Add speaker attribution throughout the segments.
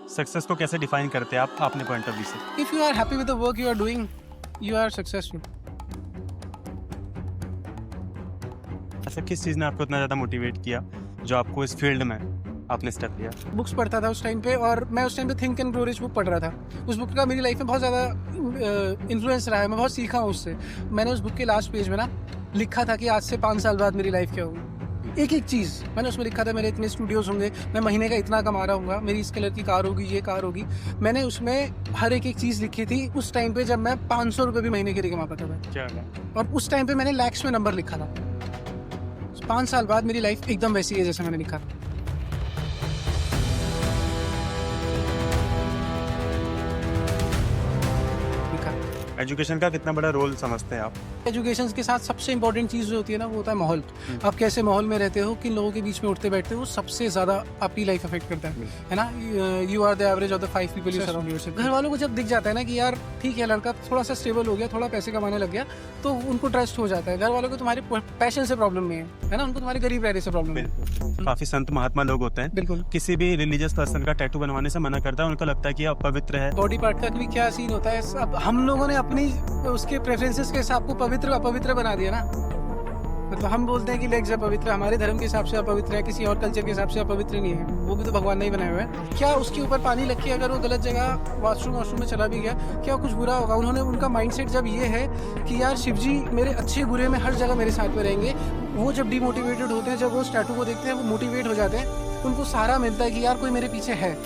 Speaker 1: Success को कैसे define करते हैं आप अपने पॉइंट ऑफ व्यू से?
Speaker 2: If you are happy with the work you are doing, you are successful.
Speaker 1: ऐसा किस चीज़ ने आपको इतना ज़्यादा मोटिवेट किया जो आपको इस फील्ड में आपने स्टेप लिया?
Speaker 2: बुक्स पढ़ता था उस टाइम पे, और मैं उस टाइम पे think and grow rich book पढ़ रहा था। उस बुक का मेरी लाइफ में बहुत ज़्यादा इन्फ्लुएंस रहा है, मैं बहुत सीखा हूँ उससे। मैंने उस बुक के लास्ट पेज में ना लिखा था कि आज से 5 साल बाद मेरी लाइफ क्या होगी। एक एक चीज़ मैंने उसमें लिखा था, मेरे इतने स्टूडियोज़ होंगे, मैं महीने का इतना कमा रहा हूँगा, मेरी इस कलर की कार होगी, ये कार होगी। मैंने उसमें हर एक चीज़ लिखी थी उस टाइम पे जब मैं 500 रुपये भी महीने के लिए कमा पाता था।
Speaker 1: क्या?
Speaker 2: और उस टाइम पे मैंने लैक्स में नंबर लिखा था। 5 साल बाद मेरी लाइफ एकदम वैसी है जैसे मैंने लिखा था।
Speaker 1: एजुकेशन का कितना बड़ा रोल समझते हैं आप?
Speaker 2: एजुकेशन के साथ सबसे इंपॉर्टेंट चीज़ जो होती है ना, वो होता है माहौल। आप कैसे माहौल में रहते हो, किन लोगों के बीच में उठते बैठते हो, वो सबसे ज़्यादा आपकी लाइफ अफेक्ट करता है ना। You are the average of the 5 people you surround yourself. घर वालों को जब दिख जाता है ना कि यार ठीक है, लड़का थोड़ा सा स्टेबल हो गया, थोड़ा पैसे कमाने लग गया, तो उनको ट्रस्ट हो जाता है। घर वालों को तुम्हारे पैशन से प्रॉब्लम नहीं है ना, उनको तुम्हारे गरीब रहने से प्रॉब्लम है।
Speaker 1: काफी संत महात्मा लोग होते हैं,
Speaker 2: बिल्कुल।
Speaker 1: किसी भी रिलीजियस पर्सन का टैटू बनवाने से मना करता है, उनको लगता है कि आप पवित्र है।
Speaker 2: बॉडी पार्ट का भी क्या सीन होता है, अब हम लोगों ने अपनी उसके प्रेफरेंसेस के हिसाब को पवित्र अपवित्र बना दिया ना। मतलब हम बोलते हैं कि लेग्स अपवित्र, हमारे धर्म के हिसाब से अपवित्र है, किसी और कल्चर के हिसाब से अपवित्र नहीं है। वो भी तो भगवान ने ही बनाए हुए हैं। क्या उसके ऊपर पानी लग के अगर वो गलत जगह वॉशरूम में चला भी गया, क्या कुछ बुरा होगा? उन्होंने, उनका माइंडसेट जब ये है कि यार शिव जी मेरे अच्छे बुरे में हर जगह मेरे साथ में रहेंगे, वो जब डिमोटिवेटेड होते हैं, जब वो टैटू को देखते हैं, वो मोटिवेट हो जाते हैं, उनको सहारा मिलता है कि यार कोई मेरे पीछे है।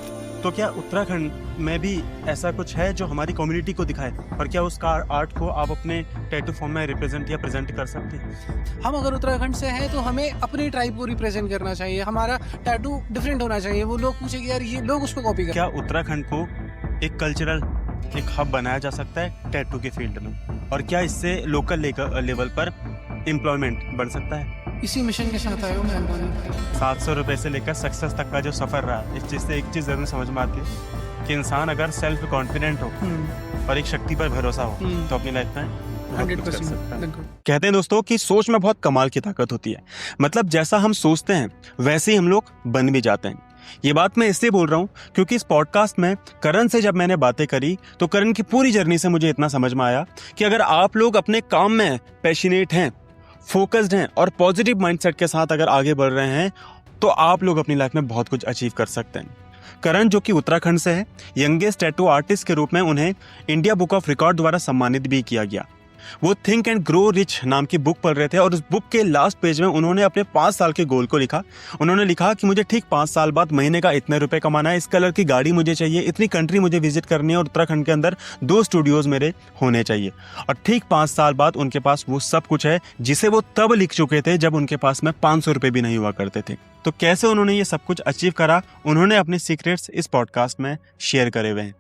Speaker 1: तो क्या उत्तराखंड में भी ऐसा कुछ है जो हमारी कम्युनिटी को दिखाए, और क्या उसका आर्ट को आप अपने टैटू फॉर्म में रिप्रेजेंट या प्रेजेंट कर सकते हैं?
Speaker 2: हम अगर उत्तराखंड से हैं तो हमें अपनी ट्राइब को रिप्रेजेंट करना चाहिए, हमारा टैटू डिफरेंट होना चाहिए। वो लोग पूछे कि यार ये लोग उसको कॉपी कर।
Speaker 1: क्या उत्तराखंड को एक कल्चरल एक हब बनाया जा सकता है टैटू के फील्ड में, और क्या इससे लोकल लेवल पर एम्प्लॉयमेंट बढ़ सकता है?
Speaker 2: इसी मिशन के साथ आए हो मैं।
Speaker 1: 700 रुपये से लेकर सक्सेस तक का जो सफ़र रहा, इस चीज़ से एक चीज़ ज़रूर समझ में आती है कि इंसान अगर सेल्फ कॉन्फिडेंट हो और एक शक्ति पर भरोसा हो तो अपनी लाइफ में बहुत कुछ कर सकता है। कहते हैं दोस्तों कि सोच में बहुत कमाल की ताकत होती है। मतलब जैसा हम सोचते हैं वैसे ही हम लोग बन भी जाते हैं। ये बात मैं इसलिए बोल रहा हूँ क्योंकि इस पॉडकास्ट में करण से जब मैंने बातें करी तो करण की पूरी जर्नी से मुझे इतना समझ में आया कि अगर आप लोग अपने काम में पैशनेट हैं, फोकस्ड हैं और पॉजिटिव माइंडसेट के साथ अगर आगे बढ़ रहे हैं तो आप लोग अपनी लाइफ में बहुत कुछ अचीव कर सकते हैं। करण जो कि उत्तराखंड से है, यंगेस्ट टैटू आर्टिस्ट के रूप में उन्हें इंडिया बुक ऑफ रिकॉर्ड द्वारा सम्मानित भी किया गया। वो थिंक एंड ग्रो रिच नाम की बुक पढ़ रहे थे और उस बुक के लास्ट पेज में उन्होंने अपने 5 साल के गोल को लिखा। उन्होंने लिखा कि मुझे ठीक 5 साल बाद महीने का इतने रुपए कमाना है, इस कलर की गाड़ी मुझे चाहिए, इतनी कंट्री मुझे विजिट करनी है और उत्तराखंड के अंदर 2 स्टूडियोज मेरे होने चाहिए। और ठीक 5 साल बाद उनके पास वो सब कुछ है जिसे वो तब लिख चुके थे जब उनके पास में 500 रुपये भी नहीं हुआ करते थे। तो कैसे उन्होंने ये सब कुछ अचीव करा, उन्होंने अपने सीक्रेट्स इस पॉडकास्ट में शेयर करे हुए हैं।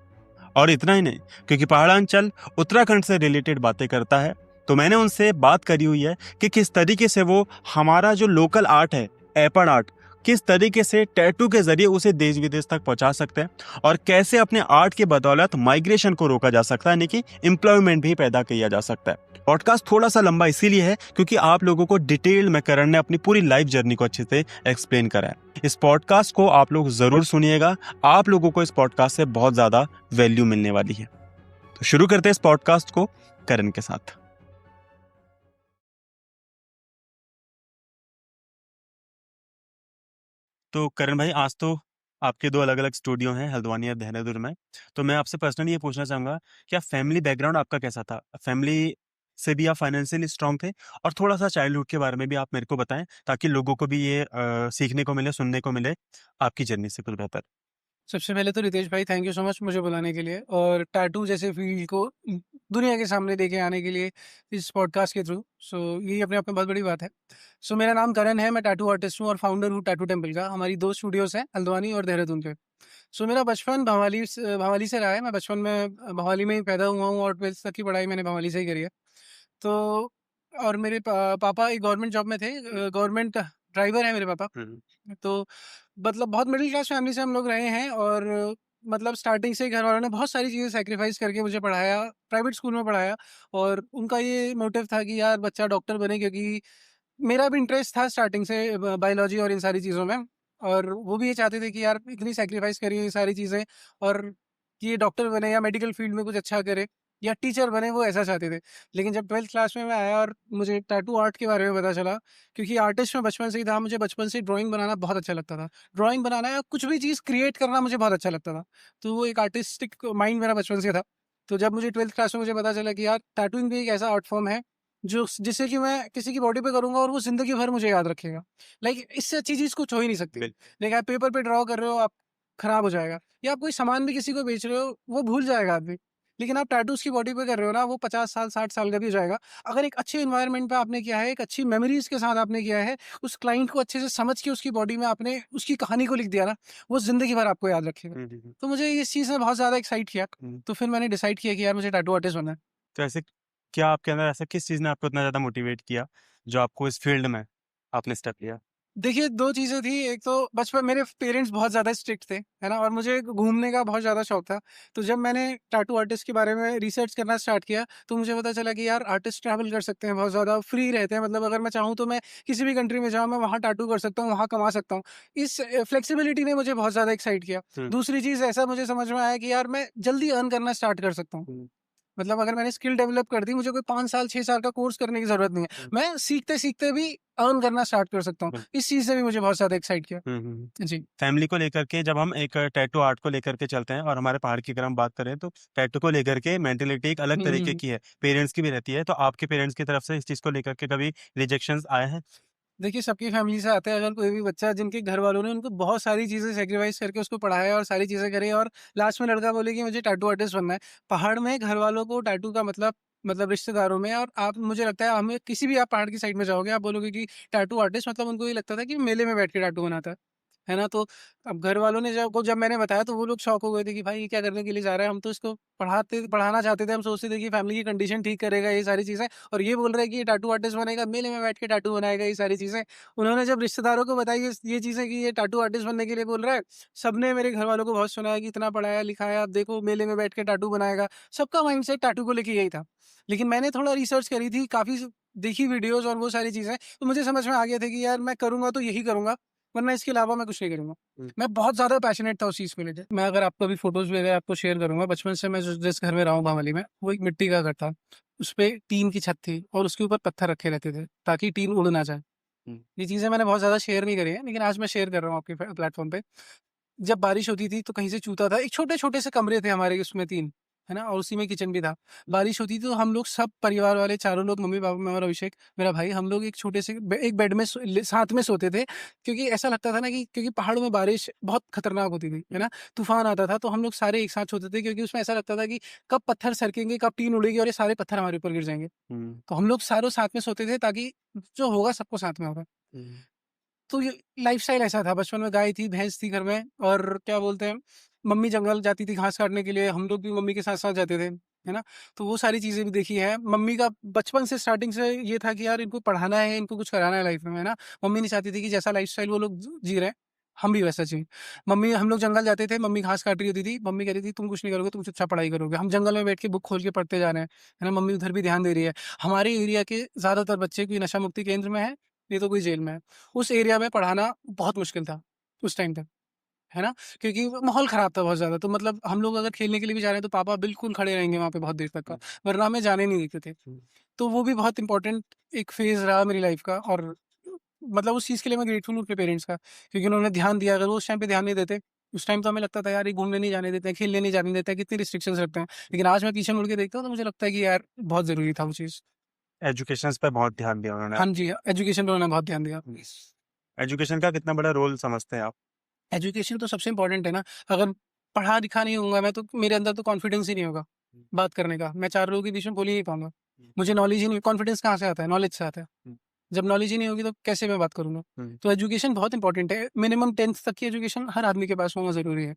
Speaker 1: और इतना ही नहीं, क्योंकि पहाड़ांचल उत्तराखंड से रिलेटेड बातें करता है, तो मैंने उनसे बात करी हुई है कि किस तरीके से वो हमारा जो लोकल आर्ट है, एपन आर्ट, किस तरीके से टैटू के जरिए उसे देश विदेश तक पहुंचा सकते हैं और कैसे अपने आर्ट के बदौलत माइग्रेशन को रोका जा सकता है, यानी कि एम्प्लॉयमेंट भी पैदा किया जा सकता है। पॉडकास्ट थोड़ा सा लंबा इसीलिए है क्योंकि आप लोगों को डिटेल में करण ने अपनी पूरी लाइफ जर्नी को अच्छे से एक्सप्लेन करा है। इस पॉडकास्ट को आप लोग जरूर सुनिएगा, आप लोगों को इस पॉडकास्ट से बहुत ज्यादा वैल्यू मिलने वाली है। तो शुरू करते हैं इस पॉडकास्ट को करण के साथ। तो करण भाई, आज तो आपके 2 अलग-अलग स्टूडियो हैं हल्द्वानी और देहरादून में। तो मैं आपसे पर्सनली ये पूछना चाहूँगा, क्या फैमिली बैकग्राउंड आपका कैसा था? फैमिली से भी आप फाइनेंशियली स्ट्रॉन्ग थे? और थोड़ा-सा चाइल्डहुड के बारे में भी आप मेरे को बताएँ ताकि लोगों को भी ये सीखने को मिले, सुनने को मिले आपकी जर्नी से कुछ बेहतर।
Speaker 2: सबसे पहले तो रितेश भाई थैंक यू सो मच मुझे बुलाने के लिए और टैटू जैसे फील्ड को दुनिया के सामने लेके आने के लिए इस पॉडकास्ट के थ्रू। सो ये अपने आप में बहुत बड़ी बात है। सो मेरा नाम करण है, मैं टैटू आर्टिस्ट हूँ और फाउंडर हूँ टैटू टेम्पल का। हमारी 2 स्टूडियोज़ हैं हल्द्वानी और देहरादून पे। सो मेरा बचपन भवाली से रहा है। मैं बचपन में भवाली में ही पैदा हुआ हूँ और 12th तक की पढ़ाई मैंने भवाली से ही करी है। तो और मेरे पापा एक गवर्नमेंट जॉब में थे, गवर्नमेंट ड्राइवर हैं मेरे पापा। तो मतलब बहुत मिडिल क्लास फैमिली से हम लोग रहे हैं और मतलब स्टार्टिंग से ही घर वालों ने बहुत सारी चीज़ें सैक्रिफाइस करके मुझे पढ़ाया, प्राइवेट स्कूल में पढ़ाया। और उनका ये मोटिव था कि यार बच्चा डॉक्टर बने, क्योंकि मेरा भी इंटरेस्ट था स्टार्टिंग से बायोलॉजी और इन सारी चीज़ों में। और वो भी ये चाहते थे कि यार इतनी सैक्रिफाइस करी ये सारी चीज़ें, और कि ये डॉक्टर बने या मेडिकल फील्ड में कुछ अच्छा करे या टीचर बने, वो ऐसा चाहते थे। लेकिन जब 12th क्लास में मैं आया और मुझे टैटू आर्ट के बारे में पता चला, क्योंकि आर्टिस्ट मैं बचपन से ही था, मुझे बचपन से ड्राइंग बनाना बहुत अच्छा लगता था। ड्राइंग बनाना या कुछ भी चीज़ क्रिएट करना मुझे बहुत अच्छा लगता था। तो वो एक आर्टिस्टिक माइंड मेरा बचपन से था। तो जब मुझे 12th क्लास में मुझे पता चला कि यार टैटूइंग भी एक ऐसा आर्ट फॉर्म है जो जिससे कि मैं किसी की बॉडी पे करूँगा और वो ज़िंदगी भर मुझे याद रखेगा। लाइक इससे अच्छी चीज़ कुछ हो ही नहीं सकती। लाइक आप पेपर पे ड्रॉ कर रहे हो, आप खराब हो जाएगा, या आप कोई सामान भी किसी को बेच रहे हो, वो भूल जाएगा आदमी। लेकिन आप टैटू उसकी बॉडी पे कर रहे हो ना, वो 50 साल 60 साल का भी हो जाएगा। अगर एक अच्छे एनवायरनमेंट पे आपने किया है, एक अच्छी मेमोरीज़ के साथ आपने किया है, उस क्लाइंट को अच्छे से समझ के उसकी बॉडी में आपने उसकी कहानी को लिख दिया ना, वो ज़िंदगी भर आपको याद रखेगा। तो मुझे इस चीज़ ने बहुत ज़्यादा एक्साइट किया। तो फिर मैंने डिसाइड किया कि यार मुझे टैटू आर्टिस्ट बनना है।
Speaker 1: तो ऐसे क्या आपके अंदर ऐसा किस चीज़ ने आपको इतना ज़्यादा मोटिवेट किया, जो आपको इस फील्ड में आपने स्टेप लिया?
Speaker 2: देखिए, 2 चीज़ें थी, एक तो बचपन मेरे पेरेंट्स बहुत ज़्यादा स्ट्रिक्ट थे, है ना? और मुझे घूमने का बहुत ज़्यादा शौक था। तो जब मैंने टैटू आर्टिस्ट के बारे में रिसर्च करना स्टार्ट किया, तो मुझे पता चला कि यार आर्टिस्ट ट्रैवल कर सकते हैं, बहुत ज़्यादा फ्री रहते हैं, मतलब अगर मैं चाहूँ तो मैं किसी भी कंट्री में जाऊँ, मैं वहाँ टैटू कर सकता हूँ, वहाँ कमा सकता हूँ। इस फ्लेक्सिबिलिटी ने मुझे बहुत ज़्यादा एक्साइट किया। दूसरी चीज़ ऐसा मुझे समझ में आया कि यार मैं जल्दी अर्न करना स्टार्ट कर सकता हूँ। मतलब अगर मैंने स्किल डेवलप कर दी, मुझे कोई 5 साल 6 साल का कोर्स करने की ज़रूरत नहीं है। मैं सीखते-सीखते भी अर्न करना स्टार्ट कर सकता हूँ। इस चीज़ ने भी मुझे बहुत ज़्यादा एक्साइट किया। जी।
Speaker 1: फैमिली को लेकर के जब हम एक टैटू आर्ट को लेकर के चलते हैं और हमारे पहाड़ की अगर हम बात करें तो टैटू को लेकर के मेंटालिटी एक अलग तरीके की है, पेरेंट्स की भी रहती है। तो आपके पेरेंट्स की तरफ से इस चीज़ को लेकर के कभी रिजेक्शंस आए हैं?
Speaker 2: देखिए, सबकी फैमिली से आता है, अगर कोई भी बच्चा जिनके घर वालों ने उनको बहुत सारी चीज़ें सैक्रिफाइस करके उसको पढ़ाया और सारी चीज़ें करी, और लास्ट में लड़का बोले कि मुझे टैटू आर्टिस्ट बनना है। पहाड़ में घर वालों को टैटू का मतलब रिश्तेदारों में, और आप मुझे लगता है हमें किसी भी आप पहाड़ की साइड में जाओगे, आप बोलोगे कि टैटू आर्टिस्ट, मतलब उनको ये लगता था कि मेले में बैठ के टैटू बनाता है ना? तो अब घर वालों ने जब मैंने बताया तो वो लोग शॉक हो गए थे कि भाई ये क्या करने के लिए जा रहा है? हम तो इसको पढ़ाना चाहते थे, हम सोचते थे कि फैमिली की कंडीशन ठीक करेगा, ये सारी चीज़ें, और ये बोल रहा है कि ये टैटू आर्टिस्ट बनेगा, मेले में बैठ के टैटू बनाएगा, ये सारी चीज़ें। उन्होंने जब रिश्तेदारों को बताई ये चीज़ें कि ये टैटू आर्टिस्ट बनने के लिए बोल रहा है, सबने मेरे घर वालों को बहुत सुनाया कि इतना पढ़ाया लिखाया, अब देखो मेले में बैठ के टैटू बनाएगा। सबका माइंडसेट टैटू को लेके यही था। लेकिन मैंने थोड़ा रिसर्च करी थी, काफ़ी देखी वीडियोज़ और वो सारी चीज़ें, तो मुझे समझ में आ गया था कि यार मैं करूँगा तो यही करूँगा, वरना इसके अलावा मैं कुछ नहीं करूँगा। मैं बहुत ज़्यादा पैशनेट था उस चीज़ को लेके। मैं अगर आपको अभी फ़ोटोज़ वगैरह आपको शेयर करूँगा, बचपन से मैं जिस घर में रहा हूँ भावली में, वो एक मिट्टी का घर था। उसपे टीन की छत थी और उसके ऊपर पत्थर रखे रहते थे, ताकि टीन उड़ ना जाए। ये चीज़ें मैंने बहुत ज़्यादा शेयर नहीं करी हैं, लेकिन आज मैं शेयर कर रहा हूँ आपके प्लेटफ़ॉर्म पे। जब बारिश होती थी तो कहीं से चूता था, एक छोटे-छोटे से कमरे थे हमारे उसमें 3, है ना? और उसी में किचन भी था। बारिश होती थी तो हम लोग सब परिवार वाले चारों लोग, मम्मी-पापा, मैं और अभिषेक, मेरा भाई, हम लोग एक छोटे से एक बेड में साथ में सोते थे, क्योंकि ऐसा लगता था ना कि क्योंकि पहाड़ों में बारिश बहुत खतरनाक होती थी, है ना? तूफ़ान आता था तो हम लोग सारे एक साथ सोते थे, क्योंकि उसमें ऐसा लगता था कि कब पत्थर सरकेंगे, कब टीन उड़ेगी और ये सारे पत्थर हमारे ऊपर गिर जाएँगे। तो हम लोग सारों साथ में सोते थे, ताकि जो होगा सबको साथ में होगा। तो ये लाइफ़स्टाइल ऐसा था, बचपन में गाय थी, भैंस थी घर में, और क्या बोलते हैं, मम्मी जंगल जाती थी घास काटने के लिए, हम लोग भी मम्मी के साथ-साथ जाते थे, है ना? तो वो सारी चीज़ें भी देखी है। मम्मी का बचपन से स्टार्टिंग से ये था कि यार इनको पढ़ाना है, इनको कुछ कराना है लाइफ़ में, है ना? मम्मी नहीं चाहती थी कि जैसा लाइफ़स्टाइल वो लोग जी रहे हैं, हम भी वैसा जिएँ। मम्मी, हम लोग जंगल जाते थे, मम्मी घास काट रही होती थी, मम्मी कह रही थी तुम कुछ नहीं करोगे, तुम चुपचाप पढ़ाई करोगे। हम जंगल में बैठ के बुक खोल के पढ़ते जा रहे हैं, है ना? मम्मी उधर भी ध्यान दे रही है। हमारे एरिया के ज़्यादातर बच्चे कोई नशा मुक्ति केंद्र में है, नहीं तो कोई जेल में है। उस एरिया में पढ़ाना बहुत मुश्किल था, उस टाइम तक, है ना? क्योंकि वो माहौल ख़राब था बहुत ज़्यादा, तो मतलब हम लोग अगर खेलने के लिए भी जा रहे हैं, तो पापा बिल्कुल खड़े रहेंगे वहाँ पे बहुत देर तक का, वरना हमें जाने नहीं देते थे। तो वो भी बहुत इम्पोर्टेंट एक फ़ेज़ रहा मेरी लाइफ़ का, और मतलब उस चीज़ के लिए मैं ग्रेटफुल हूँ अपने पेरेंट्स का, क्योंकि उन्होंने ध्यान दिया। अगर वो उस टाइम पे ध्यान नहीं देते, उस टाइम तो हमें लगता था यार ये घूमने नहीं जाने देते हैं, खेलने नहीं जाने देते हैं, कितनी रिस्ट्रिक्शंस रखते हैं। लेकिन आज मैं पीछे मुड़ के देखता हूँ, तो मुझे लगता है कि यार बहुत ज़रूरी था वो चीज़।
Speaker 1: एजुकेशंस पे बहुत ध्यान दिया उन्होंने।
Speaker 2: हाँ जी, एजुकेशन पे उन्होंने बहुत ध्यान दिया।
Speaker 1: एजुकेशन का कितना बड़ा रोल समझते हैं आप?
Speaker 2: एजुकेशन तो सबसे इम्पोर्टेंट है ना। अगर पढ़ा लिखा नहीं होऊँगा मैं, तो मेरे अंदर तो कॉन्फिडेंस ही नहीं होगा बात करने का। मैं 4 लोगों के बीच में बोल ही नहीं पाऊँगा। मुझे नॉलेज ही नहीं, कॉन्फिडेंस कहाँ से आता है? नॉलेज से आता है। जब नॉलेज ही नहीं होगी तो कैसे मैं बात करूँगा? तो एजुकेशन बहुत इंपॉर्टेंट है। मिनिमम 10th तक की एजुकेशन हर आदमी के पास होना ज़रूरी है।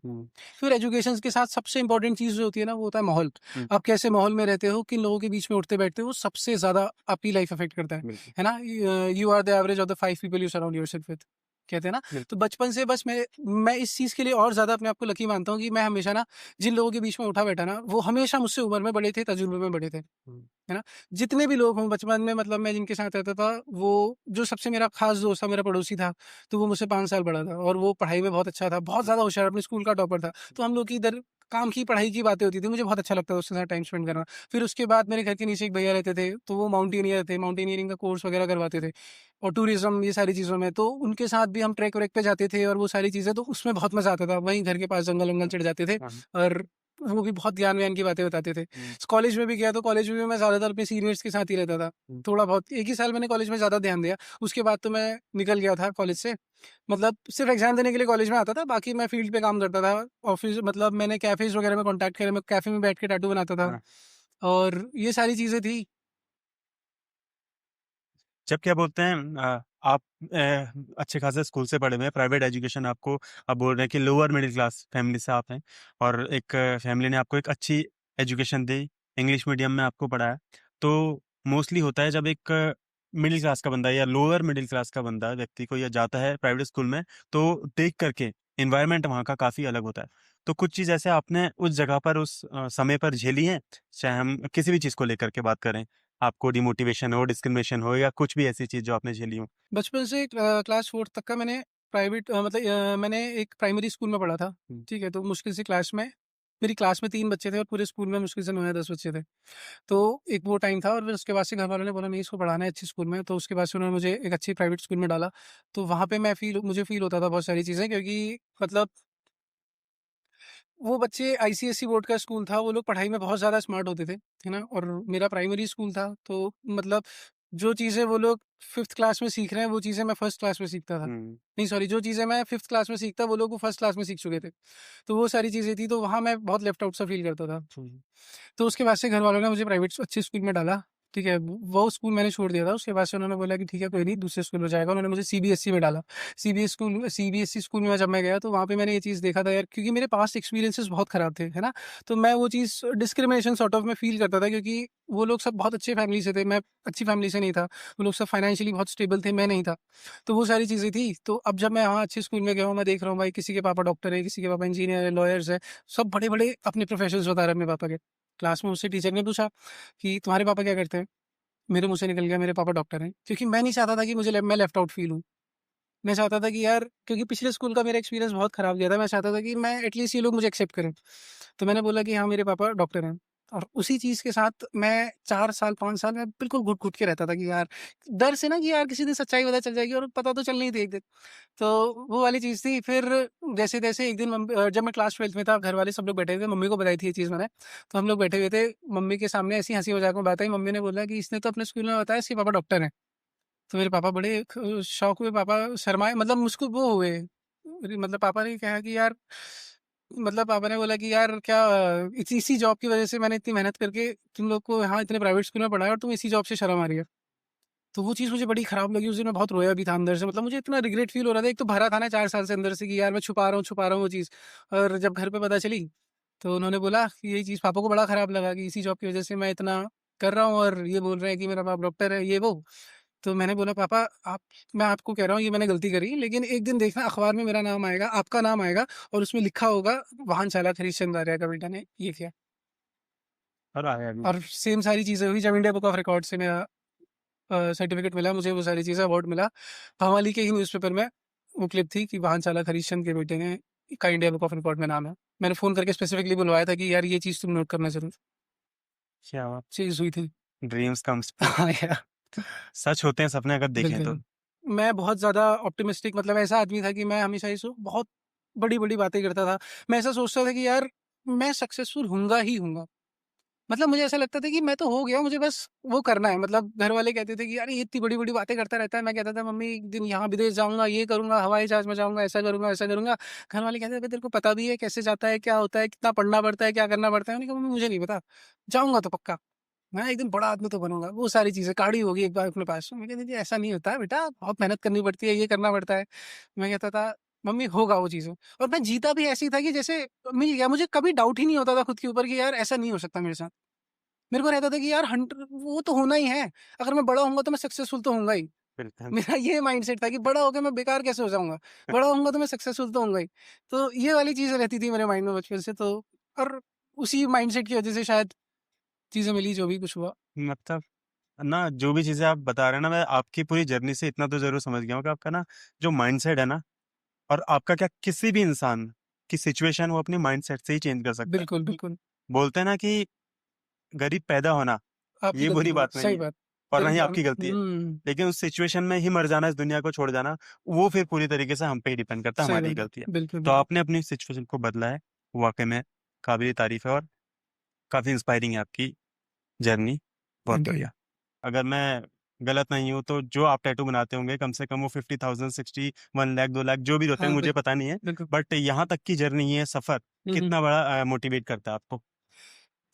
Speaker 2: फिर एजुकेशन के साथ सबसे इम्पोर्टेंट चीज़ जो होती है ना, वो होता है माहौल। आप कैसे माहौल में रहते हो, किन लोगों के बीच में उठते-बैठते हो, वो सबसे ज़्यादा आपकी लाइफ अफेक्ट करता है ना? You are the average of the 5 people you surround yourself with. कहते हैं ना।
Speaker 1: बिल्कुल।
Speaker 2: तो बचपन से बस मैं इस चीज़ के लिए और ज़्यादा अपने आप को लकी मानता हूँ कि मैं हमेशा ना जिन लोगों के बीच में उठा बैठा ना, वो हमेशा मुझसे उम्र में बड़े थे, तजुर्बे में बड़े थे, है ना? जितने भी लोग हों बचपन में, मतलब मैं जिनके साथ रहता था, वो जो सबसे मेरा ख़ास दोस्त था, मेरा पड़ोसी था, तो वो मुझसे 5 साल बड़ा था और वो पढ़ाई में बहुत अच्छा था, बहुत ज़्यादा होशियार, अपने स्कूल का टॉपर था। तो हम लोग की इधर काम की, पढ़ाई की बातें होती थी, मुझे बहुत अच्छा लगता था उसके साथ टाइम स्पेंड करना। फिर उसके बाद मेरे घर के नीचे एक भैया रहते थे, तो वो माउंटेनियर थे, माउंटेनियरिंग का कोर्स वगैरह करवाते थे और टूरिज़्म ये सारी चीज़ों में, तो उनके साथ भी हम ट्रैक व्रैक पे जाते थे और वो सारी चीज़ें, तो उसमें बहुत मज़ा आता था। वहीं घर के पास जंगल-वंगल चढ़ जाते थे
Speaker 1: हाँ।
Speaker 2: और वो भी बहुत ज्ञान-व्यान की बातें बताते थे। कॉलेज में भी गया तो कॉलेज में भी मैं ज़्यादातर अपने सीनियर्स के साथ ही रहता था। थोड़ा बहुत 1 ही साल मैंने कॉलेज में ज़्यादा ध्यान दिया, उसके बाद तो मैं निकल गया था कॉलेज से। मतलब सिर्फ़ एग्ज़ाम देने के लिए कॉलेज में आता था, बाकी मैं फ़ील्ड पे काम करता था। ऑफ़िस मतलब मैंने कैफ़ेज़ वगैरह में कॉन्टैक्ट करे, मैं कैफ़े में बैठ के टैटू बनाता था
Speaker 1: हाँ।
Speaker 2: और ये सारी चीज़ें थी।
Speaker 1: जब क्या बोलते हैं आप अच्छे खासे स्कूल से पढ़े हुए हैं, प्राइवेट एजुकेशन आपको आप बोल रहे हैं कि लोअर मिडिल क्लास फैमिली से आप हैं और एक फैमिली ने आपको एक अच्छी एजुकेशन दी, इंग्लिश मीडियम में आपको पढ़ाया। तो मोस्टली होता है जब एक मिडिल क्लास का बंदा या लोअर मिडिल क्लास का बंदा व्यक्ति को या जाता है प्राइवेट स्कूल में, तो देख कर के एनवायरनमेंट वहाँ का काफ़ी अलग होता है। तो कुछ चीज़ ऐसे आपने उस जगह पर उस समय पर झेली हैं? चाहे हम किसी भी चीज़ को लेकर के बात करें। आपको डिमोटिवेशन हो, डिस्क्रिमिनेशन हो या कुछ भी ऐसी चीज़ जो आपने झेली हो?
Speaker 2: बचपन से क्लास 4th तक का मैंने प्राइवेट मतलब मैंने एक प्राइमरी स्कूल में पढ़ा था,
Speaker 1: हुँ।
Speaker 2: ठीक है? तो मुश्किल से क्लास में मेरी क्लास में 3 बच्चे थे और पूरे स्कूल में मुश्किल से 9 या 10 बच्चे थे। तो एक वो टाइम था और फिर उसके बाद से घर वालों ने बोला नहीं इसको पढ़ाना है अच्छे स्कूल में, तो उसके बाद से उन्होंने मुझे एक अच्छी प्राइवेट स्कूल में डाला। तो वहाँ पे मुझे फ़ील होता था बहुत सारी चीज़ें, क्योंकि मतलब वो बच्चे आईसीएसई बोर्ड का स्कूल था, वो लोग पढ़ाई में बहुत ज़्यादा स्मार्ट होते थे, है ना? और मेरा प्राइमरी स्कूल था, तो मतलब जो चीज़ें वो लोग 5th क्लास में सीख रहे हैं, वो चीज़ें मैं फर्स्ट क्लास में सीखता था।
Speaker 1: हुँ।
Speaker 2: नहीं सॉरी, जो चीज़ें मैं 5th क्लास में सीखता, वो लोग वो फर्स्ट क्लास में सीख चुके थे। तो वो सारी चीज़ें थी, तो वहाँ मैं बहुत लेफ्ट आउट सा फ़ील करता था।
Speaker 1: हुँ।
Speaker 2: तो उसके बाद से घर वालों ने मुझे प्राइवेट अच्छे स्कूल में डाला, ठीक है? वो स्कूल मैंने छोड़ दिया था, उसके बाद से उन्होंने बोला कि ठीक है कोई नहीं, दूसरे स्कूल में जाएगा। उन्होंने मुझे सीबीएसई में डाला। सीबीएसई स्कूल में जब मैं गया तो वहाँ पे मैंने ये चीज़ देखा था यार, क्योंकि मेरे पास्ट एक्सपीरियंसेस बहुत ख़राब थे, है ना? तो मैं वो चीज़ डिस्क्रिमिनेशन सॉर्ट ऑफ मैं फ़ील करता था, क्योंकि वो लोग सब बहुत अच्छे फैमिली से थे, मैं अच्छी फैमिली से नहीं था। वो लोग सब फाइनेंशियली बहुत स्टेबल थे, मैं नहीं था। तो वो सारी चीज़ें थी। तो अब जब मैं वहाँ अच्छे स्कूल में गया हूँ, मैं देख रहा हूँ भाई किसी के पापा डॉक्टर है, किसी के पापा इंजीनियर है, लॉयर्स हैं, सब बड़े-बड़े अपने प्रोफ़ेशंस बता रहे हैं अपने पापा के। क्लास में मुझसे टीचर ने पूछा कि तुम्हारे पापा क्या करते हैं? मेरे मुँह से निकल गया मेरे पापा डॉक्टर हैं। क्योंकि मैं नहीं चाहता था कि मैं लेफ्ट आउट फ़ील हूँ। मैं चाहता था कि यार, क्योंकि पिछले स्कूल का मेरा एक्सपीरियंस बहुत ख़राब गया था, मैं चाहता था कि मैं एटलीस्ट ये लोग मुझे एक्सेप्ट करें। तो मैंने बोला कि हाँ, मेरे पापा डॉक्टर हैं। और उसी चीज़ के साथ मैं 4 साल, 5 साल मैं बिल्कुल घुट-घुट के रहता था कि यार, डर से ना कि यार किसी दिन सच्चाई पता चल जाएगी, और पता तो चलनी ही थी एक दिन। तो वो वाली चीज़ थी। फिर जैसे-तैसे एक दिन जब मैं क्लास 12th में था, घर वाले सब लोग बैठे थे, मम्मी को बताई थी ये चीज़ मैंने। तो हम लोग बैठे हुए थे, मम्मी के सामने ऐसी हँसी-मज़ाक में बात आई, मम्मी ने बोला कि इसने तो अपने स्कूल में बताया इसके पापा डॉक्टर हैं। तो मेरे पापा बड़े शॉक हुए, पापा शर्माए, मतलब मुझको वो हुए, मतलब पापा ने कहा कि यार, मतलब पापा ने बोला कि यार क्या, इसी जॉब की वज़ह से मैंने इतनी मेहनत करके तुम लोग को यहाँ इतने प्राइवेट स्कूल में पढ़ाया और तुम इसी जॉब से शर्म आ रही है। तो वो चीज़ मुझे बड़ी खराब लगी, उस दिन मैं बहुत रोया भी था अंदर से, मतलब मुझे इतना रिग्रेट फ़ील हो रहा था। एक तो भरा था ना 4 साल से अंदर से कि यार मैं छुपा रहा हूँ वो चीज़। और जब घर पे पता चली, तो उन्होंने बोला कि यही चीज़ पापा को बड़ा खराब लगा कि इसी जॉब की वज़ह से मैं इतना कर रहा हूँ और ये बोल रहे हैं कि मेरा बाप डॉक्टर है, ये वो। तो मैंने बोला पापा, आप मैं आपको कह रहा हूँ ये मैंने गलती करी, लेकिन एक दिन देखना अखबार में मेरा नाम आएगा, आपका नाम आएगा और उसमें लिखा होगा वाहन चालक हरीश चंद्र आर्य का बेटा ने ये किया।
Speaker 1: और आया भी।
Speaker 2: और सेम सारी चीज़ें हुई जब इंडिया बुक ऑफ रिकॉर्ड से मेरा सर्टिफ़िकेट मिला, मुझे वो सारी चीज़ें, अवार्ड मिला। भवाली के ही न्यूज़पेपर में वो क्लिप थी कि वाहन चालक हरीश चंद्र के बेटे ने का इंडिया बुक ऑफ रिकॉर्ड में नाम है। मैंने फ़ोन करके स्पेसिफिकली बुलवाया था कि यार ये चीज़ तुम नोट करना ज़रूर।
Speaker 1: क्या बात!
Speaker 2: चीज़ हुई थी।
Speaker 1: Dreams comes true.
Speaker 2: हाँ यार,
Speaker 1: सच होते हैं सपने अगर देखें तो।
Speaker 2: बिल्कुल। मैं बहुत ज़्यादा ऑप्टिमिस्टिक, मतलब ऐसा आदमी था कि मैं हमेशा ही बहुत बड़ी-बड़ी बातें करता था। मैं ऐसा सोचता था कि यार मैं सक्सेसफुल होऊँगा ही होऊँगा। मतलब मुझे ऐसा लगता था कि मैं तो हो गया, मुझे बस वो करना है। मतलब घर वाले कहते थे कि यार ये इतनी बड़ी-बड़ी बातें करता रहता है। मैं कहता था मम्मी एक दिन यहाँ विदेश जाऊँगा, ये करूँगा, हवाई जहाज़ में जाऊँगा, ऐसा करूँगा, वैसा करूँगा। घर वाले कहते थे तेरे को पता भी है कैसे जाता है, क्या होता है, कितना पढ़ना पड़ता है, क्या करना पड़ता है? मैंने कहा मम्मी मुझे नहीं पता, जाऊँगा तो पक्का। मैं एक दिन बड़ा आदमी तो बनूँगा। वो सारी चीज़ें गाड़ी होगी एक बार अपने पास। मैं कहती थी ऐसा नहीं होता है बेटा, बहुत मेहनत करनी पड़ती है, ये करना पड़ता है। मैं कहता था मम्मी होगा वो चीज़ें। और मैं जीता भी ऐसे ही था कि जैसे मिल गया, मुझे कभी डाउट ही नहीं होता था खुद के ऊपर कि यार ऐसा नहीं हो सकता मेरे साथ। मेरे को रहता था कि यार वो तो होना ही है। अगर मैं बड़ा होऊँगा तो मैं सक्सेसफुल तो होऊँगा ही।
Speaker 1: बिल्कुल।
Speaker 2: मेरा ये माइंडसेट था कि बड़ा होकर मैं बेकार कैसे हो जाऊँगा? बड़ा होऊँगा तो मैं सक्सेसफुल तो होऊँगा ही। तो ये वाली चीज़ें रहती थी मेरे माइंड में बचपन से, तो और उसी माइंडसेट की वज़ह से शायद चीज़ें मिली जो भी कुछ हुआ।
Speaker 1: मतलब ना, जो भी चीज़ें आप बता रहे हैं ना, मैं आपकी पूरी जर्नी से इतना तो ज़रूर समझ गया हूँ कि आपका ना जो माइंडसेट है ना, और आपका क्या, किसी भी इंसान की सिचुएशन वो अपने माइंडसेट से ही चेंज कर सकता है।
Speaker 2: बिल्कुल, बिल्कुल।
Speaker 1: बोलते हैं ना कि गरीब पैदा होना,
Speaker 2: आपकी
Speaker 1: ये
Speaker 2: गलती
Speaker 1: बुरी
Speaker 2: नहीं है,
Speaker 1: बात नहीं
Speaker 2: सही
Speaker 1: है
Speaker 2: बात।
Speaker 1: और ना ही
Speaker 2: गरीब
Speaker 1: आपकी गलती है। लेकिन उस सिचुएशन में ही मर जाना, इस दुनिया को छोड़ जाना, वो फिर पूरी तरीके से हम पे ही डिपेंड करता है,
Speaker 2: सही
Speaker 1: हमारी ही
Speaker 2: बात है।
Speaker 1: गलती है।
Speaker 2: बिल्कुल,
Speaker 1: तो
Speaker 2: बिल्कुल।
Speaker 1: आपने अपनी सिचुएशन को बदला है, वाक़ई में काबिल-ए-तारीफ़ है और काफ़ी इंस्पायरिंग है आपकी जर्नी। बहुत
Speaker 2: थैंक यू।
Speaker 1: बढ़िया। अगर मैं गलत नहीं हूँ तो जो आप टैटू बनाते होंगे कम से कम वो 50,000, 60, 1 लाख, 2 लाख जो भी होते हैं,
Speaker 2: हाँ,
Speaker 1: मुझे पता नहीं है।
Speaker 2: बिल्कुल।
Speaker 1: बट यहाँ तक की जर्नी, ये सफ़र
Speaker 2: हुँ, हुँ।
Speaker 1: कितना बड़ा मोटिवेट करता है आपको?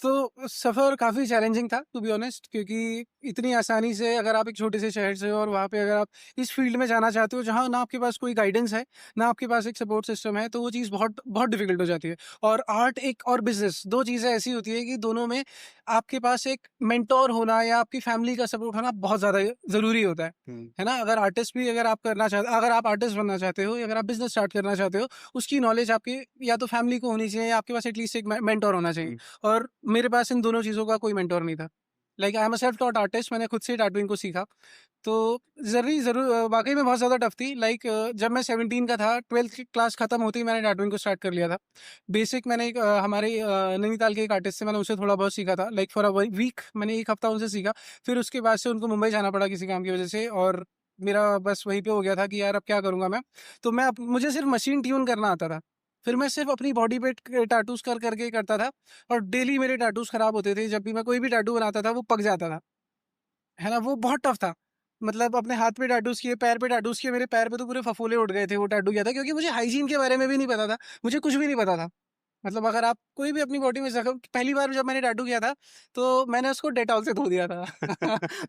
Speaker 2: तो सफ़र काफ़ी चैलेंजिंग था टू बी ऑनेस्ट, क्योंकि इतनी आसानी से अगर आप एक छोटे से शहर से हो और वहाँ पे अगर आप इस फील्ड में जाना चाहते हो जहाँ ना आपके पास कोई गाइडेंस है, ना आपके पास एक सपोर्ट सिस्टम है, तो वो चीज़ बहुत बहुत डिफ़िकल्ट हो जाती है। और आर्ट एक और बिज़नेस 2 चीज़ें ऐसी होती है कि दोनों में आपके पास एक मेंटर होना या आपकी फैमिली का सपोर्ट होना बहुत ज़्यादा ज़रूरी होता
Speaker 1: हुँ,
Speaker 2: है ना? अगर आर्टिस्ट भी अगर आप करना चाहते, अगर आप आर्टिस्ट बनना चाहते हो या अगर आप बिज़नेस स्टार्ट करना चाहते हो, उसकी नॉलेज आपकी या तो फैमिली को होनी चाहिए या आपके पास एटलीस्ट एक मेंटर होना चाहिए।
Speaker 1: हुँ,
Speaker 2: और मेरे पास इन दोनों चीज़ों का कोई मेंटर नहीं था। Like I am a self taught artist, मैंने खुद से टैटूइंग को सीखा। तो वाक़ई में बहुत ज़्यादा टफ़ थी। लाइक जब मैं 17 का था, 12th की क्लास खत्म होते ही मैंने टैटूइंग को स्टार्ट कर लिया था। बेसिक मैंने एक हमारे नैनीताल के एक आर्टिस्ट से मैंने उनसे थोड़ा बहुत सीखा था। लाइक फॉर अ वीक मैंने 1 हफ्ता उनसे सीखा। फिर उसके बाद से उनको मुंबई जाना पड़ा किसी काम की वज़ह से, और मेरा बस वहीं पे हो गया था कि यार अब क्या करूँगा मैं? तो मैं अप मुझे सिर्फ़ मशीन ट्यून करना आता था। फिर मैं सिर्फ़ अपनी बॉडी पे टैटूज़ कर के करता था और डेली मेरे टैटूज़ खराब होते थे। जब भी मैं कोई भी टैटू बनाता था वो पक जाता था। है ना? वो बहुत टफ़ था। मतलब अपने हाथ पे टैटूज़ किए, पैर पे टैटूज़ किए, मेरे पैर पे तो पूरे फफोले उठ गए थे वो टैटू किया था, क्योंकि मुझे हाइजीन के बारे में भी नहीं पता था। मुझे कुछ भी नहीं पता था। मतलब अगर आप कोई भी अपनी बॉडी में ज़ख्म, पहली बार जब मैंने टैटू किया था, तो मैंने उसको डेटॉल से धो दिया था।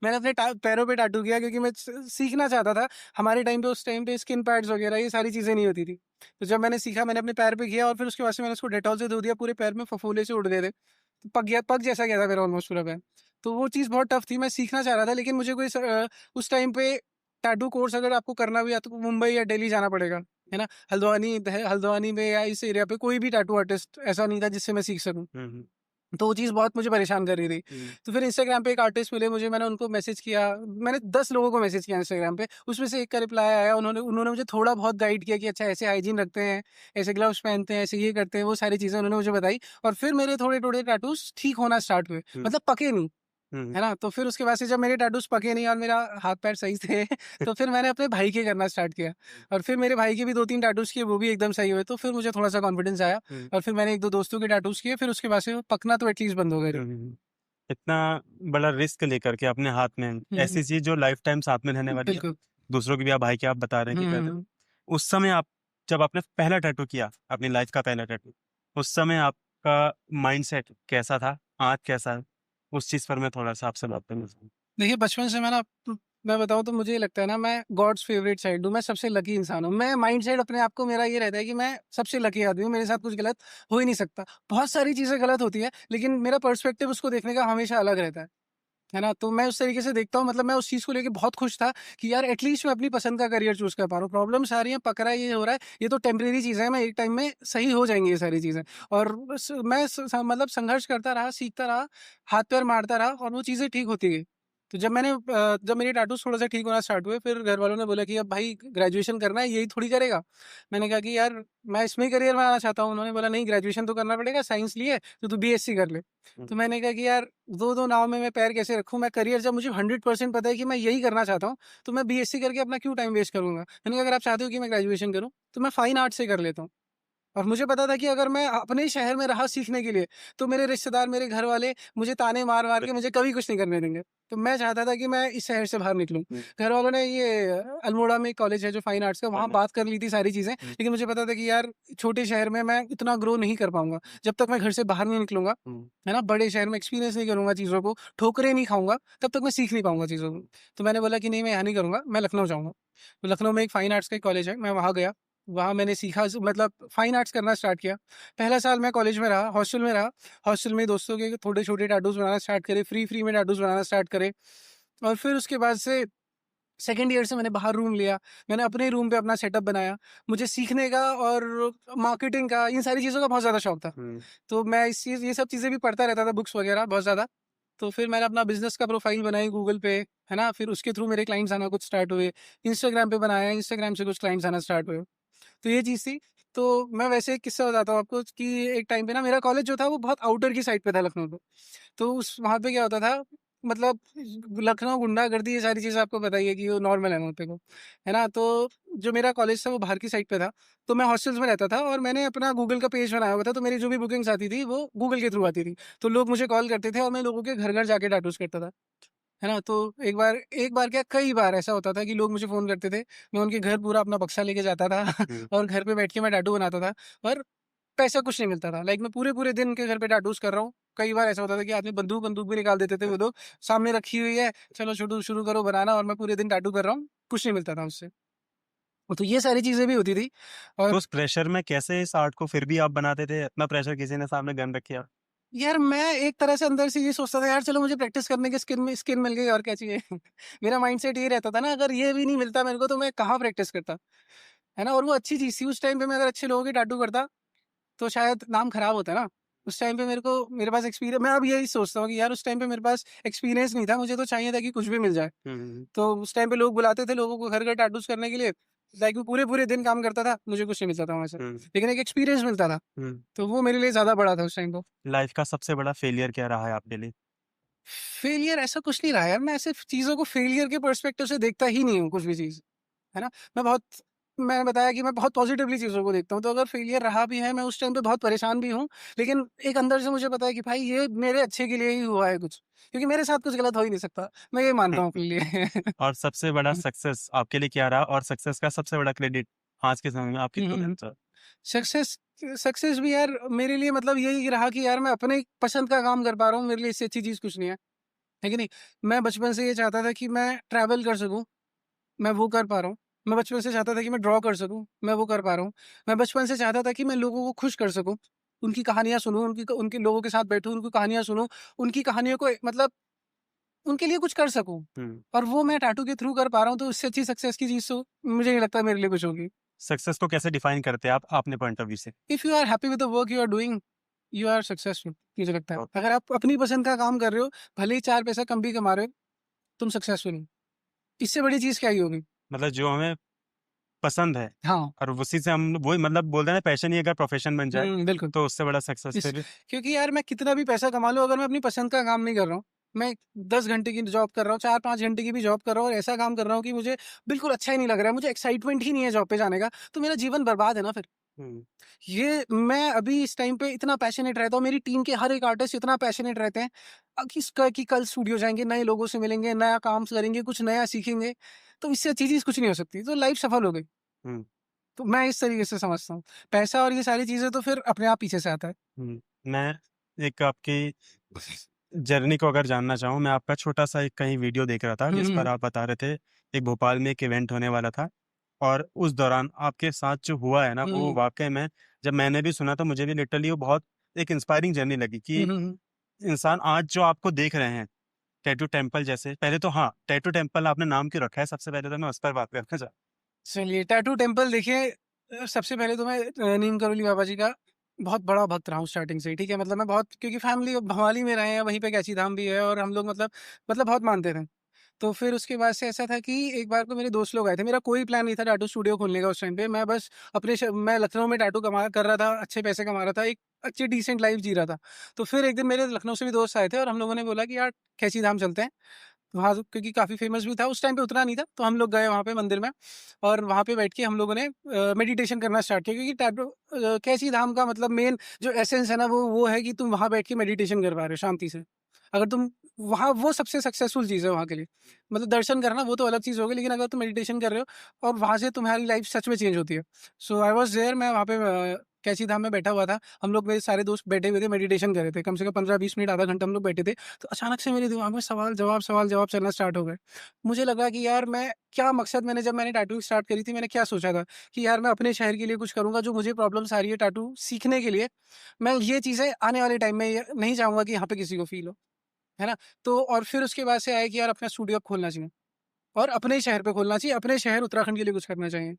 Speaker 2: मैंने अपने पैरों पे टैटू किया क्योंकि मैं सीखना चाहता था। हमारे टाइम पे, उस टाइम पे स्किन पैड्स वगैरह ये सारी चीज़ें नहीं होती थी। तो जब मैंने सीखा, मैंने अपने पैर पे किया और फिर उसके बाद से मैंने उसको डेटॉल से धो दिया, पूरे पैर में फफोले से उड़ गए थे। तो पक जैसा गया था मेरा ऑलमोस्ट पूरा पैर। तो वो चीज़ बहुत टफ़ थी, मैं सीखना चाह रहा था, लेकिन मुझे उस टाइम पे टैटू कोर्स अगर आपको करना भी है तो मुंबई या दिल्ली जाना पड़ेगा, है ना? हल्द्वानी में या इस एरिया पे कोई भी टैटू आर्टिस्ट ऐसा नहीं था जिससे मैं सीख सकूँ।
Speaker 1: हुँ, हुँ,
Speaker 2: तो वो चीज़ बहुत मुझे परेशान कर रही थी।
Speaker 1: हुँ,
Speaker 2: तो फिर इंस्टाग्राम पे एक आर्टिस्ट मिले मुझे, मैंने उनको मैसेज किया। मैंने 10 लोगों को मैसेज किया इंस्टाग्राम पे, उसमें से एक का रिप्लाई आया। उन्होंने उन्होंने मुझे थोड़ा बहुत गाइड किया कि अच्छा ऐसे हाइजीन रखते हैं, ऐसे ग्लव्स पहनते हैं, ऐसे ये करते हैं, वो सारी चीज़ें उन्होंने मुझे बताई। और फिर मेरे थोड़े-थोड़े टैटूज़ ठीक होना स्टार्ट हुए।
Speaker 1: हुँ,
Speaker 2: मतलब पके नहीं।
Speaker 1: हुँ,
Speaker 2: है ना? तो फिर उसके बाद से जब मेरे टैटूज़ पके नहीं और मेरा हाथ-पैर सही थे तो फिर मैंने अपने भाई के करना स्टार्ट किया और फिर मेरे भाई के भी 2-3 टैटूज़ किए, वो भी एकदम सही हुए, तो फिर मुझे थोड़ा-सा कॉन्फिडेंस आया
Speaker 1: हुँ,
Speaker 2: और फिर मैंने 1-2 दोस्तों के टैटूज़ किए, फिर उसके बाद से वो पकना तो एटलीस्ट बंद हो गए थे।
Speaker 1: हुँ, हुँ। इतना बड़ा रिस्क लेकर के अपने हाथ में
Speaker 2: हुँ,
Speaker 1: ऐसी चीज़ जो लाइफ टाइम साथ में रहने वाली है,
Speaker 2: बिल्कुल।
Speaker 1: दूसरों की भी, आप भाई के आप बता रहे हैं
Speaker 2: हुँ,
Speaker 1: कि
Speaker 2: हुँ,
Speaker 1: कहते
Speaker 2: हुँ।
Speaker 1: उस समय आप, जब आपने पहला टैटू किया, अपनी लाइफ का पहला टैटू, उस समय आपका माइंडसेट कैसा था? आज कैसा है? उस चीज़ पर मैं थोड़ा-सा आपसे बात करना चाहूँगा।
Speaker 2: देखिए बचपन से मैं बताऊँ तो मुझे ये लगता है ना, मैं गॉड्स फेवरेट चाइल्ड हूँ, मैं सबसे लकी इंसान हूँ। मैं माइंडसेट अपने आप को, मेरा ये रहता है कि मैं सबसे लकी आदमी हूँ, मेरे साथ कुछ गलत हो ही नहीं सकता। बहुत सारी चीज़ें गलत होती हैं, लेकिन मेरा पर्सपेक्टिव उसको देखने का हमेशा अलग रहता है ना? तो मैं उस तरीके से देखता हूँ, मतलब मैं उस चीज़ को लेके बहुत खुश था कि यार एटलीस्ट मैं अपनी पसंद का करियर चूज़ कर पा रहा हूँ। प्रॉब्लम्स आ रही हैं, पक रहा है, ये हो रहा है, ये तो टेम्परेरी चीज़ें हैं, मैं एक टाइम में सही हो जाएँगी ये सारी चीज़ें। और बस मैं मतलब संघर्ष करता रहा, सीखता रहा, हाथ-पैर मारता रहा और वो चीज़ें ठीक होती गई। तो जब मेरे टैटूज़ थोड़ा-सा ठीक होना स्टार्ट हुए, फिर घरवालों ने बोला कि अब भाई ग्रेजुएशन करना है, यही थोड़ी करेगा। मैंने कहा कि यार मैं इसमें ही करियर बनाना चाहता हूँ। उन्होंने बोला नहीं, ग्रेजुएशन तो करना पड़ेगा, साइंस लिए तो तू बीएससी कर ले।
Speaker 1: हुँ,
Speaker 2: तो मैंने कहा कि यार 2-2 नाव में मैं पैर कैसे रखूँ? मैं करियर, जब मुझे 100% पता है कि मैं यही करना चाहता हूँ, तो मैं बीएससी करके अपना क्यों टाइम वेस्ट करूँगा? मैंने कहा अगर आप चाहते हो कि मैं ग्रेजुएशन करूँ, तो मैं फाइन आर्ट्स से कर लेता हूँ। और मुझे पता था कि अगर मैं अपने ही शहर में रहा सीखने के लिए, तो मेरे रिश्तेदार, मेरे घरवाले मुझे ताने मार-मार के मुझे कभी कुछ नहीं करने देंगे। तो मैं चाहता था कि मैं इस शहर से बाहर निकलूँ।
Speaker 1: हुँ,
Speaker 2: घरवालों ने ये अल्मोड़ा में एक कॉलेज है जो फाइन आर्ट्स का, वहाँ
Speaker 1: बढ़िया।
Speaker 2: बात कर ली थी सारी चीज़ें,
Speaker 1: हुँ,
Speaker 2: लेकिन मुझे पता था कि यार छोटे शहर में मैं इतना ग्रो नहीं कर पाऊँगा। जब तक मैं घर से बाहर नहीं निकलूँगा,
Speaker 1: हुँ,
Speaker 2: है ना? बड़े शहर में एक्सपीरियंस नहीं करूँगा चीज़ों को, ठोकरें नहीं खाऊँगा, तब तक मैं सीख नहीं पाऊँगा चीज़ों को। तो मैंने बोला कि नहीं, मैं यहाँ नहीं करूँगा, मैं लखनऊ जाऊँगा। तो लखनऊ में एक फाइन आर्ट्स का एक कॉलेज है, मैं वहाँ गया। वहाँ मैंने सीखा, मतलब फाइन आर्ट्स करना स्टार्ट किया। पहला साल मैं कॉलेज में रहा, हॉस्टल में रहा। हॉस्टल में दोस्तों के छोटे-छोटे टैटूज़ बनाना स्टार्ट करे, फ्री में टैटूज़ बनाना स्टार्ट करे। और फिर उसके बाद से सेकंड ईयर से मैंने बाहर रूम लिया, मैंने अपने रूम पे अपना सेटअप बनाया। मुझे सीखने का और मार्केटिंग का, इन सारी चीज़ों का बहुत ज़्यादा शौक था। तो मैं ये सब चीज़ें भी पढ़ता रहता था, बुक्स वगैरह बहुत ज़्यादा। तो फिर मैंने अपना बिज़नेस का प्रोफाइल बनाई गूगल पे, है ना? फिर उसके थ्रू मेरे क्लाइंट्स आना कुछ स्टार्ट हुए। इंस्टाग्राम पे बनाया, इंस्टाग्राम से कुछ क्लाइंट्स आना स्टार्ट हुए। तो ये चीज़ थी। तो मैं वैसे एक किस्सा बताता हूँ आपको कि एक टाइम पे ना मेरा कॉलेज जो था वो बहुत आउटर की साइड पे था लखनऊ पे। तो उस वहाँ पे क्या होता था, मतलब लखनऊ गुंडागर्दी ये सारी चीज़ें आपको पता ही है कि वो नॉर्मल है वहाँ पे को, है ना? तो जो मेरा कॉलेज था वो बाहर की साइड पे था, तो मैं हॉस्टल्स में रहता था और मैंने अपना गूगल का पेज बनाया हुआ था, तो मेरी जो भी बुकिंग्स आती थी वो गूगल के थ्रू आती थी। तो लोग मुझे कॉल करते थे और मैं लोगों के घर-घर जाके टैटूज़ करता था, है ना? तो एक बार क्या कई बार ऐसा होता था कि लोग मुझे फ़ोन करते थे, मैं उनके घर पूरा अपना बक्सा लेके जाता था और घर पे बैठ के मैं टैटू बनाता था और पैसा कुछ नहीं मिलता था। लाइक मैं पूरे-पूरे दिन उनके घर पे टैटूज़ कर रहा हूँ। कई बार ऐसा होता था कि आदमी बंदूक भी निकाल देते थे वो लोग, सामने रखी हुई है, चलो शुरू शुरू करो बनाना और मैं पूरे दिन टैटू कर रहा हूँ, कुछ नहीं मिलता था उससे। तो ये सारी चीज़ें भी होती थी
Speaker 1: तो
Speaker 2: और
Speaker 1: उस प्रेशर में कैसे इस आर्ट को फिर भी आप बनाते थे? इतना प्रेशर किसी ने सामने गन रखी है।
Speaker 2: यार मैं एक तरह से अंदर से ये सोचता था, यार चलो मुझे प्रैक्टिस करने की स्किन मिल गई और क्या चाहिए। मेरा माइंडसेट ये रहता था ना, अगर ये भी नहीं मिलता मेरे को तो मैं कहाँ प्रैक्टिस करता, है ना? और वो अच्छी चीज़ थी उस टाइम पे, मैं अगर अच्छे लोगों के टैटू करता तो शायद नाम खराब होता ना। उस टाइम पे मेरे पास एक्सपीरियंस, मैं अब यही सोचता हूँ कि यार उस टाइम पे मेरे पास एक्सपीरियंस नहीं था, मुझे तो चाहिए था कि कुछ भी मिल जाए। तो उस टाइम पे लोग बुलाते थे लोगों को घर-घर टैटूज़ करने के लिए, लाइक मैं पूरे-पूरे दिन काम करता था, मुझे कुछ नहीं मिलता था वहाँ से। लेकिन एक एक्सपीरियंस मिलता था, तो वो मेरे लिए ज़्यादा बड़ा था उस टाइम पे।
Speaker 1: लाइफ का सबसे बड़ा फेलियर क्या रहा है आपके लिए?
Speaker 2: फेलियर ऐसा कुछ नहीं रहा यार, मैं ऐसे चीज़ों को फेलियर के पर्सपेक्टिव से देखता ही नहीं हूँ कुछ भी चीज़, है ना? मैंने बताया कि मैं बहुत पॉज़िटिवली चीज़ों को देखता हूँ, तो अगर फेलियर रहा भी है, मैं उस टाइम पे बहुत परेशान भी हूँ, लेकिन एक अंदर से मुझे पता है कि भाई ये मेरे अच्छे के लिए ही हुआ है कुछ, क्योंकि मेरे साथ कुछ गलत हो ही नहीं सकता। मैं ये मानता हूँ अपने लिए।
Speaker 1: और सबसे बड़ा सक्सेस आपके लिए क्या रहा और सक्सेस का सबसे बड़ा क्रेडिट आज के समय में आप
Speaker 2: हुँ,
Speaker 1: किसको
Speaker 2: हुँ, हुँ।
Speaker 1: देते हो?
Speaker 2: सक्सेस सक्सेस भी यार मेरे लिए मतलब यही रहा कि यार मैं अपने पसंद का काम कर पा रहा हूँ, मेरे लिए इससे अच्छी चीज़ कुछ नहीं है कि नहीं? मैं बचपन से ये चाहता था कि मैं ट्रैवल कर सकूँ, मैं वो कर पा रहा हूँ। मैं बचपन से चाहता था कि मैं ड्रॉ कर सकूँ, मैं वो कर पा रहा हूँ। मैं बचपन से चाहता था कि मैं लोगों को खुश कर सकूँ, उनकी कहानियाँ सुनूँ, उनके लोगों के साथ बैठूँ, उनकी कहानियाँ सुनूँ, उनकी कहानियों को मतलब उनके लिए कुछ कर सकूँ। और वो मैं टैटू के थ्रू कर पा रहा हूँ, तो उससे अच्छी सक्सेस की चीज़ तो मुझे नहीं लगता मेरे लिए कुछ होगी।
Speaker 1: सक्सेस को कैसे डिफाइन करते हैं आप अपने पॉइंट ऑफ व्यू से?
Speaker 2: If you are happy with the work you are doing, you are successful, मुझे लगता है।
Speaker 1: ओके।
Speaker 2: अगर आप अपनी पसंद का काम कर रहे हो, भले ही 4 पैसा कम भी कमा रहे हो, तुम सक्सेसफुल हो। इससे बड़ी चीज़ क्या ही होगी?
Speaker 1: मतलब जो हमें पसंद है
Speaker 2: हाँ।
Speaker 1: और उसी से हम वही मतलब बोलते हैं ना पैशन ही अगर प्रोफेशन बन जाए
Speaker 2: बिल्कुल।
Speaker 1: तो उससे बड़ा सक्सेस
Speaker 2: इस
Speaker 1: फिर।
Speaker 2: क्योंकि यार मैं कितना भी पैसा कमा लूँ, अगर मैं अपनी पसंद का काम नहीं कर रहा हूँ, मैं 10 घंटे की जॉब कर रहा हूँ, 4-5 घंटे की भी जॉब कर रहा हूँ और ऐसा काम कर रहा हूँ कि मुझे बिल्कुल अच्छा ही नहीं लग रहा है, मुझे एक्साइटमेंट ही नहीं है जॉब पे जाने का, तो मेरा जीवन बर्बाद है ना फिर। ये मैं अभी इस टाइम पे इतना पैशनेट रहता हूँ, मेरी टीम के हर एक आर्टिस्ट इतना पैशनेट रहते हैं कि कल स्टूडियो जाएँगे, नए लोगों से मिलेंगे, नया काम करेंगे, कुछ नया सीखेंगे, तो इससे अच्छी चीज़ कुछ नहीं हो सकती, तो लाइफ सफल हो गई।
Speaker 1: हम्म,
Speaker 2: तो मैं इस तरीके से समझता हूँ। पैसा और ये सारी चीज़ें तो फिर अपने आप पीछे से आता है।
Speaker 1: मैं एक आपकी जर्नी को अगर जानना चाहूँ, मैं आपका छोटा-सा एक कहीं वीडियो देख रहा था,
Speaker 2: हुँ,
Speaker 1: जिस
Speaker 2: हुँ,
Speaker 1: पर
Speaker 2: हुँ।
Speaker 1: आप बता रहे थे, एक भोपाल में एक इवेंट होने वाला था और उस दौरान आपके साथ जो हुआ है ना,
Speaker 2: हुँ,
Speaker 1: वो
Speaker 2: हुँ।
Speaker 1: वाक़ई में जब मैंने भी सुना तो मुझे भी लिटरली वो बहुत एक इंस्पायरिंग जर्नी लगी
Speaker 2: हुँ,
Speaker 1: कि
Speaker 2: हुँ, हुँ।
Speaker 1: इंसान आज जो आपको देख रहे हैं, टैटू टेम्पल जैसे पहले तो हाँ, टैटू टेम्पल आपने नाम क्यों रखा है? सबसे पहले तो मैं उस पर बात करना चाह।
Speaker 2: चलिए टैटू टेम्पल देखिए, सबसे पहले तो मैं नीम करोली बाबा जी का बहुत बड़ा भक्त रहा हूँ स्टार्टिंग से ही, ठीक है? मतलब मैं बहुत, क्योंकि फैमिली भवाली में रहे हैं, वहीं पे कैंची धाम भी है और हम लोग मतलब बहुत मानते थे। तो फिर उसके बाद से ऐसा था कि एक बार को मेरे दोस्त लोग आए थे। मेरा कोई प्लान नहीं था टैटू स्टूडियो खोलने का उस टाइम पे। मैं बस मैं लखनऊ में टैटू कमा कर रहा था, अच्छे पैसे कमा रहा था, एक अच्छी डिसेंट लाइफ़ जी रहा था। तो फिर एक दिन मेरे लखनऊ से भी दोस्त आए थे और हम लोगों ने बोला कि यार कैंची धाम चलते हैं। वहाँ क्योंकि काफ़ी फ़ेमस भी था, उस टाइम पे उतना नहीं था, तो हम लोग गए वहाँ पे मंदिर में और वहाँ पे बैठ के हम लोगों ने मेडिटेशन करना स्टार्ट किया, क्योंकि कैंची धाम का मतलब मेन जो एसेंस है ना, वो है कि तुम वहाँ बैठ के मेडिटेशन कर पा रहे हो शांति से। अगर तुम वहाँ, वो सबसे सक्सेसफुल चीज़ है वहाँ के लिए। मतलब दर्शन करना वो तो अलग चीज़ हो गई, लेकिन अगर तुम मेडिटेशन कर रहे हो और वहाँ से तुम्हारी लाइफ़ सच में चेंज होती है। सो आई वाज़ देयर, मैं वहाँ पे कैंची धाम में बैठा हुआ था। हम लोग मेरे सारे दोस्त बैठे हुए थे, मेडिटेशन कर रहे थे। कम से कम 15-20 मिनट, आधा घंटा हम लोग बैठे थे। तो अचानक से मेरे दिमाग में सवाल-जवाब चलना स्टार्ट हो गए। मुझे लगा कि यार मैं क्या मकसद, जब मैंने टैटूइंग स्टार्ट करी थी, मैंने क्या सोचा था कि यार मैं अपने शहर के लिए कुछ करूँगा, जो मुझे प्रॉब्लम्स आ रही है टैटू सीखने के लिए, मैं ये चीज़ें आने वाले टाइम में ये नहीं चाहूँगा कि यहाँ पे किसी को फ़ील हो, है ना? तो और फिर उसके बाद से आया कि यार अपना स्टूडियो अब खोलना चाहिए। और अपने शहर पे खोलना चाहिए, अपने शहर उत्तराखंड के लिए कुछ करना चाहिए।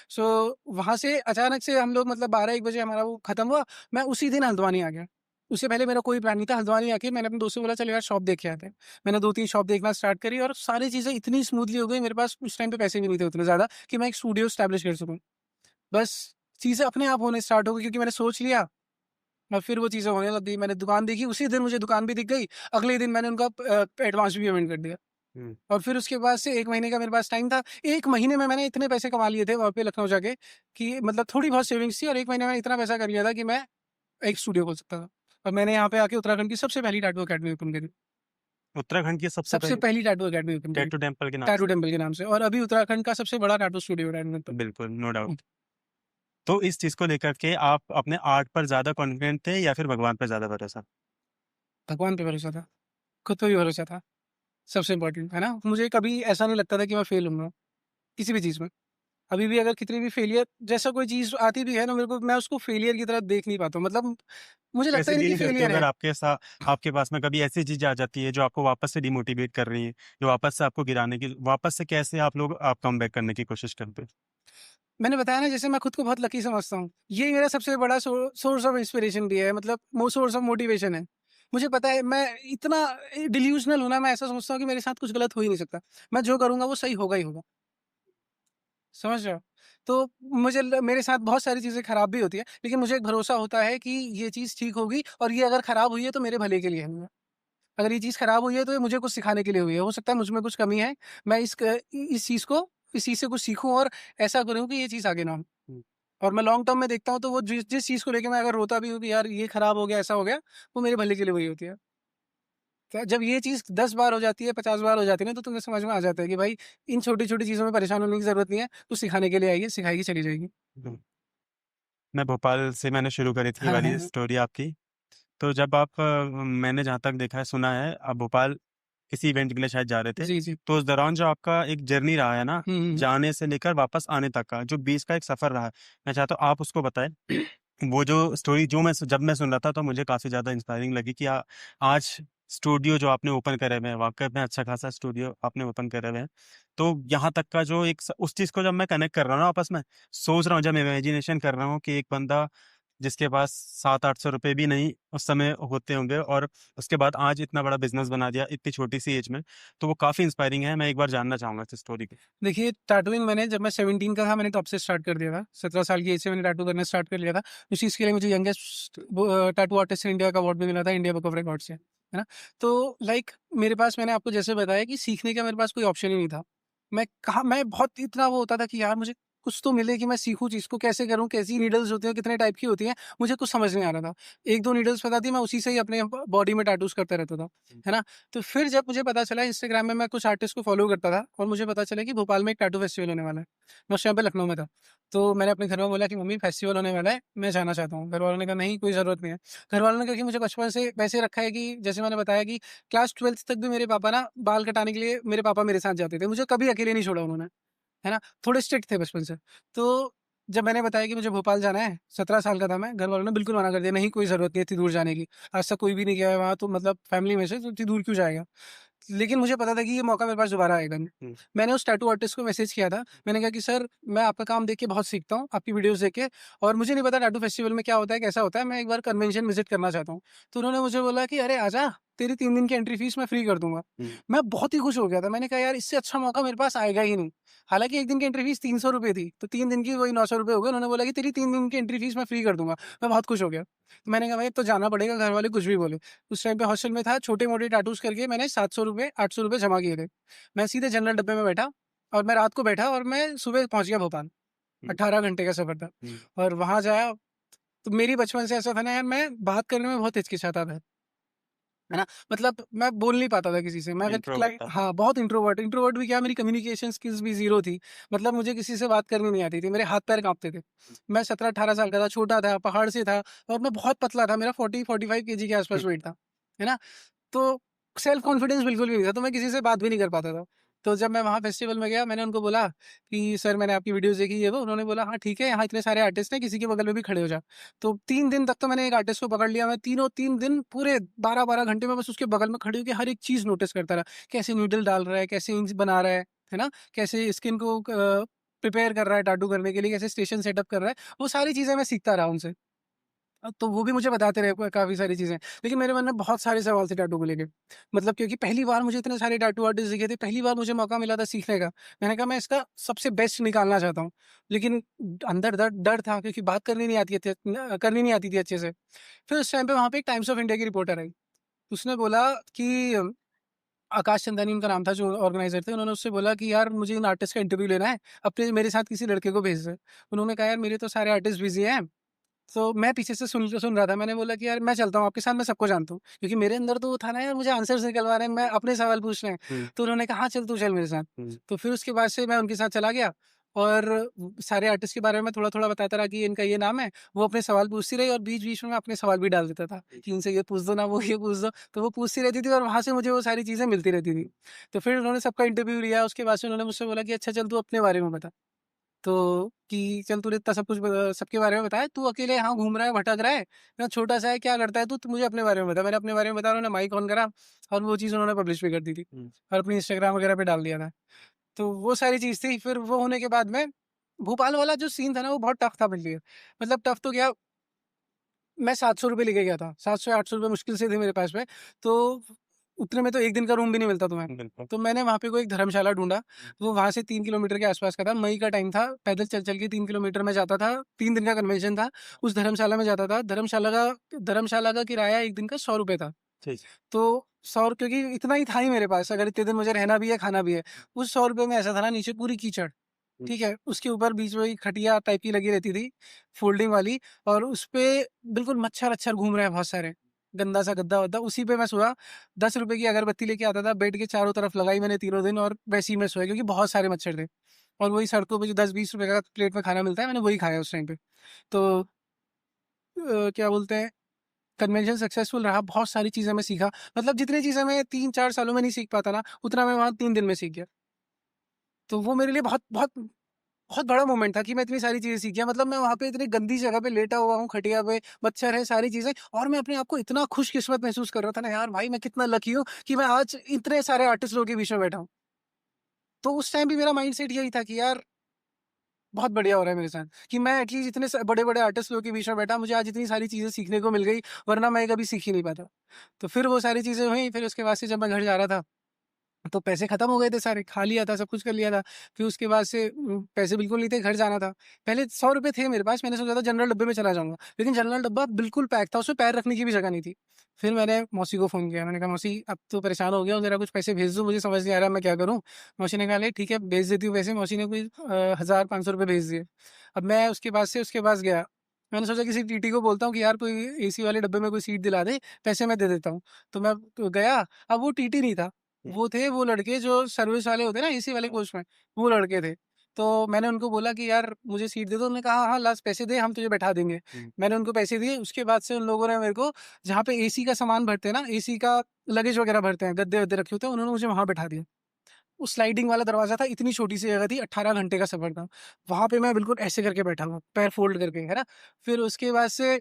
Speaker 2: सो वहाँ से अचानक से हम लोग मतलब 12-1 बजे हमारा वो खत्म हुआ, मैं उसी दिन हल्द्वानी आ गया। उससे पहले मेरा कोई प्लान नहीं था। हल्द्वानी आके मैंने अपने दोस्त से बोला चल यार शॉप देख के आते हैं। मैंने 2-3 शॉप देखना स्टार्ट करी और सारी चीज़ें इतनी स्मूथली हो गई, मेरे पास उस टाइम पे पैसे भी नहीं थे उतने ज़्यादा कि मैं एक स्टूडियो एस्टैब्लिश कर सकूँ। बस चीज़ें अपने आप होने स्टार्ट हो गई क्योंकि मैंने सोच लिया और फिर वो चीज़ें होने लग गई। मैंने दुकान देखी, उसी दिन मुझे दुकान भी दिख गई, अगले दिन मैंने उनका एडवांस भी पेमेंट कर दिया।
Speaker 1: हुँ।
Speaker 2: और फिर उसके बाद से 1 महीने का मेरे पास टाइम था। 1 महीने में मैंने इतने पैसे कमा लिए थे वहाँ पे लखनऊ जाके कि मतलब थोड़ी बहुत सेविंग्स थी और 1 महीने में इतना पैसा कर लिया था कि मैं एक स्टूडियो खोल सकता था। और मैंने यहाँ पे आके उत्तराखंड की सबसे पहली टैटू अकेडमी ओपन करी।
Speaker 1: उत्तराखंड की सबसे
Speaker 2: सबसे
Speaker 1: पहली
Speaker 2: पहली टैटू अकेडमी ओपन करी,
Speaker 1: टैटू टेम्पल के नाम
Speaker 2: टैटू
Speaker 1: से?
Speaker 2: टेम्पल के नाम से और अभी उत्तराखंड का सबसे बड़ा टैटू स्टूडियो है टैटू टेम्पल।
Speaker 1: बिल्कुल, नो
Speaker 2: हुँ।
Speaker 1: डाउट। तो इस चीज़ को लेकर के आप अपने आर्ट पर ज़्यादा कॉन्फिडेंट थे या फिर भगवान पे ज़्यादा भरोसा?
Speaker 2: भगवान पे भरोसा था, खुद पे भी भरोसा था, सबसे इम्पोर्टेंट, है ना? मुझे कभी ऐसा नहीं लगता था कि मैं फेल होऊँगा, किसी भी चीज़ में। अभी भी अगर कितनी भी फेलियर जैसा कोई चीज़ आती भी है ना मेरे को, मैं उसको फेलियर की तरह देख नहीं पाता हूँ। मतलब मुझे लगता
Speaker 1: कैसे
Speaker 2: ही नहीं कि
Speaker 1: डील करते हो
Speaker 2: फेलियर
Speaker 1: अगर
Speaker 2: है।
Speaker 1: आपके पास में कभी ऐसी चीज़ें आ जाती है जो आपको वापस से डिमोटिवेट कर रही है, जो वापस से आपको गिराने की वापस से कैसे आप कमबैक करने की कोशिश करते हो?
Speaker 2: मैंने बताया ना जैसे मैं खुद को बहुत लकी समझता हूँ। ये मेरा सबसे बड़ा सोर्स ऑफ इंस्पिरेशन भी है, मतलब सोर्स ऑफ मोटिवेशन है। मुझे पता है मैं इतना डिल्यूज़नल हूँ ना, मैं ऐसा समझता हूँ कि मेरे साथ कुछ गलत हो ही नहीं सकता। मैं जो करूँगा वो सही होगा ही होगा। समझ रहे हो? तो मेरे साथ बहुत सारी चीज़ें खराब भी होती है, लेकिन मुझे एक भरोसा होता है कि ये चीज़ ठीक होगी और ये अगर खराब हुई है तो मेरे भले के लिए हुई है। अगर ये चीज़ खराब हुई है तो ये मुझे कुछ सिखाने के लिए हुई है। हो सकता है मुझ में कुछ कमी है, मैं इस चीज़ से कुछ सीखूँ और ऐसा करूँ कि ये चीज़ आगे ना हो।
Speaker 1: हुँ।
Speaker 2: और मैं लॉन्ग टर्म में देखता हूँ तो वो जिस जिस चीज़ को लेके मैं अगर रोता भी हूँ कि यार ये खराब हो गया, ऐसा हो गया, वो मेरे भले के लिए हुई होती है। तो जब ये चीज़ 10 बार हो जाती है, 50 बार हो जाती है ना, तो तुम्हें समझ में आ जाता है कि भाई इन छोटी-छोटी चीज़ों में परेशान होने की ज़रूरत नहीं है, तू सिखाने के लिए आई है, सिखाएगी चली जाएगी।
Speaker 1: हुँ। मैं भोपाल से मैंने शुरू करी थी ये
Speaker 2: हाँ, हाँ,
Speaker 1: वाली
Speaker 2: हाँ।
Speaker 1: स्टोरी आपकी। तो जब मैंने जहाँ तक देखा है, सुना है, आप भोपाल किसी इवेंट के लिए शायद जा रहे थे।
Speaker 2: जी, जी।
Speaker 1: तो उस दौरान जो आपका एक जर्नी रहा है ना,
Speaker 2: हुँ, हुँ, हुँ।
Speaker 1: जाने से लेकर वापस आने तक का, जो बीच का एक सफ़र रहा है, मैं चाहता हूँ आप उसको बताएँ। वो जो स्टोरी जो जब मैं सुन रहा था तो मुझे काफ़ी ज़्यादा इंस्पायरिंग लगी कि आज स्टूडियो जो आपने ओपन करे हुए हैं, वाक़ई में अच्छा खासा स्टूडियो आपने ओपन करे हुए हैं। तो यहाँ तक का जो एक उस चीज़ को जब मैं कनेक्ट कर रहा हूँ ना आपस में, सोच रहा हूँ, जब इमेजिनेशन कर रहा हूँ कि एक बंदा जिसके पास 700-800 रुपए भी नहीं उस समय होते होंगे और उसके बाद आज इतना बड़ा बिज़नेस बना दिया इतनी छोटी-सी एज में, तो वो काफ़ी इंस्पायरिंग है। मैं एक बार जानना चाहूँगा इस स्टोरी को।
Speaker 2: देखिए, टैटूइंग मैंने जब मैं 17 का था मैंने तब से स्टार्ट कर दिया था। 17 साल की एज से मैंने टैटू करना स्टार्ट कर लिया था। उस चीज़ के लिए मुझे youngest tattoo artist in India का अवार्ड भी मिला था इंडिया बुक ऑफ रिकॉर्ड से, है ना? तो लाइक मेरे पास मैंने आपको जैसे बताया कि सीखने का मेरे पास कोई ऑप्शन ही नहीं था। मैं बहुत इतना वो होता था कि यार मुझे कुछ तो मिले कि मैं सीखूँ चीज़ को कैसे करूँ, कैसी नीडल्स होती हैं, कितने टाइप की होती हैं, मुझे कुछ समझ नहीं आ रहा था। 1-2 नीडल्स पता थी, मैं उसी से ही अपने बॉडी में टैटूज़ करता रहता था, है ना? तो फिर जब मुझे पता चला इंस्टाग्राम में मैं कुछ आर्टिस्ट को फॉलो करता था और मुझे पता चला कि भोपाल में एक टैटू फेस्टिवल होने वाला है। मैं उस टाइम पे लखनऊ में था। तो मैंने अपने घर में बोला कि मम्मी फेस्टिवल होने वाला है, मैं जाना चाहता हूँ। घर वालों ने कहा नहीं कोई ज़रूरत नहीं है। घर वालों ने कहा कि मुझे बचपन से वैसे रखा है कि जैसे मैंने बताया कि क्लास 12th तक भी मेरे पापा ना बाल कटाने के लिए मेरे पापा मेरे साथ जाते थे। मुझे कभी अकेले नहीं छोड़ा उन्होंने, है ना? थोड़े स्ट्रिक्ट थे बचपन से। तो जब मैंने बताया कि मुझे भोपाल जाना है, 17 साल का था मैं, घर वालों ने बिल्कुल मना कर दिया, नहीं कोई ज़रूरत नहीं है इतनी दूर जाने की। आज तक कोई भी नहीं गया है वहाँ तो मतलब फैमिली में से, तो इतनी दूर क्यों जाएगा? लेकिन मुझे पता था कि ये मौका मेरे पास दोबारा आएगा नहीं।
Speaker 1: हुँ।
Speaker 2: मैंने उस टैटू आर्टिस्ट को मैसेज किया था। मैंने कहा कि सर मैं आपका काम देख के बहुत सीखता हूँ, आपकी वीडियोज़ देख के और मुझे नहीं पता टैटू फेस्टिवल में क्या होता है, कैसा होता है, मैं एक बार कन्वेंशन विज़िट करना चाहता हूँ। तो उन्होंने मुझे बोला कि अरे आजा, तेरी 3 दिन की एंट्री फीस मैं फ्री कर दूँगा।
Speaker 1: हुँ।
Speaker 2: मैं बहुत ही खुश हो गया था। मैंने कहा यार इससे अच्छा मौका मेरे पास आएगा ही नहीं। हालाँकि 1 दिन की एंट्री फीस ₹300 थी, तो 3 दिन की वही ₹900 हो गए। उन्होंने बोला कि तेरी 3 दिन की एंट्री फीस मैं फ्री कर दूँगा। मैं बहुत खुश हो गया। तो मैंने कहा भाई अब तो जाना पड़ेगा, घर वाले कुछ भी बोले। उस टाइम पे हॉस्टल में था, छोटे-मोटे टैटूज़ करके मैंने ₹700 ₹800 जमा किए थे। मैं सीधे जनरल डब्बे में बैठा और मैं रात को बैठा और मैं सुबह पहुँच गया भोपाल।
Speaker 1: हुँ।
Speaker 2: 18 घंटे का सफ़र था
Speaker 1: हुँ।
Speaker 2: और वहाँ जाया तो मेरी बचपन से ऐसा था ना यार मैं बात करने में बहुत हिचकिचाता था। है ना? मतलब मैं बोल नहीं पाता था किसी से। मैं अगर
Speaker 1: इंट्रोवर्ट था।
Speaker 2: हाँ, बहुत इंट्रोवर्ट भी क्या मेरी कम्युनिकेशन स्किल्स भी ज़ीरो थी। मतलब मुझे किसी से बात करनी नहीं आती थी। मेरे हाथ-पैर काँपते थे। मैं 17-18 साल का था, छोटा था, पहाड़ से था और मैं बहुत पतला था। मेरा 40-45 केजी के आस-पास वेट था। है ना? तो सेल्फ कॉन्फिडेंस बिल्कुल भी नहीं था, तो मैं किसी से बात भी नहीं कर पाता था। तो जब मैं वहाँ फेस्टिवल में गया, मैंने उनको बोला कि सर मैंने आपकी वीडियोज़ देखी ये वो। उन्होंने बोला हाँ ठीक है, यहाँ इतने सारे आर्टिस्ट हैं, किसी के बगल में भी खड़े हो जा। तो 3 दिन तक तो मैंने एक आर्टिस्ट को पकड़ लिया। मैं तीनों 3 दिन पूरे 12-12 घंटे में बस उसके बगल में खड़े होके हर एक चीज़ नोटिस करता रहा। कैसे नीडल डाल रहा है, कैसे इंच बना रहा है है ना? कैसे स्किन को प्रिपेयर कर रहा है टैटू करने के लिए, कैसे स्टेशन सेटअप कर रहा है, वो सारी चीज़ें मैं सीखता रहा उनसे। तो वो भी मुझे बताते रहे काफ़ी सारी चीज़ें। लेकिन मेरे मन में बहुत सारे सवाल थे टैटू को लेके। मतलब क्योंकि पहली बार मुझे इतने सारे टैटू आर्टिस्ट दिखे थे, पहली बार मुझे मौका मिला था सीखने का। मैंने कहा मैं इसका सबसे बेस्ट निकालना चाहता हूँ। लेकिन अंदर डर डर था क्योंकि बात करनी नहीं आती थी अच्छे से। फिर उस टाइम पे वहाँ पे एक टाइम्स ऑफ इंडिया की रिपोर्टर आई। उसने बोला कि आकाश चंदानी उनका नाम था जो ऑर्गेनाइज़र थे। उन्होंने उससे बोला कि यार मुझे इन आर्टिस्ट का इंटरव्यू लेना है, अपने मेरे साथ किसी लड़के को भेज दे। उन्होंने कहा यार मेरे तो सारे आर्टिस्ट बिज़ी हैं। तो मैं पीछे से सुन रहा था। मैंने बोला कि यार मैं चलता हूँ आपके साथ, मैं सबको जानता हूँ। क्योंकि मेरे अंदर तो वो था ना यार, मुझे आंसर्स निकलवाने हैं, मैं अपने सवाल पूछने हैं। तो उन्होंने कहा हाँ, चल तू चल मेरे साथ। तो फिर उसके बाद से मैं उनके साथ चला गया और सारे आर्टिस्ट के बारे में थोड़ा-थोड़ा बताता रहा कि इनका ये नाम है। वो अपने सवाल पूछती रही और बीच-बीच में मैं अपने सवाल भी डाल देता था कि इनसे ये पूछ दो ना, वो ये पूछ दो। तो वो पूछती रहती थी और वहाँ से मुझे वो सारी चीज़ें मिलती रहती थी। तो फिर उन्होंने सबका इंटरव्यू लिया। उसके बाद से उन्होंने मुझसे बोला कि अच्छा चल तू अपने बारे में बता। तो कि चल तूने इतना सब कुछ सबके बारे में बताया, तू अकेले यहाँ घूम रहा है, भटक रहा है, इतना छोटा-सा है, क्या करता है तू? तू मुझे अपने बारे में बता। मैंने अपने बारे में बताया, उन्होंने माइक ऑन करा और वो चीज़ उन्होंने पब्लिश भी कर दी थी और अपनी इंस्टाग्राम वगैरह पे डाल दिया था। तो वो सारी चीज़ थी। फिर वो होने के बाद में भोपाल वाला जो सीन था ना, वो बहुत टफ था मेरे लिए। मतलब टफ तो क्या, मैं ₹700 लेके गया था। 700 या ₹800 मुश्किल से थे मेरे पास में। तो उतने में तो 1 दिन का रूम भी नहीं मिलता तुम्हें।
Speaker 1: बिल्कुल।
Speaker 2: तो मैंने वहाँ पे कोई एक धर्मशाला ढूँढा। वो वहाँ से 3 किलोमीटर के आस-पास का था। मई का टाइम था। पैदल चल-चल के 3 किलोमीटर मैं जाता था। 3 दिन का कन्वेंशन था। उस धर्मशाला में जाता था। धर्मशाला का किराया 1 दिन का ₹100 था।
Speaker 1: ठीक।
Speaker 2: तो 100 क्योंकि इतना ही था ही मेरे पास, अगर इतने दिन मुझे रहना भी है, खाना भी है। उस ₹100 में ऐसा था ना, नीचे पूरी कीचड़, ठीक है? उसके ऊपर बीच में एक खटिया टाइप की लगी रहती थी, फ़ोल्डिंग वाली, और उसपे बिल्कुल मच्छर-वच्छर घूम रहे हैं बहुत सारे। गंदा-सा गद्दा-वद्दा, उसी पे मैं सोया। ₹10 की अगरबत्ती लेके आता था, बेड के चारों तरफ लगाई मैंने तीनों दिन और वैसे ही मैं सोया क्योंकि बहुत सारे मच्छर थे। और वही सड़कों पे जो ₹10-20 का प्लेट में खाना मिलता है, मैंने वही खाया उस टाइम पे। तो क्या बोलते हैं, कन्वेंशन सक्सेसफुल रहा, बहुत सारी चीज़ें मैं सीखा। मतलब जितनी चीज़ें मैं 3-4 सालों में नहीं सीख पाता ना, उतना मैं वहाँ 3 दिन में सीख गया। तो वो मेरे लिए बहुत बहुत बहुत बड़ा मोमेंट था कि मैं इतनी सारी चीज़ें सीख गया। मतलब मैं वहाँ पे इतनी गंदी जगह पे लेटा हुआ हूँ, खटिया पे, मच्छर है, सारी चीज़ें, और मैं अपने आप को इतना खुशकिस्मत महसूस कर रहा था ना यार, भाई मैं कितना लकी हूँ कि मैं आज इतने सारे आर्टिस्ट लोगों के बीच में बैठा हूँ। तो उस टाइम भी मेरा माइंडसेट यही था कि यार बहुत बढ़िया हो रहा है मेरे साथ कि मैं एटलीस्ट इतने बड़े-बड़े आर्टिस्ट लोगों के बीच में बैठा, मुझे आज इतनी सारी चीज़ें सीखने को मिल गई, वरना मैं कभी सीख ही नहीं पाता। तो फिर वो सारी चीज़ें हुई, फिर उसके बाद से जब मैं घर जा रहा था, तो पैसे खत्म हो गए थे सारे, खा लिया था, सब कुछ कर लिया था। फिर उसके बाद से पैसे बिल्कुल नहीं थे, घर जाना था। पहले ₹100 थे मेरे पास, मैंने सोचा था जनरल डब्बे में चला जाऊँगा, लेकिन जनरल डब्बा बिल्कुल पैक था, उसमें पैर रखने की भी जगह नहीं थी। फिर मैंने मौसी को फ़ोन किया, मैंने कहा, "मौसी, अब तो परेशान हो गया हूँ, ज़रा कुछ पैसे भेज दो, मुझे समझ नहीं आ रहा मैं क्या करूँ?" मौसी ने कहा, "ले ठीक है, भेज देती हूँ पैसे।" मौसी ने कोई ₹1000-500 भेज दिए। अब मैं उसके पास गया। मैंने सोचा किसी टीटी को बोलता हूँ कि यार कोई एसी वाले डब्बे में कोई सीट दिला दे, पैसे मैं दे देता हूँ। तो मैं तो गया, अब वो टीटी नहीं था। वो थे वो लड़के जो सर्विस वाले होते हैं ना एसी वाले कोच में, वो लड़के थे। तो मैंने उनको बोला कि यार मुझे सीट दे दो, उन्होंने कहा, "हाँ, लास्ट पैसे दे, हम तुझे बैठा देंगे।" मैंने उनको पैसे दिए, उसके बाद से उन लोगों ने मेरे को, जहाँ पे एसी का सामान भरते हैं ना, एसी का लगेज वगैरह भरते हैं, गद्दे-वद्दे रखे होते हैं, उन्होंने मुझे वहाँ बैठा दिया। वो स्लाइडिंग वाला दरवाज़ा था, इतनी छोटी-सी जगह थी, 18 घंटे का सफ़र था। वहाँ पे मैं बिल्कुल ऐसे करके बैठा हुआ, पैर फ़ोल्ड करके, है ना? फिर उसके बाद से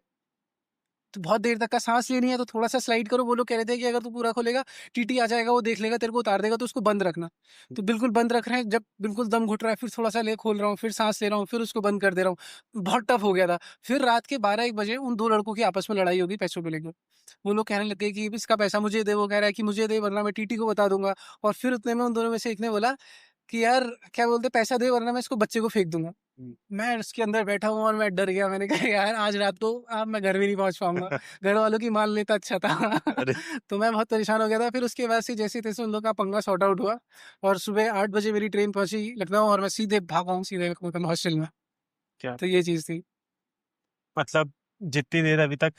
Speaker 2: तो बहुत देर तक का साँस लेनी है तो थोड़ा-सा स्लाइड करो। वो लोग कह रहे थे कि अगर तू पूरा खोलेगा, टीटी आ जाएगा, वो देख लेगा, तेरे को उतार देगा, तो उसको बंद रखना। तो बिल्कुल बंद रख रहे हैं, जब बिल्कुल दम घुट रहा है, फिर थोड़ा-सा ले खोल रहा हूँ, फिर साँस ले रहा हूँ, फिर उसको बंद कर दे रहा हूँ। बहुत टफ हो गया था। फिर रात के 12-1 बजे उन 2 लड़कों की आपस में लड़ाई हो गई पैसों को लेकर। वो लोग कहने लग गए कि इसका पैसा मुझे दे, वो कह रहा है कि मुझे दे वरना मैं टीटी को बता दूँगा। और फिर उतने में उन दोनों में से एक ने बोला कि यार क्या बोलते हैं, पैसा दे वरना मैं इसको बच्चे को फेंक दूँगा। मैं उसके अंदर बैठा हूँ और मैं डर गया। मैंने कहा यार आज रात को अब मैं घर भी नहीं पहुँच पाऊँगा। घर वालों की मान लेता अच्छा था।
Speaker 1: अरे!
Speaker 2: तो मैं बहुत परेशान हो गया था। फिर उसके बाद से जैसे-तैसे उन लोग का पंगा सॉर्ट आउट हुआ और सुबह 8 बजे मेरी ट्रेन पहुँची लखनऊ और मैं सीधे भागा हूँ सीधे अपने हॉस्टल में।
Speaker 1: क्या
Speaker 2: तो ये चीज़ थी।
Speaker 1: मतलब जितनी देर अभी तक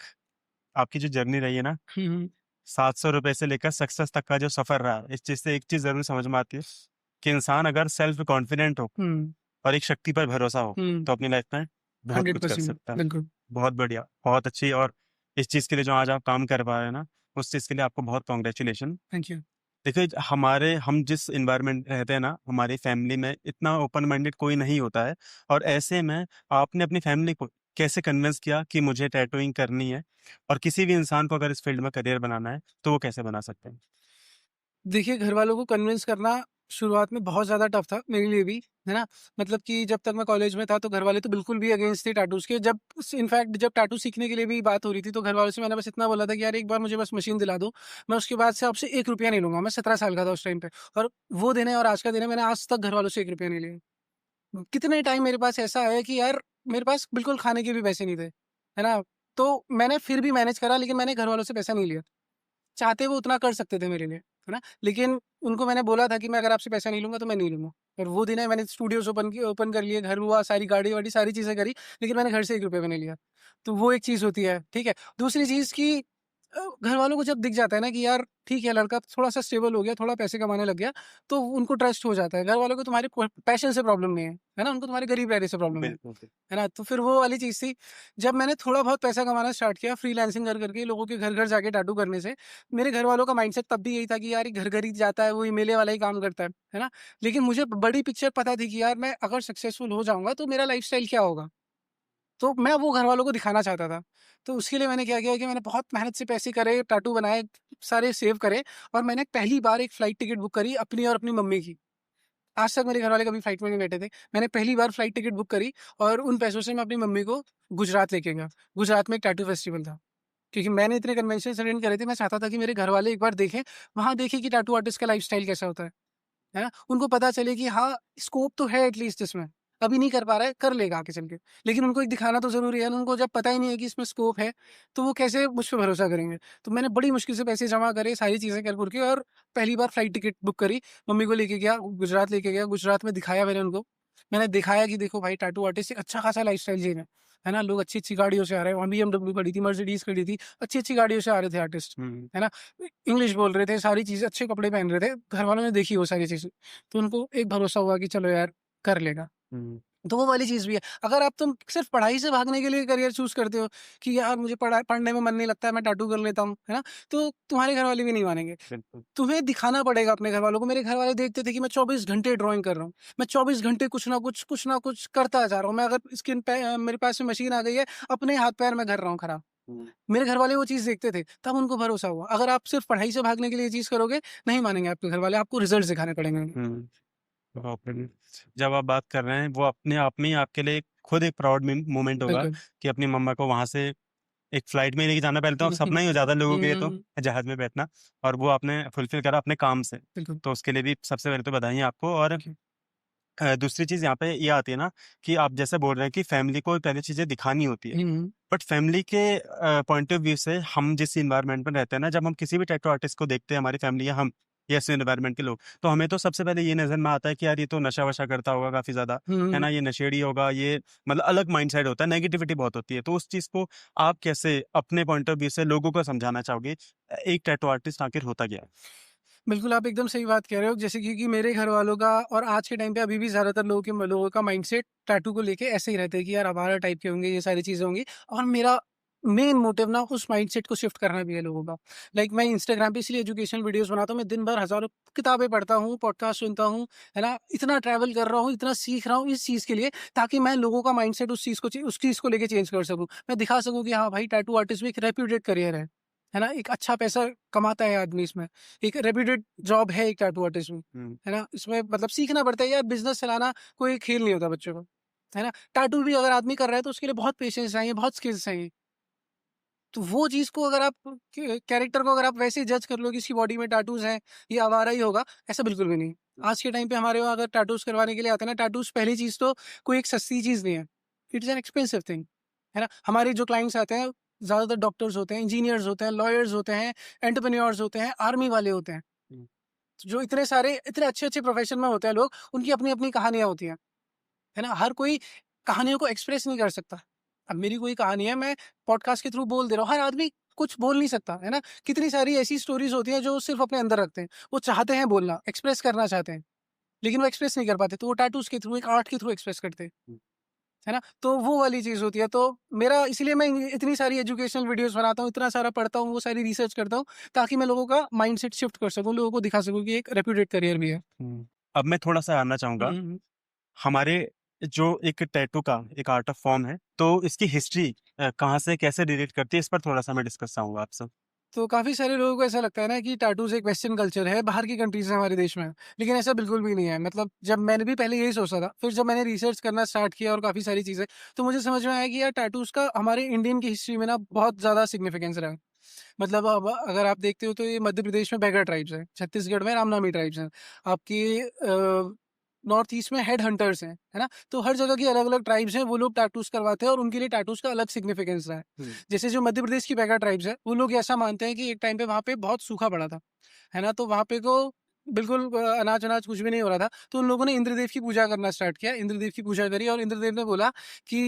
Speaker 1: आपकी जो जर्नी रही है ना,
Speaker 2: हुँ, हुँ।
Speaker 1: ₹700 से लेकर सक्सेस तक का जो सफ़र रहा, इस चीज़ से एक चीज़ ज़रूर समझ में आती है कि इंसान अगर सेल्फ कॉन्फिडेंट हो
Speaker 2: हुँ,
Speaker 1: और एक शक्ति पर भरोसा हो,
Speaker 2: हुँ।
Speaker 1: तो अपनी लाइफ़ में बहुत कुछ कर
Speaker 2: 100%
Speaker 1: सकता है।
Speaker 2: बिल्कुल।
Speaker 1: बहुत बढ़िया, बहुत अच्छी। और इस चीज़ के लिए जो आज आप काम कर पा रहे हैं ना, उस चीज़ के लिए आपको बहुत कांग्रेचुलेशन।
Speaker 2: Thank you.
Speaker 1: देखिए, हम जिस एनवायरनमेंट रहते हैं ना, हमारी फैमिली में इतना ओपन माइंडेड कोई नहीं होता है, और ऐसे में आपने अपनी फैमिली को कैसे कन्विंस किया कि मुझे टैटूइंग करनी है? और किसी भी इंसान को अगर इस फील्ड में करियर बनाना है, तो वो कैसे बना सकते हैं?
Speaker 2: देखिए, घरवालों को कन्विंस करना शुरुआत में बहुत ज़्यादा टफ था मेरे लिए भी, है ना? मतलब कि जब तक मैं कॉलेज में था तो घर वाले तो बिल्कुल भी अगेंस्ट थे टैटूज़ के। जब इनफैक्ट जब टैटू सीखने के लिए भी बात हो रही थी तो घर वालों से मैंने बस इतना बोला था कि यार एक बार मुझे बस मशीन दिला दो, मैं उसके बाद से आपसे ₹1 नहीं लूँगा। मैं 17 साल का था उस टाइम पे, और वो दिन है और आज का दिन है, मैंने आज तक घर वालों से ₹1 नहीं लिए। कितने टाइम मेरे पास ऐसा है कि यार मेरे पास बिल्कुल खाने के भी पैसे नहीं थे, है ना? तो मैंने फिर भी मैनेज करा, लेकिन मैंने घर वालों से पैसा नहीं लिया। चाहते वो उतना कर सकते थे मेरे लिए, है ना? लेकिन उनको मैंने बोला था कि मैं अगर आपसे पैसा नहीं लूँगा तो मैं नहीं लूँगा। और वो दिन है मैंने स्टूडियोज़ ओपन कर लिए, घर हुआ, सारी गाड़ी-वाड़ी सारी चीज़ें करी, लेकिन मैंने घर से ₹1 भी नहीं लिया। तो वो एक चीज़ होती है, ठीक है? दूसरी चीज़ कि घर वालों को जब दिख जाता है ना कि यार ठीक है लड़का थोड़ा-सा स्टेबल हो गया, थोड़ा पैसे कमाने लग गया, तो उनको ट्रस्ट हो जाता है। घर वालों को तुम्हारे पैशन से प्रॉब्लम नहीं है ना? उनको तुम्हारे गरीब रहने से प्रॉब्लम है।
Speaker 1: बिल्कुल।
Speaker 2: है ना? तो फिर वो वाली चीज़ थी, जब मैंने थोड़ा बहुत पैसा कमाना स्टार्ट किया फ्रीलांसिंग कर के लोगों के घर-घर जाके टैटू करने से, मेरे घर वालों का माइंडसेट तब भी यही था कि यार ये घर-घर ही जाता है, वो मेले वाला ही काम करता है ना? लेकिन मुझे बड़ी पिक्चर पता थी कि यार मैं अगर सक्सेसफुल हो जाऊँगा तो मेरा लाइफ़स्टाइल क्या होगा? तो मैं वो घर वालों को दिखाना चाहता था। तो उसके लिए मैंने क्या किया कि मैंने बहुत मेहनत से पैसे करे, टैटू बनाए, सारे सेव करे, और मैंने पहली बार एक फ्लाइट टिकट बुक करी अपनी और अपनी मम्मी की। आज तक मेरे घरवाले कभी फ्लाइट में नहीं बैठे थे। मैंने पहली बार फ्लाइट टिकट बुक करी और उन पैसों से मैं अपनी मम्मी को गुजरात लेके गया। गुजरात में एक टैटू फेस्टिवल था। क्योंकि मैंने इतने कन्वेंशन्स अटेंड करे थे, मैं चाहता था कि मेरे घरवाले एक बार देखें, वहाँ देखें कि टैटू आर्टिस्ट का लाइफ़स्टाइल कैसा होता है ना? उनको पता चले कि हाँ, स्कोप तो है एटलीस्ट इसमें। अभी नहीं कर पा रहा है, कर लेगा आगे चल के। लेकिन उनको एक दिखाना तो ज़रूरी है ना, उनको जब पता ही नहीं है कि इसमें स्कोप है, तो वो कैसे मुझ पे भरोसा करेंगे? तो मैंने बड़ी मुश्किल से पैसे जमा करे, सारी चीज़ें कर-कुर के, और पहली बार फ्लाइट टिकट बुक करी। मम्मी को लेके गया, गुजरात लेके गया, गुजरात में दिखाया मैंने उनको। मैंने दिखाया कि देखो भाई टैटू आर्टिस्ट एक अच्छा खासा लाइफ़स्टाइल जीना है ना? लोग अच्छी-अच्छी गाड़ियों से आ रहे हैं, वहाँ बीएमडब्ल्यू खड़ी थी, मर्सिडीज़ खड़ी थी, अच्छी-अच्छी गाड़ियों से आ रहे थे आर्टिस्ट,
Speaker 1: हुँ,
Speaker 2: है ना? इंग्लिश बोल रहे थे, सारी चीज़ें, अच्छे कपड़े पहन रहे थे। घरवालों ने देखी वो सारी चीज़ें। तो उनको एक भरोसा हुआ कि चलो यार कर लेगा।
Speaker 1: हुँ,
Speaker 2: तो वो वाली चीज़ भी है। अगर आप तुम सिर्फ़ पढ़ाई से भागने के लिए करियर चूज़ करते हो कि यार मुझे पढ़ने में मन नहीं लगता है, मैं टैटू कर लेता हूँ, है ना? तो तुम्हारे घरवाले भी नहीं मानेंगे।
Speaker 1: बिल्कुल।
Speaker 2: तुम्हें दिखाना पड़ेगा अपने घरवालों को। मेरे घरवाले देखते थे कि मैं 24 घंटे ड्राइंग कर रहा हूँ। मैं 24 घंटे कुछ ना कुछ करता जा रहा हूँ। मैं अगर मेरे पास में मशीन आ गई है, अपने हाथ-पैर मैं कर रहा हूँ खराब।
Speaker 1: हुँ,
Speaker 2: मेरे घरवाले वो चीज़ देखते थे, तब उनको भरोसा हुआ। अगर आप सिर्फ़ पढ़ाई से भागने के लिए ये चीज़ करोगे, नहीं मानेंगे आपके घरवाले, आपको रिज़ल्ट्स दिखाने पड़ेंगे।
Speaker 1: हुँ। प्रॉपर्ली जब आप बात कर रहे हैं, वो अपने आप में ही आपके लिए खुद एक प्राउड मोमेंट होगा
Speaker 2: बिल्कुल।
Speaker 1: कि अपनी मम्मा को वहाँ से एक फ्लाइट में लेके जाना। पहले तो
Speaker 2: हुँ,
Speaker 1: अब
Speaker 2: हुँ,
Speaker 1: सपना ही हो जाता है लोगों के लिए तो,
Speaker 2: हुँ,
Speaker 1: जहाज़ में बैठना, और वो आपने फुलफ़िल करा अपने काम से।
Speaker 2: बिल्कुल।
Speaker 1: तो उसके लिए भी सबसे पहले तो बधाइयाँ आपको। और
Speaker 2: थैंक यू।
Speaker 1: दूसरी चीज़ यहाँ पे ये आती है ना कि आप जैसे बोल रहे हैं कि फैमिली को पहले चीज़ें दिखानी होती है।
Speaker 2: हुँ, हुँ।
Speaker 1: बट फैमिली के पॉइंट ऑफ व्यू से हम जिस एनवायरनमेंट में रहते हैं ना, जब हम किसी भी टैटू आर्टिस्ट को देखते हैं, हमारी फैमिली या हम, या इस एनवायरनमेंट के लोग, तो हमें तो सबसे पहले ये नज़र में आता है कि यार ये तो नशा-वशा करता होगा काफ़ी ज़्यादा,
Speaker 2: हुँ,
Speaker 1: है
Speaker 2: हुँ।
Speaker 1: ना? ये नशेड़ी होगा, ये मतलब अलग माइंडसेट होता है, नेगेटिविटी बहुत होती है। तो उस चीज़ को आप कैसे अपने पॉइंट ऑफ व्यू से लोगों को समझाना चाहोगे? एक टैटू आर्टिस्ट आखिर होता क्या है?
Speaker 2: बिल्कुल, आप एकदम सही बात कह रहे हो। जैसे कि मेरे घरवालों का और आज के टाइम पे अभी भी ज़्यादातर लोगों का माइंडसेट टैटू को लेके ऐसे ही रहता है कि यार आवारा टाइप के होंगे, ये सारी चीज़ें होंगी, और मेरा मेन मोटिव ना उस माइंडसेट को शिफ्ट करना भी है लोगों का। लाइक मैं इंस्टाग्राम पे इसलिए एजुकेशनल वीडियोज़ बनाता हूँ, मैं दिन भर हज़ारों किताबें पढ़ता हूँ, पॉडकास्ट सुनता हूँ, है ना? इतना ट्रैवल कर रहा हूँ, इतना सीख रहा हूँ इस चीज़ के लिए, ताकि मैं लोगों का माइंडसेट उस चीज़ को लेके चेंज कर सकूँ। मैं दिखा सकूँ कि हाँ भाई, टैटू आर्टिस्ट भी एक रेप्यूटेड करियर है ना? एक अच्छा पैसा कमाता है आदमी इसमें। एक रेप्यूटेड जॉब है एक टैटू आर्टिस्ट में,
Speaker 1: हुँ,
Speaker 2: है ना? इसमें मतलब सीखना पड़ता है यार, बिज़नेस चलाना कोई खेल नहीं होता बच्चों का, है ना? टैटू भी अगर आदमी कर रहा है तो उसके लिए बहुत पेशेंस चाहिए, बहुत स्किल्स चाहिए। तो वो चीज़ को अगर आप कैरेक्टर को अगर आप वैसे ही जज कर लो कि इसकी बॉडी में टैटूज़ हैं, ये आवारा ही होगा, ऐसा बिल्कुल भी नहीं। आज के टाइम पे हमारे वहाँ अगर टैटूज़ करवाने के लिए आते हैं ना, टैटूज़ पहली चीज़ तो कोई एक सस्ती चीज़ नहीं है। It is an expensive thing, है ना? हमारे जो क्लाइंट्स आते हैं, ज़्यादातर डॉक्टर्स होते हैं, इंजीनियर्स होते हैं, लॉयर्स होते हैं, एंटरप्रेन्योर्स होते हैं, आर्मी वाले होते हैं।
Speaker 1: हुँ,
Speaker 2: जो इतने अच्छे-अच्छे प्रोफ़ेशन में होते हैं लोग, उनकी अपनी-अपनी कहानियाँ होती हैं, है ना? हर कोई कहानियों को एक्सप्रेस नहीं कर सकता। अब मेरी कोई कहानी है, मैं पॉडकास्ट के थ्रू बोल दे रहा हूँ, हर आदमी कुछ बोल नहीं सकता, है ना? कितनी सारी ऐसी स्टोरीज़ होती हैं जो सिर्फ़ अपने अंदर रखते हैं। वो चाहते हैं बोलना, एक्सप्रेस करना चाहते हैं, लेकिन वो एक्सप्रेस नहीं कर पाते, तो वो टैटूज़ के थ्रू, एक आर्ट के थ्रू एक्सप्रेस करते हैं,
Speaker 1: हुँ,
Speaker 2: है ना? तो वो वाली चीज़ होती है। तो मेरा इसीलिए मैं इतनी सारी एजुकेशनल वीडियोज़ बनाता हूँ, इतना सारा पढ़ता हूँ, वो सारी रिसर्च करता हूँ, ताकि मैं लोगों का माइंडसेट शिफ्ट कर सकूँ, लोगों को दिखा सकूँ कि एक रेप्यूटेड करियर भी है।
Speaker 1: हुँ। अब मैं थोड़ा-सा जानना
Speaker 2: हुँ,
Speaker 1: चाहूँगा,
Speaker 2: हुँ, हुँ।
Speaker 1: हमारे जो एक टैटू का एक आर्ट ऑफ फॉर्म है, तो इसकी हिस्ट्री कहाँ से कैसे रिलेट करती है, इस पर थोड़ा-सा मैं डिस्कस चाहूँगा आपसे?
Speaker 2: तो काफ़ी सारे लोगों को ऐसा लगता है ना कि टैटूज़ एक वेस्टर्न कल्चर है, बाहर की कंट्रीज़ है हमारे देश में। लेकिन ऐसा बिल्कुल भी नहीं है। मतलब जब मैंने भी पहले यही सोचा था, फिर जब मैंने रिसर्च करना स्टार्ट किया और काफ़ी सारी चीज़ें, तो मुझे समझ में आया कि यार टैटूज़ का हमारे इंडियन की हिस्ट्री में ना बहुत ज़्यादा सिग्निफिकेंस रहा है। मतलब अब अगर आप देखते हो तो ये मध्य प्रदेश में बैगर ट्राइब्स हैं, छत्तीसगढ़ में रामनामी ट्राइब्स हैं, आपके नॉर्थ ईस्ट में हेड हंटर्स हैं, है ना? तो हर जगह की अलग-अलग ट्राइब्स हैं, वो लोग टैटूज़ करवाते हैं और उनके लिए टैटूज़ का अलग सिग्निफिकेंस रहा है। जैसे जो मध्य प्रदेश की बैगा ट्राइब्स है, वो लोग ऐसा मानते हैं कि एक टाइम पे वहाँ पे बहुत सूखा पड़ा था, है ना? तो वहाँ पे को बिल्कुल अनाज-वनाज कुछ भी नहीं हो रहा था, तो उन लोगों ने इंद्रदेव की पूजा करना स्टार्ट किया, इंद्रदेव की पूजा करी और इंद्रदेव ने बोला कि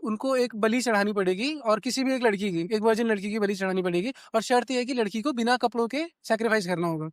Speaker 2: उनको एक बलि चढ़ानी पड़ेगी और किसी भी एक लड़की की, एक वर्जिन लड़की की बलि चढ़ानी पड़ेगी और शर्त ये है कि लड़की को बिना कपड़ों के सैक्रिफाइस करना होगा।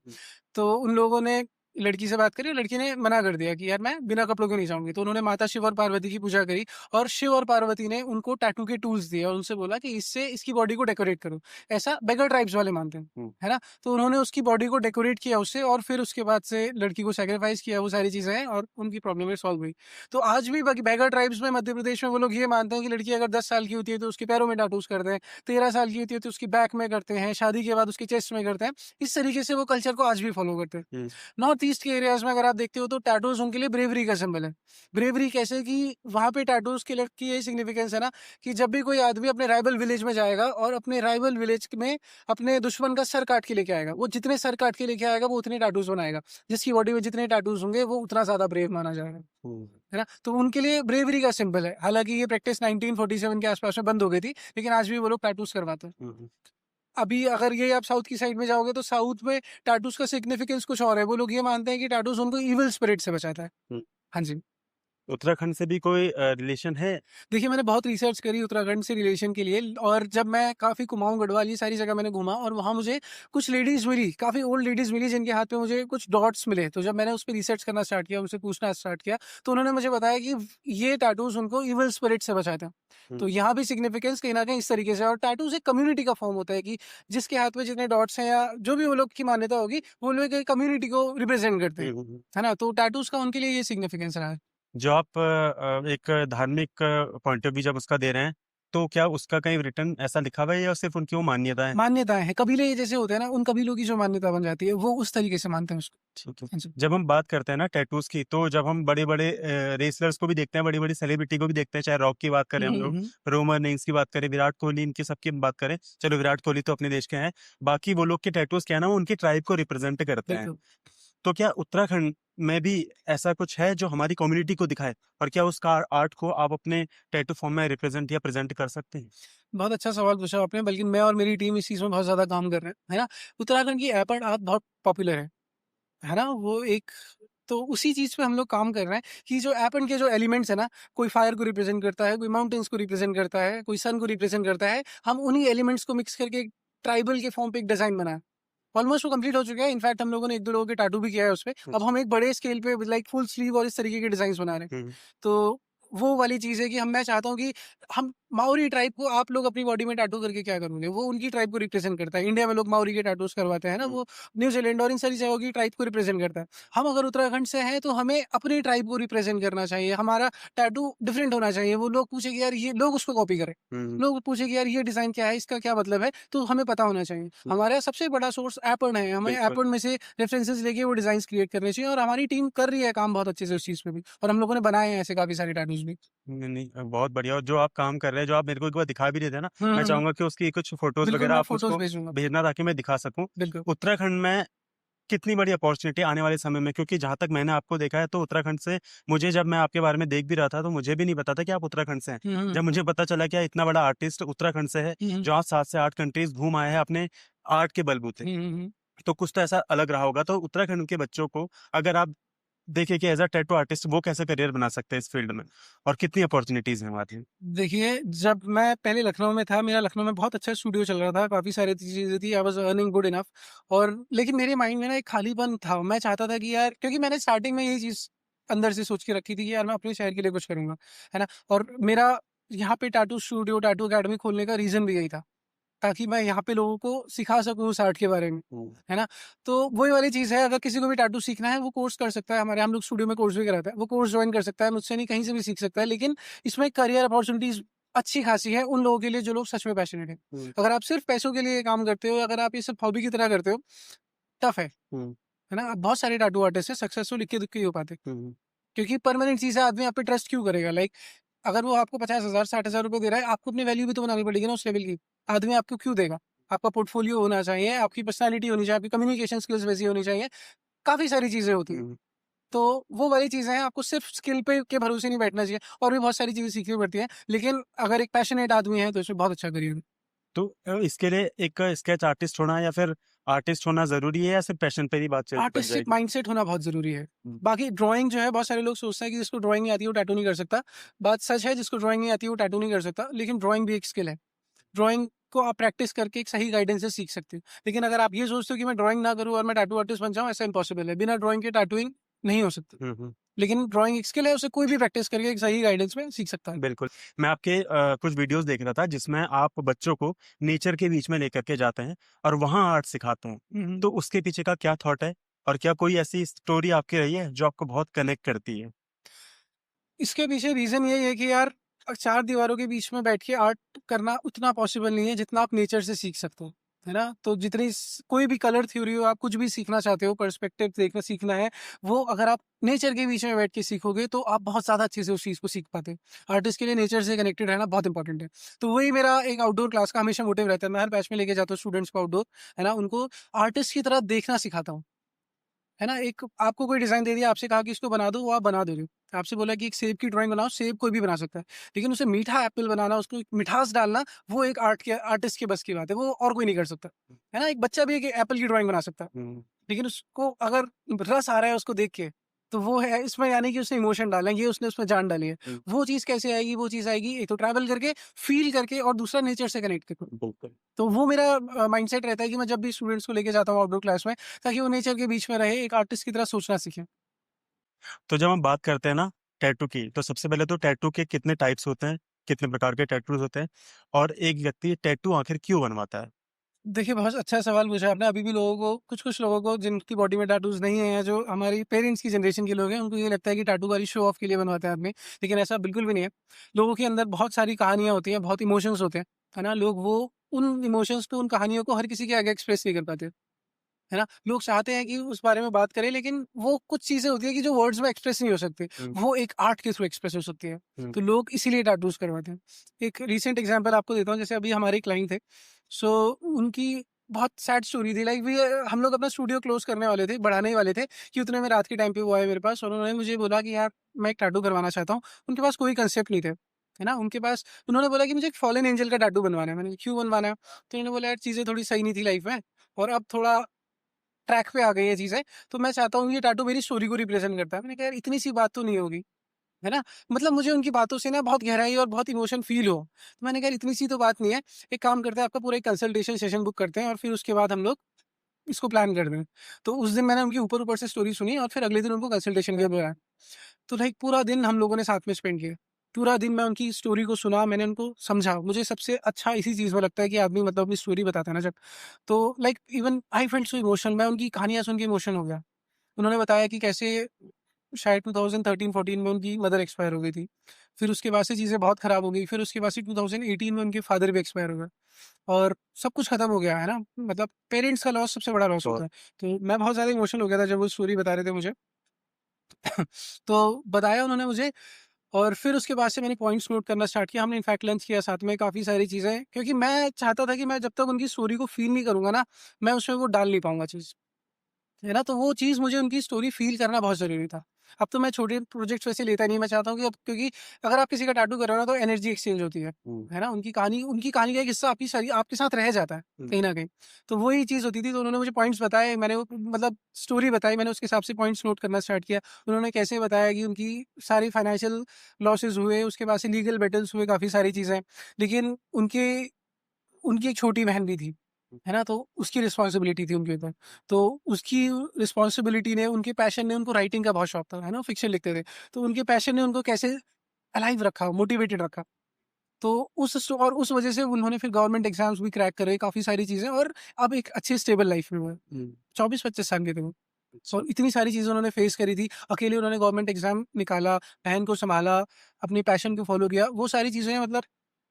Speaker 2: तो उन लोगों ने लड़की से बात करी और लड़की ने मना कर दिया कि यार मैं बिना कपड़ों के नहीं जाऊँगी। तो उन्होंने माता शिव और पार्वती की पूजा करी और शिव और पार्वती ने उनको टैटू के टूल्स दिए और उनसे बोला कि इससे इसकी बॉडी को डेकोरेट करो। ऐसा बैगर ट्राइब्स वाले मानते हैं, है ना? तो उन्होंने उसकी बॉडी को डेकोरेट किया उससे और फिर उसके बाद से लड़की को सैक्रिफाइस किया, वो सारी चीज़ें हैं और उनकी प्रॉब्लम सॉल्व हुई। तो आज भी बैगर ट्राइब्स में मध्य प्रदेश में वो लोग ये मानते हैं कि लड़की अगर 10 साल की होती है तो उसके पैरों में टैटूज़ करते हैं, 13 साल की होती है तो उसकी बैक में करते हैं, शादी के बाद उसके चेस्ट में करते हैं। इस तरीके से वो कल्चर को आज भी फॉलो करते हैं। नॉर्थ ईस्ट के एरियाज़ में अगर आप देखते हो तो टैटूज़ उनके लिए ब्रेवरी का सिंबल है। ब्रेवरी कैसे कि वहाँ पे टैटूज़ के की यही सिग्निफिकेंस है ना कि जब भी कोई आदमी अपने राइवल विलेज में जाएगा और अपने राइवल विलेज में अपने दुश्मन का सर काट के लेके आएगा। वो जितने सर काट के लेके आएगा वो उतने टैटूज़ बनाएगा। जिसकी बॉडी में जितने टैटूज़ होंगे वो उतना ज़्यादा ब्रेव माना जाएगा। है ना? तो उनके लिए ब्रेवरी का सिंबल है। हालाँकि ये प्रैक्टिस 1947 के आस-पास में बंद हो गई थी, लेकिन आज भी वो लोग टैटूज़ करवाते हैं। अभी अगर ये आप साउथ की साइड में जाओगे तो साउथ में टैटूज़ का सिग्निफिकेंस कुछ और है। वो लोग ये मानते हैं कि टैटूज़ उनको इविल स्पिरिट से बचाता है। हाँ जी।
Speaker 1: उत्तराखंड से भी कोई रिलेशन है?
Speaker 2: देखिए, मैंने बहुत रिसर्च करी उत्तराखंड से रिलेशन के लिए और जब मैं काफ़ी कुमाऊँ, गढ़वाल ये सारी जगह मैंने घूमा और वहाँ मुझे कुछ लेडीज़ मिली, काफ़ी ओल्ड लेडीज़ मिली जिनके हाथ में मुझे कुछ डॉट्स मिले। तो जब मैंने उस पे रिसर्च करना स्टार्ट किया, उनसे पूछना स्टार्ट किया, तो उन्होंने मुझे बताया कि ये टैटूज़ उनको इविल स्पिरिट से बचाते हैं। तो यहाँ भी सिग्निफिकेंस कहीं न कहीं इस तरीके से है और टैटूज़ एक कम्युनिटी का फ़ॉर्म होता है कि जिसके हाथ में जितने डॉट्स हैं या जो भी वो लोग की मान्यता होगी, वो लोग एक कम्युनिटी को रिप्रेज़ेंट करते हैं। है ना? तो टैटूज़ का उनके लिए ये सिग्निफिकेंस रहा है।
Speaker 1: जो आप एक धार्मिक पॉइंट ऑफ व्यू जब उसका दे रहे हैं, तो क्या उसका कहीं रिटर्न ऐसा लिखा हुआ है या सिर्फ़ उनकी वो मान्यता है?
Speaker 2: मान्यताएँ हैं, कबीले जैसे होते हैं ना, उन कबीलों की जो मान्यता बन जाती है, वो उस तरीके से मानते हैं उसको।
Speaker 1: ठीक है।
Speaker 2: हाँ जी।
Speaker 1: जब हम बात करते हैं ना टैटूज़ की, तो जब हम बड़े-बड़े रेसलर्स को भी देखते हैं, बड़ी-बड़ी सेलिब्रिटी को भी देखते हैं, चाहे रॉक की बात करें
Speaker 2: हुँ,
Speaker 1: हम
Speaker 2: हुँ,
Speaker 1: लोग,
Speaker 2: हुँ।
Speaker 1: रोमन रेंस की बात करें, विराट कोहली, इनकी सबकी बात करें, चलो विराट कोहली तो अपने देश के हैं, बाकी वो लोग के टैटूज़ क्या है ना, वो उनकी ट्राइब को रिप्रेज़ेंट करते हैं।
Speaker 2: बिल्कुल।
Speaker 1: तो क्या उत्तराखंड में भी ऐसा कुछ है जो हमारी कम्युनिटी को दिखाए? और क्या उसका आर्ट को आप अपने टैटू फॉर्म में रिप्रेज़ेंट या प्रेज़ेंट कर सकते हैं?
Speaker 2: बहुत अच्छा सवाल पूछा आपने, बल्कि मैं और मेरी टीम इस चीज़ में बहुत ज़्यादा काम कर रहे हैं, है ना? उत्तराखंड की एपर्ट आर्ट बहुत पॉपुलर है ना? वो एक तो उसी चीज़ पे हम लोग काम कर रहे हैं कि जो एपन के जो एलिमेंट्स है ना, कोई फायर को रिप्रेज़ेंट करता है, कोई माउंटेन्स को रिप्रेज़ेंट करता है, कोई सन को रिप्रेज़ेंट करता है। हम उन्हीं एलिमेंट्स को मिक्स करके एक ट्राइबल के फॉर्म पे एक डिज़ाइन बनाया। ऑलमोस्ट वो कंप्लीट हो चुका है। इनफैक्ट हम लोगों ने 1-2 लोगों के टैटू भी किया है उसपे। अब हम एक बड़े स्केल पे लाइक फुल स्लीव और इस तरीके के डिज़ाइन्स बना रहे हैं।
Speaker 1: हुँ,
Speaker 2: तो वो वाली चीज़ है कि मैं चाहता हूँ कि हम माओरी ट्राइब को आप लोग अपनी बॉडी में टैटू करके क्या करोगे? वो उनकी ट्राइब को रिप्रेज़ेंट करता है। इंडिया में लोग माओरी के टैटूज़ करवाते हैं ना,
Speaker 1: हुँ,
Speaker 2: वो न्यूज़ीलैंड और इन सारी जगहों की ट्राइब को रिप्रेज़ेंट करता है। हम अगर उत्तराखंड से हैं तो हमें अपनी ट्राइब को रिप्रेज़ेंट करना चाहिए। हमारा टैटू डिफरेंट होना चाहिए। वो लोग पूछे कि यार ये लोग उसको कॉपी करें।
Speaker 1: हुँ,
Speaker 2: लोग पूछे कि यार ये डिज़ाइन क्या है? इसका क्या मतलब है? तो हमें पता होना चाहिए। हमारा सबसे बड़ा सोर्स एपन है। हमें
Speaker 1: बिल्कुल।
Speaker 2: एपन में से रेफरेंसेस लेके वो डिज़ाइन्स क्रिएट करने चाहिए और हमारी टीम कर रही है काम बहुत अच्छे से उस चीज़ पे भी और हम लोगों ने बनाए हैं ऐसे काफ़ी सारे टैटूज़ भी।
Speaker 1: नहीं, नहीं बहुत बढ़िया और जो आप काम कर रहे हैं, जो आप मेरे को एक बार दिखा भी रहे थे ना,
Speaker 2: हुँ,
Speaker 1: मैं
Speaker 2: हुँ, हुँ।
Speaker 1: चाहूँगा कि उसकी कुछ फ़ोटोज़
Speaker 2: बिल्कुल,
Speaker 1: वगैरह
Speaker 2: मैं
Speaker 1: आप
Speaker 2: फ़ोटोज़
Speaker 1: मुझको
Speaker 2: भेजूँगा।
Speaker 1: भेजना ताकि मैं दिखा सकूँ।
Speaker 2: बिल्कुल।
Speaker 1: उत्तराखंड में कितनी बड़ी अपॉर्च्युनिटी आने वाले समय में क्योंकि जहाँ तक मैंने आपको देखा है तो उत्तराखंड से मुझे जब मैं आपके बारे में देख भी रहा था, तो मुझे भी नहीं पता था कि आप उत्तराखंड से हैं।
Speaker 2: हुँ, हुँ,
Speaker 1: जब मुझे पता चला कि इतना बड़ा आर्टिस्ट उत्तराखंड से है,
Speaker 2: हुँ, हुँ,
Speaker 1: जो आज 7 से 8 कंट्रीज़ घूम आए हैं अपने आर्ट के बलबूते।
Speaker 2: हुँ, हुँ, हुँ।
Speaker 1: तो कुछ तो ऐसा अलग रहा होगा, तो उत्तराखंड के बच्चों को अगर आप देखें कि एज़ अ टैटू आर्टिस्ट वो कैसे करियर बना सकते हैं इस फ़ील्ड में और कितनी अपॉर्च्युनिटीज़ हैं वहाँ पे?
Speaker 2: देखिए, जब मैं पहले लखनऊ में था, मेरा लखनऊ में बहुत अच्छा स्टूडियो चल रहा था, काफ़ी सारी चीज़ें थी, I was earning good enough और लेकिन मेरे माइंड में ना एक खालीपन था। मैं चाहता था कि यार क्योंकि मैंने स्टार्टिंग में यही चीज़ अंदर से सोच के रखी थी कि यार मैं अपने शहर के लिए कुछ करूँगा, है ना? और मेरा यहाँ पे टैटू स्टूडियो, टैटू अकेडमी खोलने का रीज़न भी यही था। ताकि मैं यहाँ पे लोगों को सिखा सकूँ उस आर्ट के बारे में,
Speaker 1: हुँ।
Speaker 2: है ना? तो वही वाली चीज़ है, अगर किसी को भी टैटू सीखना है, वो कोर्स कर सकता है। हमारे यहाँ हम लोग स्टूडियो में कोर्स भी कराते हैं। वो कोर्स जॉइन कर सकता है, मुझसे नहीं कहीं से भी सीख सकता है। लेकिन इसमें करियर अपॉर्च्युनिटीज़ अच्छी खासी है उन लोगों के लिए जो लोग सच में पैशनेट हैं। अगर आप सिर्फ पैसों के लिए काम करते हो, अगर आप ये सिर्फ हॉबी की तरह करते हो, टफ है ना? बहुत सारे टैटू आर्टिस्ट हैं सक्सेसफुल इक्के दुक्के ही हो पाते, क्योंकि परमानेंट चीज़ है, आदमी आप पे ट्रस्ट क्यों करेगा? लाइक अगर वो आपको 50,000 60,000 रुपए दे रहा है, आपको अपनी वैल्यू भी तो बनानी पड़ेगी ना उस लेवल की। आदमी आपको क्यों देगा? आपका पोर्टफोलियो होना चाहिए, आपकी पर्सनैलिटी होनी चाहिए, आपकी कम्युनिकेशन स्किल्स वैसी होनी चाहिए, काफ़ी सारी चीज़ें होती हैं। तो वो वाली चीज़ें हैं, आपको सिर्फ स्किल पे के भरोसे नहीं बैठना चाहिए, और भी बहुत सारी चीज़ें सीखनी पड़ती हैं, लेकिन अगर एक पैशनेट आदमी है तो इसमें बहुत अच्छा करियर है।
Speaker 1: तो इसके लिए एक स्केच आर्टिस्ट होना या फिर आर्टिस्ट होना ज़रूरी है या सिर्फ पैशन पे ही बात बन
Speaker 2: आर्टिस्टिक
Speaker 1: जाएगी?
Speaker 2: माइंडसेट होना बहुत ज़रूरी है।
Speaker 1: हुँ।
Speaker 2: बाकी ड्राइंग जो है, बहुत सारे लोग सोचते हैं कि जिसको ड्राइंग नहीं आती है वो टैटू नहीं कर सकता। बात सच है, जिसको ड्राइंग नहीं आती है वो टैटू नहीं कर सकता, लेकिन ड्राइंग भी एक स्किल है। ड्राइंग को आप प्रैक्टिस करके एक सही गाइडेंस से सीख सकते हो। लेकिन अगर आप ये सोचते हो कि मैं ड्राइंग ना करूँ और मैं टैटू आर्टिस्ट बन जाऊँ, ऐसा इम्पॉसिबल है। बिना ड्राइंग के टैटूइंग नहीं हो सकती। लेकिन ड्राइंग एक स्किल है, उसे कोई भी प्रैक्टिस करके एक सही गाइडेंस में सीख सकता है।
Speaker 1: बिल्कुल। मैं आपके कुछ वीडियोज़ देख रहा था जिसमें आप बच्चों को नेचर के बीच में लेकर के जाते हैं और वहाँ आर्ट सिखाते हैं।
Speaker 2: हुँ, हुँ।
Speaker 1: तो उसके पीछे का क्या थॉट है? और क्या कोई ऐसी स्टोरी आपकी रही है जो आपको बहुत कनेक्ट करती है?
Speaker 2: इसके पीछे रीज़न यही है कि यार, 4 दीवारों के बीच में बैठ के आर्ट करना उतना पॉसिबल नहीं है जितना आप नेचर से सीख सकते हो, है ना? तो जितनी कोई भी कलर थ्योरी हो, आप कुछ भी सीखना चाहते हो, पर्सपेक्टिव देखना सीखना है, वो अगर आप नेचर के बीच में बैठ के सीखोगे तो आप बहुत ज़्यादा अच्छे से उस चीज़ को सीख पाते हो। आर्टिस्ट के लिए नेचर से कनेक्टेड रहना बहुत इंपॉर्टेंट है। तो वही मेरा एक आउटडोर क्लास का हमेशा मोटिव रहता है। मैं हर बैच में लेके जाता हूँ स्टूडेंट्स को आउटडोर, है ना? उनको आर्टिस्ट की तरह देखना सिखाता हूँ। है ना? एक आपको कोई डिज़ाइन दे दिया, आपसे कहा कि इसको बना दो, वो आप बना दे रहे हो। आपसे बोला कि एक सेब की ड्राइंग बनाओ, सेब कोई भी बना सकता है। लेकिन उसे मीठा एप्पल बनाना, उसको एक मिठास डालना, वो एक आर्टिस्ट के बस की बात है, वो और कोई नहीं कर सकता। है ना? एक बच्चा भी एक एप्पल की ड्राइंग बना सकता है। लेकिन उसको अगर रस आ रहा है उसको देख के, तो वो है इसमें, यानी कि उसने इमोशन डाला है, ये उसने उसमें जान डाली है। वो चीज़ कैसे आएगी? वो चीज़ आएगी एक तो ट्रैवल करके, फ़ील करके, और दूसरा नेचर से कनेक्ट करके।
Speaker 1: बिल्कुल।
Speaker 2: तो वो मेरा माइंडसेट रहता है कि मैं जब भी स्टूडेंट्स को लेके जाता हूँ आउटडोर क्लास में, ताकि वो नेचर के बीच में रहे, एक आर्टिस्ट की तरह सोचना सीखें।
Speaker 1: तो जब हम बात करते हैं ना टैटू की, तो सबसे पहले तो टैटू के कितने टाइप्स होते हैं? कितने प्रकार के टैटूज़ होते हैं? और एक व्यक्ति टैटू आखिर क्यों बनवाता है?
Speaker 2: देखिए, बहुत अच्छा सवाल पूछा आपने। अभी भी लोगों को, कुछ-कुछ लोगों को जिनकी बॉडी में टैटूज़ नहीं है, जो हमारी पेरेंट्स की जनरेशन के लोग हैं, उनको ये लगता है कि टैटू खाली शो ऑफ के लिए बनवाते हैं आदमी, लेकिन ऐसा बिल्कुल भी नहीं है। लोगों के अंदर बहुत सारी कहानियाँ होती हैं, बहुत इमोशंस होते हैं, है ना? लोग वो उन इमोशंस को, उन कहानियों को हर किसी के आगे एक्सप्रेस नहीं कर पाते। है ना? लोग चाहते हैं कि उस बारे में बात करें, लेकिन वो कुछ चीज़ें होती हैं कि जो वर्ड्स में एक्सप्रेस नहीं हो सकती। वो एक आर्ट के थ्रू एक्सप्रेस हो सकती है। तो लोग इसीलिए टैटूज़ करवाते हैं। एक रीसेंट एग्ज़ाम्पल आपको देता हूँ, जैसे अभी हमारे क्लाइंट थे, सो उनकी बहुत सैड स्टोरी थी। लाइक हम लोग अपना स्टूडियो क्लोज़ करने वाले थे, बढ़ाने ही वाले थे, कि उतने में रात के टाइम पे वो आए मेरे पास और उन्होंने मुझे बोला कि यार, मैं एक टैटू करवाना चाहता हूँ। उनके पास कोई कांसेप्ट नहीं थे, है ना? उनके पास, उन्होंने बोला कि मुझे एक फॉलन एंजल का टैटू बनवाना है। मैंने कहा, क्यों बनवाना है? तो उन्होंने बोला, यार चीज़ें थोड़ी सही नहीं थी लाइफ़ में, और अब थोड़ा ट्रैक पे आ गई है चीज़ें, तो मैं चाहता हूँ ये टैटू मेरी स्टोरी को रिप्रेज़ेंट करता है। मैंने कहा, यार इतनी सी बात तो नहीं होगी, है ना? मतलब मुझे उनकी बातों से ना बहुत गहराई और बहुत इमोशन फ़ील हो। तो मैंने कहा, यार इतनी सी तो बात नहीं है, एक काम करते हैं, आपका पूरा एक कंसल्टेशन सेशन बुक करते हैं और फिर उसके बाद हम लोग इसको प्लान करते हैं। तो उस दिन मैंने उनकी ऊपर-ऊपर से स्टोरी सुनी और फिर अगले दिन उनको कंसल्टेशन के लिए बुलाया। तो लाइक पूरा दिन हम लोगों ने साथ में स्पेंड किया। पूरा दिन मैं उनकी स्टोरी को सुना, मैंने उनको समझा। मुझे सबसे अच्छा इसी चीज़ में लगता है कि आदमी मतलब अपनी स्टोरी बताता है ना जब, तो like even I felt so emotional, मैं उनकी कहानियाँ सुन के इमोशनल हो गया। उन्होंने बताया कि कैसे शायद 2013-14 में उनकी मदर एक्सपायर हो गई थी। फिर उसके बाद से चीज़ें बहुत ख़राब हो गई। फिर उसके बाद से 2018 में उनके फादर भी एक्सपायर हो गए और सब कुछ ख़त्म हो गया, है ना? मतलब पेरेंट्स का लॉस सबसे बड़ा लॉस
Speaker 1: बहुत
Speaker 2: होता है। तो मैं बहुत ज़्यादा इमोशनल हो गया था जब वो स्टोरी बता रहे थे मुझे। तो बताया उन्होंने मुझे, और फिर उसके बाद से मैंने पॉइंट्स नोट करना स्टार्ट किया। हमने इनफैक्ट लंच किया साथ में, काफ़ी सारी चीज़ें, क्योंकि मैं चाहता था कि मैं जब तक उनकी स्टोरी को फ़ील नहीं करूँगा ना, मैं उसमें वो डाल नहीं पाऊँगा चीज़। है ना? तो वो चीज़, मुझे उनकी स्टोरी फ़ील करना बहुत ज़रूरी था। अब तो मैं छोटे प्रोजेक्ट्स वैसे लेता नहीं, मैं चाहता हूँ कि अब, क्योंकि अगर आप किसी का टैटू कर रहे हो ना, तो एनर्जी एक्सचेंज होती है ना? उनकी कहानी का एक हिस्सा आपके साथ रह जाता है, कहीं न कहीं। तो वही चीज़ होती थी, तो उन्होंने मुझे पॉइंट्स बताए, मैंने वो मतलब स्टोरी बताई, मैंने उसके हिसाब से पॉइंट्स नोट करना स्टार्ट किया। उन्होंने कैसे बताया कि उनकी सारी फाइनेंशियल लॉसेस हुए, उसके बाद से लीगल बैटल्स हुए, काफ़ी सारी चीज़ें। लेकिन उनकी उनकी एक छोटी बहन भी थी। है ना? तो उसकी रिस्पॉन्सिबिलिटी थी उनके ऊपर। तो उसकी रिस्पॉन्सिबिलिटी ने, उनके पैशन ने, उनको राइटिंग का बहुत शौक था, है ना? फ़िक्शन लिखते थे। तो उनके पैशन ने उनको कैसे अलाइव रखा, मोटिवेटेड रखा। तो उस वज़ह से उन्होंने फिर गवर्नमेंट एग्ज़ाम्स भी क्रैक करे, काफ़ी सारी चीज़ें, और अब एक अच्छी स्टेबल लाइफ़ में वो है। 24-25 साल के थे वो। और इतनी सारी चीज़ें उन्होंने फेस करी थी। अकेले उन्होंने गवर्नमेंट एग्ज़ाम निकाला, बहन को सँभाला, अपनी पैशन को फ़ॉलो किया। वो सारी चीज़ें मतलब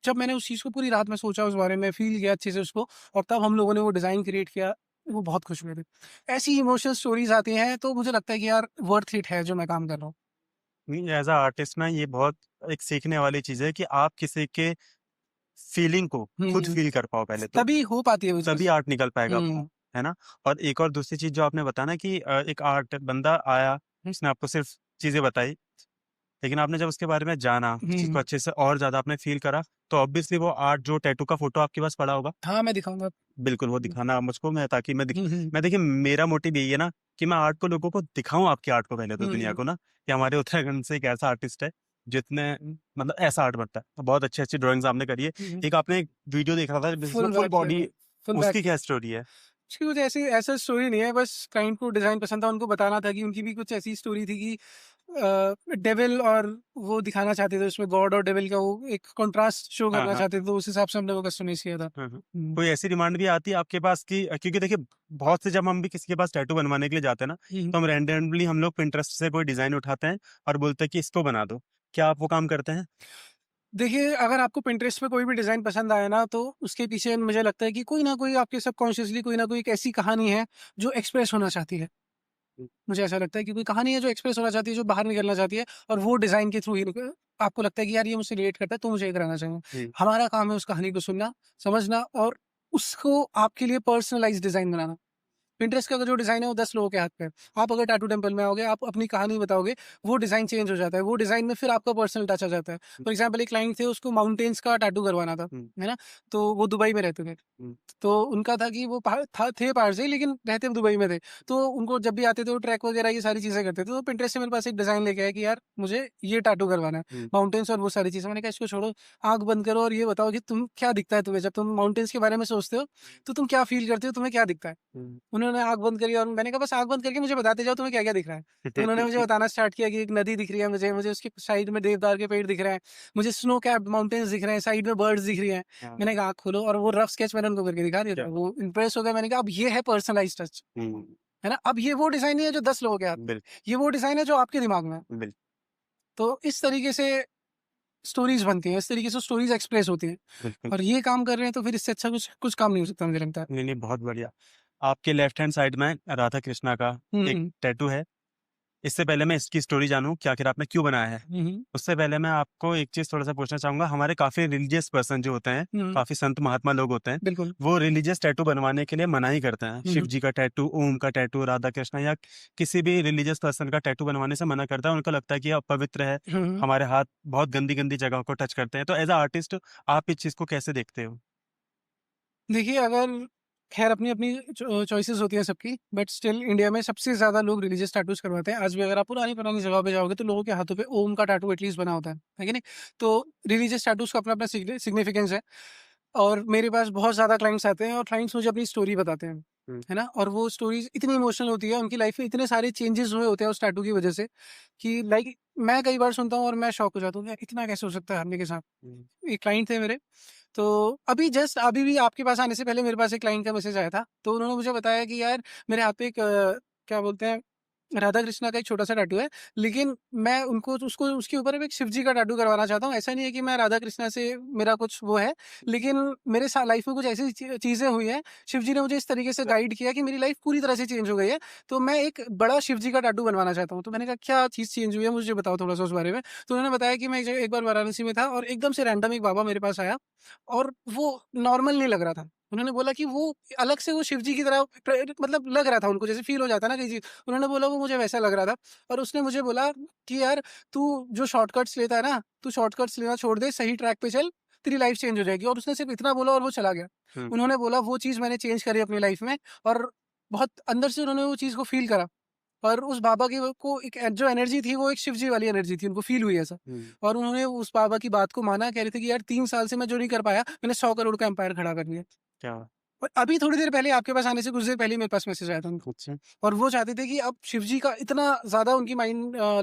Speaker 2: जब मैंने उस चीज़ को पूरी रात में सोचा उस बारे में, फ़ील किया अच्छे से उसको, और तब हम लोगों ने वो डिज़ाइन क्रिएट किया, वो बहुत खुश हुए थे। ऐसी इमोशनल स्टोरीज़ आती हैं तो मुझे लगता है कि यार वर्थ इट है जो मैं काम कर रहा हूँ।
Speaker 1: नहीं, एज़ अ आर्टिस्ट ना ये बहुत एक सीखने वाली चीज़ है कि आप किसी के फीलिंग को खुद
Speaker 2: हुँ,
Speaker 1: फ़ील कर पाओ पहले तो,
Speaker 2: तभी हो पाती है वो
Speaker 1: तभी
Speaker 2: चीज़।
Speaker 1: आर्ट निकल पाएगा आपका,
Speaker 2: हुँ,
Speaker 1: है ना? और एक और दूसरी चीज़ जो आपने बताया ना कि एक आर्ट बंदा आया, उसने आपको सिर्फ़ चीज़ें बताई, लेकिन आपने जब उसके बारे में जाना, उस चीज़ को
Speaker 2: हुँ।
Speaker 1: अच्छे से और ज़्यादा आपने फ़ील करा, तो ऑब्वियसली वो आर्ट जो टैटू का फ़ोटो आपके पास पड़ा होगा,
Speaker 2: हाँ, मैं दिखाऊँगा।
Speaker 1: बिल्कुल वो
Speaker 2: हुँ,
Speaker 1: दिखाना आप मुझको मैं ताकि
Speaker 2: हुँ, हुँ,
Speaker 1: मैं देखिए मेरा मोटिव यही है ना कि मैं आर्ट को लोगों को दिखाऊँ आपकी आर्ट को पहले तो दुनिया
Speaker 2: हुँ,
Speaker 1: को ना, कि हमारे उत्तराखंड से एक ऐसा आर्टिस्ट है, जितने मतलब ऐसा आर्ट बनता है। तो बहुत अच्छी-अच्छी ड्राइंग्स आपने करी है।
Speaker 2: हुँ।
Speaker 1: एक आपने एक वीडियो देख रहा था जिसमें
Speaker 2: full
Speaker 1: full
Speaker 2: back
Speaker 1: body
Speaker 2: full back
Speaker 1: उसकी क्या स्टोरी है?
Speaker 2: उसकी कुछ ऐसी ऐसा स्टोरी नहीं है, बस क्लाइंट को डिज़ाइन पसंद था, उनको बताना था कि उनकी भी कुछ ऐसी स्टोरी थी कि डेविल और वो दिखाना चाहते थे उसमें, गॉड और डेविल का वो एक कॉन्ट्रास्ट शो
Speaker 1: हाँ,
Speaker 2: करना
Speaker 1: हाँ।
Speaker 2: चाहते थे, तो उस हिसाब से हमने वो कस्टमाइज़ किया था।
Speaker 1: हाँ, हाँ।
Speaker 2: हुँ।
Speaker 1: कोई ऐसी डिमांड भी आती है आपके पास कि क्योंकि देखिए बहुत से जब हम भी किसी के पास टैटू बनवाने के लिए जाते हैं ना,
Speaker 2: हुँ।
Speaker 1: तो हम रैंडमली हम लोग पिंटरेस्ट से कोई डिज़ाइन उठाते हैं और बोलते हैं कि इसको बना दो। क्या आप वो काम करते हैं?
Speaker 2: देखिए, अगर आपको पिंटरेस्ट पे कोई भी डिज़ाइन पसंद आया ना, तो उसके पीछे मुझे लगता है कि कोई ना कोई आपके सबकॉन्शियसली कोई ना कोई एक ऐसी कहानी है, जो एक्सप्रेस होना चाहती है।
Speaker 1: हुँ,
Speaker 2: मुझे ऐसा लगता है कि कोई कहानी है जो एक्सप्रेस होना चाहती है, जो बाहर निकलना चाहती है, और वो डिज़ाइन के थ्रू ही आपको लगता है कि यार ये मुझसे रिलेट करता है, तो मुझे ये कराना चाहिए।
Speaker 1: हुँ,
Speaker 2: हमारा काम है उस कहानी को सुनना, समझना और उसको आपके लिए पर्सनलाइज़्ड डिज़ाइन बनाना। पिंटरेस्ट का जो डिज़ाइन है वो 10 लोगों के हाथ पे है। आप अगर टैटू टेम्पल में आओगे, आप अपनी कहानी बताओगे, वो डिज़ाइन चेंज हो जाता है। वो डिज़ाइन में फिर आपका पर्सनल टच आ जाता है।
Speaker 1: हुँ,
Speaker 2: फॉर एग्ज़ाम्पल एक क्लाइंट थे, उसको माउंटेन्स का टैटू करवाना था,
Speaker 1: हुँ,
Speaker 2: है ना? तो वो दुबई में रहते थे।
Speaker 1: हुँ,
Speaker 2: तो उनका था कि वो पहाड़ थे पहाड़ से, लेकिन रहते दुबई में थे। तो उनको जब भी आते थे वो ट्रैक वगैरह ये सारी चीज़ें करते थे। तो पिंटरेस्ट से मेरे पास एक डिज़ाइन लेके आए कि यार मुझे ये टैटू करवाना है,
Speaker 1: हुँ,
Speaker 2: माउंटेन्स और वो सारी चीज़ें। मैंने कहा इसको छोड़ो, आँख बंद करो और ये बताओ कि तुम क्या दिखता है तुम्हें? जब तुम माउंटेन्स के बारे में सोचते हो, तो तुम क्या फ़ील करते हो? तुम्हें क्या दिखता है?
Speaker 1: हुँ।
Speaker 2: उन्होंने आँख बंद करी और मैंने कहा बस आँख बंद करके मुझे बताते जाओ तुम्हें क्या-क्या दिख रहा है। तो उन्होंने मुझे बताना स्टार्ट किया कि एक नदी दिख रही है मुझे उसके साइड में देवदार के पेड़ दिख रहे हैं, मुझे स्नो कैप्ड माउंटेन्स दिख रहे हैं, साइड में बर्ड्स दिख रही हैं।
Speaker 1: हाँ,
Speaker 2: मैंने कहा आँख खोलो और वो रफ स्केच मैंने उनको करके दिखा दिया
Speaker 1: क्या
Speaker 2: था। वो इम्प्रेस हो गए, मैंने कहा अब ये है पर्सनलाइज़्ड टच,
Speaker 1: हुँ,
Speaker 2: है ना? अब ये वो डिज़ाइन नहीं है जो 10 लोगों के हाथ में है।
Speaker 1: बिल
Speaker 2: ये वो डिज़ाइन है जो आपके दिमाग में है।
Speaker 1: बिल
Speaker 2: तो इस तरीके से स्टोरीज़ बनती हैं, इस तरीके से स्टोरीज़ एक्सप्रेस होती हैं,
Speaker 1: बिल्कुल।
Speaker 2: और ये काम कर रहे हैं तो फिर इससे अच्छा कुछ कुछ काम नहीं हो सकता मुझे लगता है।
Speaker 1: नहीं, नहीं, बहुत बढ़िया। आपके लेफ्ट हैंड साइड में राधा कृष्णा का
Speaker 2: हुँ,
Speaker 1: एक
Speaker 2: हुँ।
Speaker 1: टैटू है। इससे पहले मैं इसकी स्टोरी जानूँ कि आखिर आपने क्यों बनाया है?
Speaker 2: हुँ, हुँ।
Speaker 1: उससे पहले मैं आपको एक चीज़ थोड़ा-सा पूछना चाहूँगा, हमारे काफ़ी रिलीजियस पर्सन जो होते हैं,
Speaker 2: हुँ,
Speaker 1: काफ़ी संत महात्मा लोग होते हैं,
Speaker 2: बिल्कुल।
Speaker 1: वो रिलीजियस टैटू बनवाने के लिए मनाही करते हैं।
Speaker 2: हुँ,
Speaker 1: शिव
Speaker 2: हुँ।
Speaker 1: जी का टैटू, ओम का टैटू, राधा कृष्ण या किसी भी रिलीजियस पर्सन का टैटू बनवाने से मना करता है। उनको लगता है कि ये अपवित्र है,
Speaker 2: हुँ, हुँ।
Speaker 1: हमारे हाथ बहुत गंदी-गंदी जगहों को टच करते हैं। तो एज़ अ आर्टिस्ट आप इस चीज़ को कैसे देखते हो?
Speaker 2: देखिए, अगर ख़ैर अपनी-अपनी चॉइसेस होती हैं सबकी, बट स्टिल इंडिया में सबसे ज़्यादा लोग रिलीजियस टैटूज़ करवाते हैं। आज भी अगर आप पुरानी-पुरानी जगह पे जाओगे तो लोगों के हाथों पे ओम का टैटू एटलीस्ट बना होता है कि नहीं? तो रिलीजियस टैटूज़ का अपना-अपना सिग्निफिकेंस है, और मेरे पास बहुत ज़्यादा क्लाइंट्स आते हैं और क्लाइंट्स मुझे अपनी स्टोरी बताते हैं,
Speaker 1: हुँ,
Speaker 2: है ना? और वो स्टोरीज़ इतनी इमोशनल होती है, उनकी लाइफ़ में इतने सारे चेंजेस हुए होते हैं उस टैटू की वज़ह से कि लाइक मैं कई बार सुनता हूँ और मैं शॉक हो जाता हूँ कि यार इतना कैसे हो सकता है आदमी के साथ?
Speaker 1: हुँ,
Speaker 2: एक क्लाइंट थे मेरे, तो अभी जस्ट अभी भी आपके पास आने से पहले मेरे पास एक क्लाइंट का मैसेज आया था। तो उन्होंने मुझे बताया कि यार मेरे हाथ पे एक क्या बोलते हैं, राधा कृष्णा का एक छोटा-सा टैटू है, लेकिन मैं उनको उसको उसके ऊपर अब एक शिव जी का टैटू करवाना चाहता हूँ। ऐसा नहीं है कि मैं राधा कृष्णा से मेरा कुछ वो है, लेकिन मेरे सा लाइफ़ में कुछ ऐसी चीज़ें हुई हैं, शिव जी ने मुझे इस तरीके से गाइड किया कि मेरी लाइफ़ पूरी तरह से चेंज हो गई है। तो मैं एक बड़ा शिव जी का टैटू बनवाना चाहता हूँ। तो मैंने कहा क्या चीज़ चेंज हुई है, मुझे बताओ थोड़ा-सा उस बारे में। तो उन्होंने बताया कि मैं एक बार वाराणसी में था और एकदम से रैंडम एक बाबा मेरे पास आया और वो नॉर्मल नहीं लग रहा था। उन्होंने बोला कि वो अलग से वो शिव जी की तरह मतलब लग रहा था उनको, जैसे फ़ील हो जाता है ना कोई चीज़। उन्होंने बोला वो मुझे वैसा लग रहा था, और उसने मुझे बोला कि यार तू जो शॉर्टकट्स लेता है ना, तू शॉर्टकट्स लेना छोड़ दे, सही ट्रैक पे चल, तेरी लाइफ़ चेंज हो जाएगी। और उसने सिर्फ़ इतना बोला और वो चला गया।
Speaker 1: हुँ,
Speaker 2: उन्होंने बोला वो चीज़ मैंने चेंज करी अपनी लाइफ़ में, और बहुत अंदर से उन्होंने वो चीज़ को फ़ील करा। और उस बाबा की वो को एक जो एनर्जी थी वो एक शिव जी वाली एनर्जी थी, उनको फ़ील हुई ऐसा।
Speaker 1: हुँ,
Speaker 2: और उन्होंने उस बाबा की बात को माना, कह रहे थे कि यार 3 साल से मैं जो नहीं कर पाया, मैंने 100 करोड़ का एम्पायर खड़ा कर लिया।
Speaker 1: क्या
Speaker 2: और अभी थोड़ी देर पहले आपके पास आने से कुछ देर पहले ही मेरे पास मैसेज आया था उनका।
Speaker 1: अच्छा,
Speaker 2: और वो चाहते थे कि अब शिव जी का इतना ज़्यादा उनकी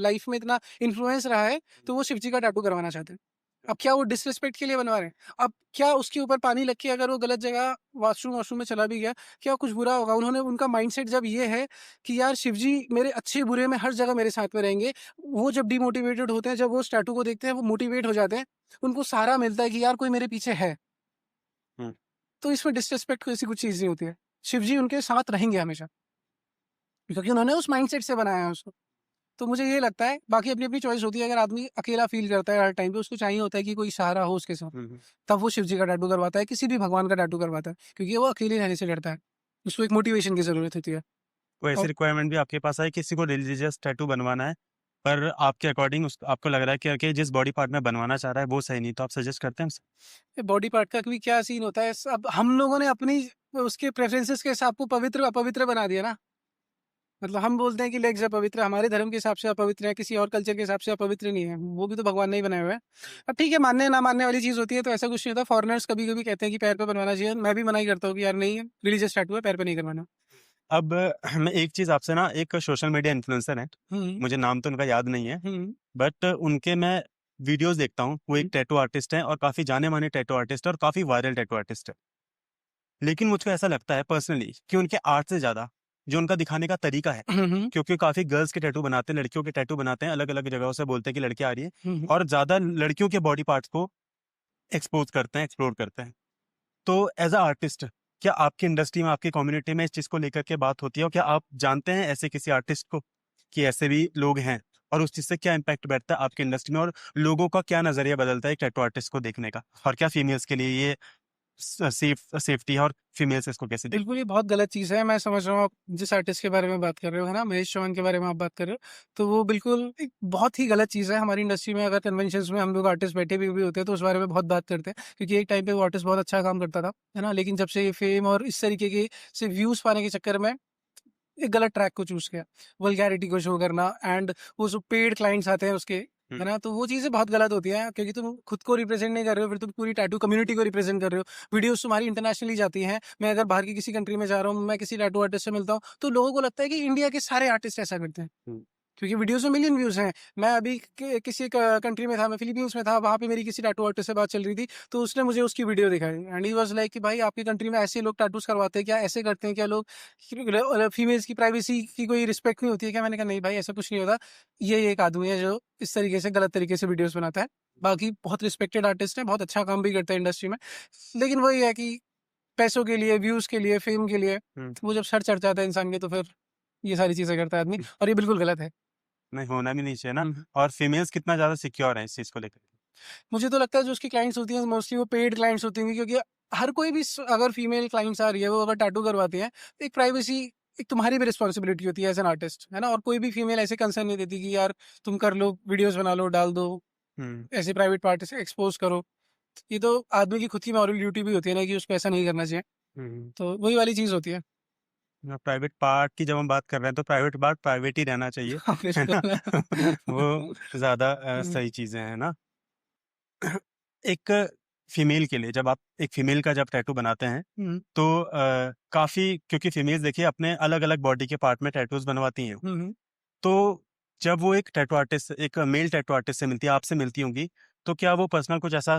Speaker 2: लाइफ़ में इतना इन्फ्लुएंस रहा है, तो वो शिव जी का टैटू करवाना चाहते हैं। अब क्या वो डिसरिस्पेक्ट के लिए बनवा रहे हैं? अब क्या उसके ऊपर पानी लग के अगर वो गलत जगह वॉशरूम में चला भी गया, क्या कुछ बुरा होगा? उन्होंने उनका माइंडसेट जब ये है कि यार शिव जी मेरे अच्छे-बुरे में हर जगह मेरे साथ में रहेंगे, वो जब डिमोटिवेटेड होते हैं, जब वो उस टैटू को देखते हैं, वो मोटिवेट हो जाते हैं, उनको सहारा मिलता है कि यार कोई मेरे पीछे है।
Speaker 1: हुँ।
Speaker 2: तो इसमें डिसरिस्पेक्ट जैसी कुछ चीज़ नहीं होती है। शिव जी उनके साथ रहेंगे हमेशा, क्योंकि उन्होंने उस माइंडसेट से बनाया है उसको। तो मुझे ये लगता है, बाकी अपनी-अपनी चॉइस होती है, अगर आदमी अकेला फ़ील करता है हर टाइम पे, उसको चाहिए होता है कि कोई सहारा हो उसके साथ,
Speaker 1: हुँ, हुँ।
Speaker 2: तब वो शिव जी का टैटू करवाता है, किसी भी भगवान का टैटू करवाता है, क्योंकि वो अकेले रहने से डरता है। उसको एक मोटिवेशन की ज़रूरत होती है।
Speaker 1: कोई ऐसी
Speaker 2: और
Speaker 1: रिक्वायरमेंट भी आपके पास आई किसी को रिलीजियस टैटू बनवाना है, पर आपके अकॉर्डिंग उस आपको लग रहा है कि जिस बॉडी पार्ट में बनवाना चाह रहा है वो सही नहीं, तो आप सजेस्ट करते हैं उसे?
Speaker 2: ये बॉडी पार्ट का भी क्या सीन होता है, अब हम लोगों ने अपनी उसके प्रेफ़रेंसेस के हिसाब को पवित्र-अपवित्र बना दिया ना। मतलब हम बोलते हैं कि लेग्स अपवित्र, हमारे धर्म के हिसाब से अपवित्र है, किसी और कल्चर के हिसाब से अपवित्र नहीं है। वो भी तो भगवान ने ही बनाए हुए हैं। अब ठीक है, मानने ना मानने वाली चीज़ होती है, तो ऐसा कुछ नहीं होता। फॉरेनर्स कभी-कभी कहते हैं कि पैर पे बनवाना चाहिए, मैं भी मना ही करता हूँ कि यार नहीं, रिलीजियस टैटू है, पैर पे नहीं करवाना।
Speaker 1: अब मैं एक चीज़ आपसे ना, एक सोशल मीडिया इन्फ्लुएंसर हैं,
Speaker 2: हुँ,
Speaker 1: मुझे नाम तो उनका याद नहीं है,
Speaker 2: हुँ,
Speaker 1: बट उनके मैं वीडियोज़ देखता हूँ। वो एक
Speaker 2: हुँ,
Speaker 1: टैटू आर्टिस्ट हैं और काफ़ी जाने-माने टैटू आर्टिस्ट हैं और काफ़ी वायरल टैटू आर्टिस्ट हैं। लेकिन मुझको ऐसा लगता है पर्सनली कि उनके आर्ट से ज़्यादा जो उनका दिखाने का तरीका है,
Speaker 2: हुँ, हुँ,
Speaker 1: क्योंकि काफ़ी गर्ल्स के टैटू बनाते हैं, लड़कियों के टैटू बनाते हैं, अलग-अलग जगहों से बोलते हैं कि लड़की आ रही है
Speaker 2: हुँ, हुँ।
Speaker 1: और ज़्यादा लड़कियों के बॉडी पार्ट्स को एक्सपोज़ करते हैं, एक्सप्लोर करते हैं। तो एज़ अ आर्टिस्ट, क्या आपकी इंडस्ट्री में, आपकी कम्युनिटी में इस चीज़ को लेकर के बात होती है? और क्या आप जानते हैं ऐसे किसी आर्टिस्ट को कि ऐसे भी लोग हैं? और उस चीज़ से क्या इम्पैक्ट बैठता है आपकी इंडस्ट्री में और लोगों का क्या नज़रिया बदलता है एक टैटू आर्टिस्ट को देखने का? और क्या फीमेल्स के लिए ये सेफ्टी है और फीमेल्स इसको कैसे देखती
Speaker 2: बिल्कुल, ये बहुत गलत चीज़ है। मैं समझ रहा हूँ आप जिस आर्टिस्ट के बारे में बात कर रहे हो, है ना? महेश चौहान के बारे में आप बात कर रहे हो, तो वो बिल्कुल एक बहुत ही गलत चीज़ है। हमारी इंडस्ट्री में अगर कन्वेंशंस में हम लोग आर्टिस्ट बैठे भी होते हैं, तो उस बारे में बहुत बात करते हैं, क्योंकि एक टाइम पे वो आर्टिस्ट बहुत अच्छा काम करता था, है ना? लेकिन जब से ये फेम और इस तरीके के से व्यूज़ पाने के चक्कर में एक गलत ट्रैक को चूज़ किया। वल्गैरिटी को शो करना एंड वो जो पेड क्लाइंट्स आते हैं उसके,
Speaker 1: हुँ,
Speaker 2: है ना? तो वो चीज़ें बहुत गलत होती हैं, क्योंकि तुम खुद को रिप्रेज़ेंट नहीं कर रहे हो, फिर तुम पूरी टैटू कम्युनिटी को रिप्रेज़ेंट कर रहे हो। वीडियोज़ तुम्हारी इंटरनेशनली जाती हैं। मैं अगर बाहर की किसी कंट्री में जा रहा हूँ, मैं किसी टैटू आर्टिस्ट से मिलता हूँ, तो लोगों को लगता है कि इंडिया के सारे आर्टिस्ट ऐसा करते हैं।
Speaker 1: हुँ,
Speaker 2: क्योंकि वीडियोज़ में मिलियन व्यूज़ हैं। मैं अभी किसी कंट्री में था, मैं फिलीपींस में था, वहाँ पे मेरी किसी टैटू आर्टिस्ट से बात चल रही थी, तो उसने मुझे उसकी वीडियो दिखाई एंड ही वाज़ लाइक कि भाई आपकी कंट्री में ऐसे लोग टैटूज़ करवाते हैं क्या? ऐसे करते हैं क्या लोग? फीमेल्स की प्राइवेसी की कोई रिस्पेक्ट नहीं होती है क्या? मैंने कहा नहीं भाई ऐसा कुछ नहीं होता। ये एक आदमी है जो इस तरीके से गलत तरीके से वीडियोज़ बनाता है। बाकी बहुत रिस्पेक्टेड आर्टिस्ट है, बहुत अच्छा काम भी करता है इंडस्ट्री में। लेकिन वही है कि पैसों के लिए, व्यूज़ के लिए, फ़ेम के लिए,
Speaker 1: हुँ,
Speaker 2: वो जब सर चढ़ जाता है इंसान के, तो फिर ये सारी चीज़ें करता है आदमी,
Speaker 1: हुँ।
Speaker 2: और ये बिल्कुल गलत है।
Speaker 1: नहीं, होना भी नहीं चाहिए ना।
Speaker 2: हुँ, हुँ।
Speaker 1: और फीमेल्स कितना ज़्यादा सिक्योर हैं इस चीज़ को लेकर?
Speaker 2: मुझे तो लगता है जो उसकी क्लाइंट्स होती हैं मोस्टली वो पेड क्लाइंट्स होती होंगी, क्योंकि हर कोई भी अगर फीमेल क्लाइंट्स आ रही है, वो अगर टैटू करवाती हैं, तो एक प्राइवेसी, एक तुम्हारी भी रिस्पॉन्सिबिलिटी होती है एज एन आर्टिस्ट, है ना? और कोई भी फीमेल ऐसे कंसर्न नहीं देती कि यार तुम कर लो, वीडियोस बना लो, डाल दो,
Speaker 1: हुँ,
Speaker 2: ऐसे प्राइवेट पार्ट से एक्सपोज करो। ये तो आदमी की खुद की मॉरल ड्यूटी भी होती है ना कि उसको ऐसा नहीं करना चाहिए।
Speaker 1: हुँ, हुँ।
Speaker 2: तो वही वाली चीज़ होती है।
Speaker 1: प्राइवेट पार्ट की जब हम बात कर रहे हैं तो प्राइवेट पार्ट प्राइवेट ही रहना चाहिए,
Speaker 2: हाँ,
Speaker 1: है ना?
Speaker 2: बिल्कुल।
Speaker 1: वो ज़्यादा
Speaker 2: हुँ,
Speaker 1: सही चीज़ें हैं ना? एक फीमेल के लिए जब आप एक फीमेल का जब टैटू बनाते हैं
Speaker 2: हुँ,
Speaker 1: तो काफ़ी, क्योंकि फीमेल्स देखिए अपने अलग-अलग बॉडी के पार्ट में टैटूज़ बनवाती हैं।
Speaker 2: हुँ, हुँ।
Speaker 1: तो जब वो एक टैटू आर्टिस्ट, एक मेल टैटू आर्टिस्ट से मिलती है, आपसे मिलती होंगी, तो क्या वो पर्सनल कुछ ऐसा